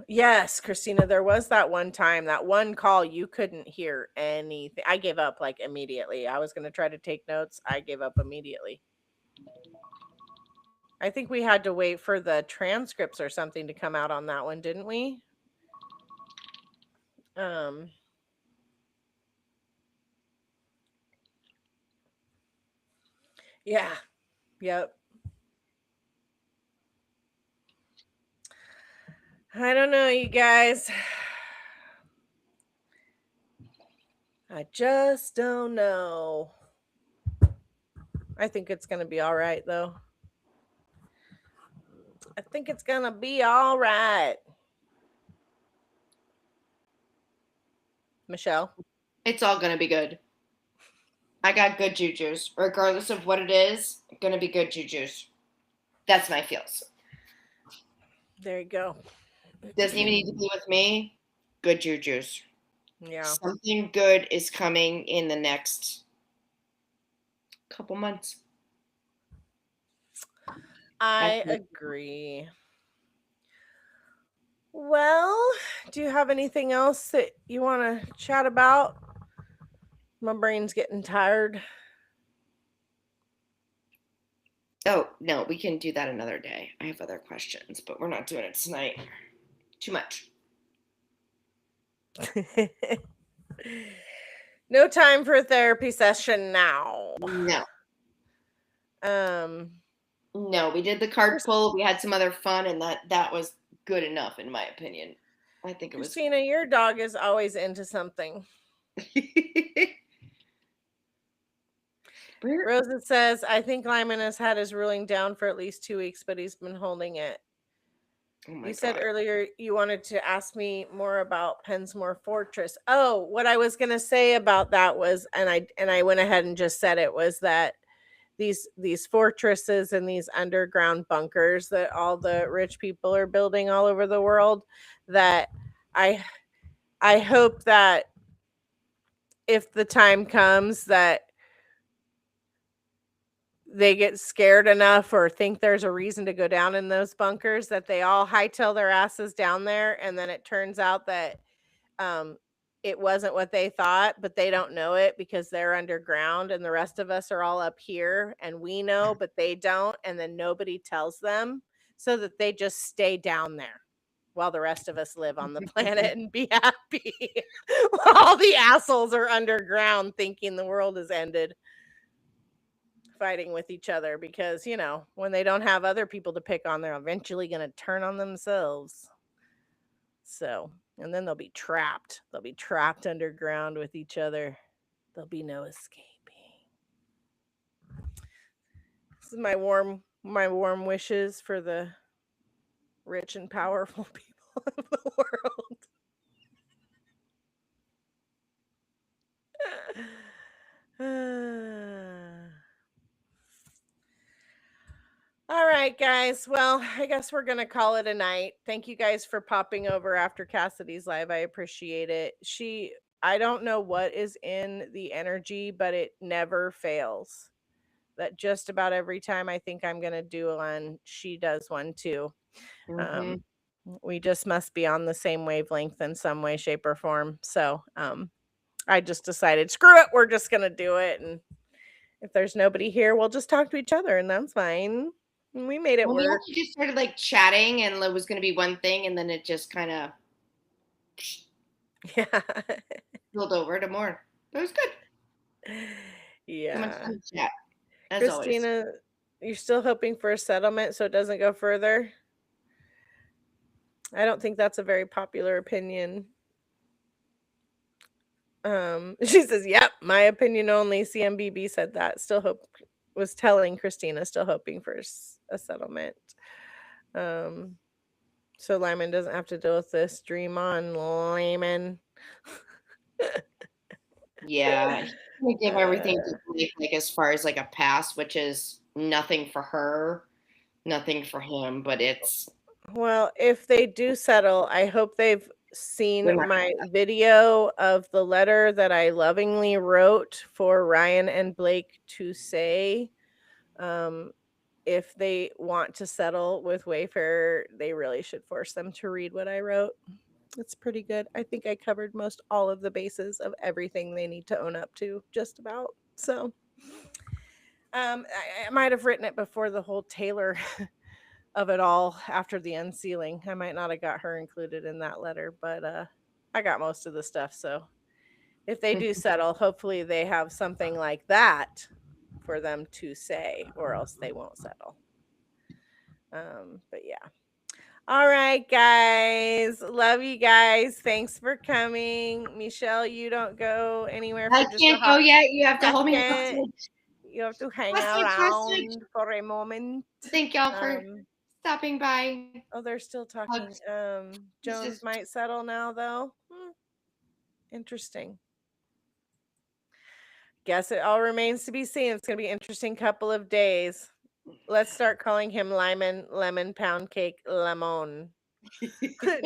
Yes, Christina, there was that one time, that one call you couldn't hear anything. I gave up like immediately. I was going to try to take notes. I gave up immediately. I think we had to wait for the transcripts or something to come out on that one, didn't we? Yeah. Yep. I don't know, you guys. I just don't know. I think it's going to be all right, though. I think it's going to be all right. Michelle? It's all going to be good. I got good juju's. Regardless of what it is, going to be good juju's. That's my feels. There you go. Doesn't even need to be with me. Good juju's. Yeah. Something good is coming in the next couple months. I agree. Well, do you have anything else that you want to chat about? My brain's getting tired. Oh, no, we can do that another day. I have other questions, but we're not doing it tonight. Too much. No time for a therapy session now. No. No, we did the card pull. We had some other fun, and that was good enough, in my opinion. I think it was. Christina, your dog is always into something. Rosa says, I think Lyman has had his ruling down for at least 2 weeks, but he's been holding it. You said earlier you wanted to ask me more about Pensmore Fortress. Oh, what I was going to say about that was, and I went ahead and just said it, was that these fortresses and these underground bunkers that all the rich people are building all over the world, that I hope that if the time comes that they get scared enough or think there's a reason to go down in those bunkers, that they all hightail their asses down there, and then it turns out that it wasn't what they thought, but they don't know it because they're underground, and the rest of us are all up here, and we know, but they don't, and then nobody tells them, so that they just stay down there while the rest of us live on the planet and be happy. While all the assholes are underground thinking the world has ended, fighting with each other, because, you know, when they don't have other people to pick on, they're eventually going to turn on themselves. So, and then they'll be trapped. They'll be trapped underground with each other. There'll be no escaping. This is my warm wishes for the rich and powerful people of the world. All right, guys. Well, I guess we're going to call it a night. Thank you guys for popping over after Cassidy's live. I appreciate it. I don't know what is in the energy, but it never fails. That just about every time I think I'm going to do one, she does one too. We just must be on the same wavelength in some way, shape, or form. So I just decided, screw it. We're just going to do it. And if there's nobody here, we'll just talk to each other, and that's fine. We made it work. We just started like chatting, and it was going to be one thing, and then it just kind of spilled over to more. But it was good. Yeah. So much fun to chat, as Christina, always. You're still hoping for a settlement so it doesn't go further? I don't think that's a very popular opinion. She says, yep, my opinion only. CMBB said that. Was telling Christina, still hoping for a settlement. So Lyman doesn't have to deal with this. Dream on, Lyman. Yeah, he's gonna give everything to Blake, like as far as like a pass, which is nothing for her, nothing for him, but it's. Well, if they do settle, I hope they've seen my video of the letter that I lovingly wrote for Ryan and Blake to say, if they want to settle with Wayfair, they really should force them to read what I wrote. It's pretty good. I think I covered most all of the bases of everything they need to own up to, just about. So I might have written it before the whole Taylor of it all after the unsealing. I might not have got her included in that letter, but I got most of the stuff. So if they do settle, hopefully they have something like that for them to say, or else they won't settle. But yeah. All right, guys. Love you guys. Thanks for coming. Michelle, you don't go anywhere I for just a can't go hot yet. You have to hold me second. hostage. You have to hang Hostage, hostage. around for a moment. Thank y'all for Um, stopping by. oh, they're still talking. Hugs. It's Jones just might settle now, though. Interesting. Guess it all remains to be seen. It's gonna be an interesting couple of days. Let's start calling him Lemon Pound Cake Lemon.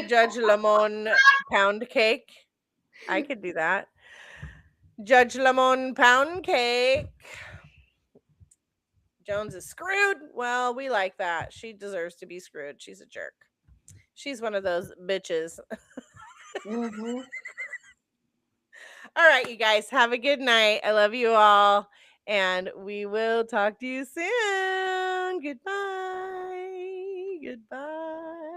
Judge Lemon Pound Cake. I could do that. Judge Lemon Pound Cake. Jones is screwed. Well, we like that. She deserves to be screwed. She's a jerk. She's one of those bitches. mm-hmm. All right, you guys, have a good night. I love you all. And we will talk to you soon. Goodbye. Goodbye.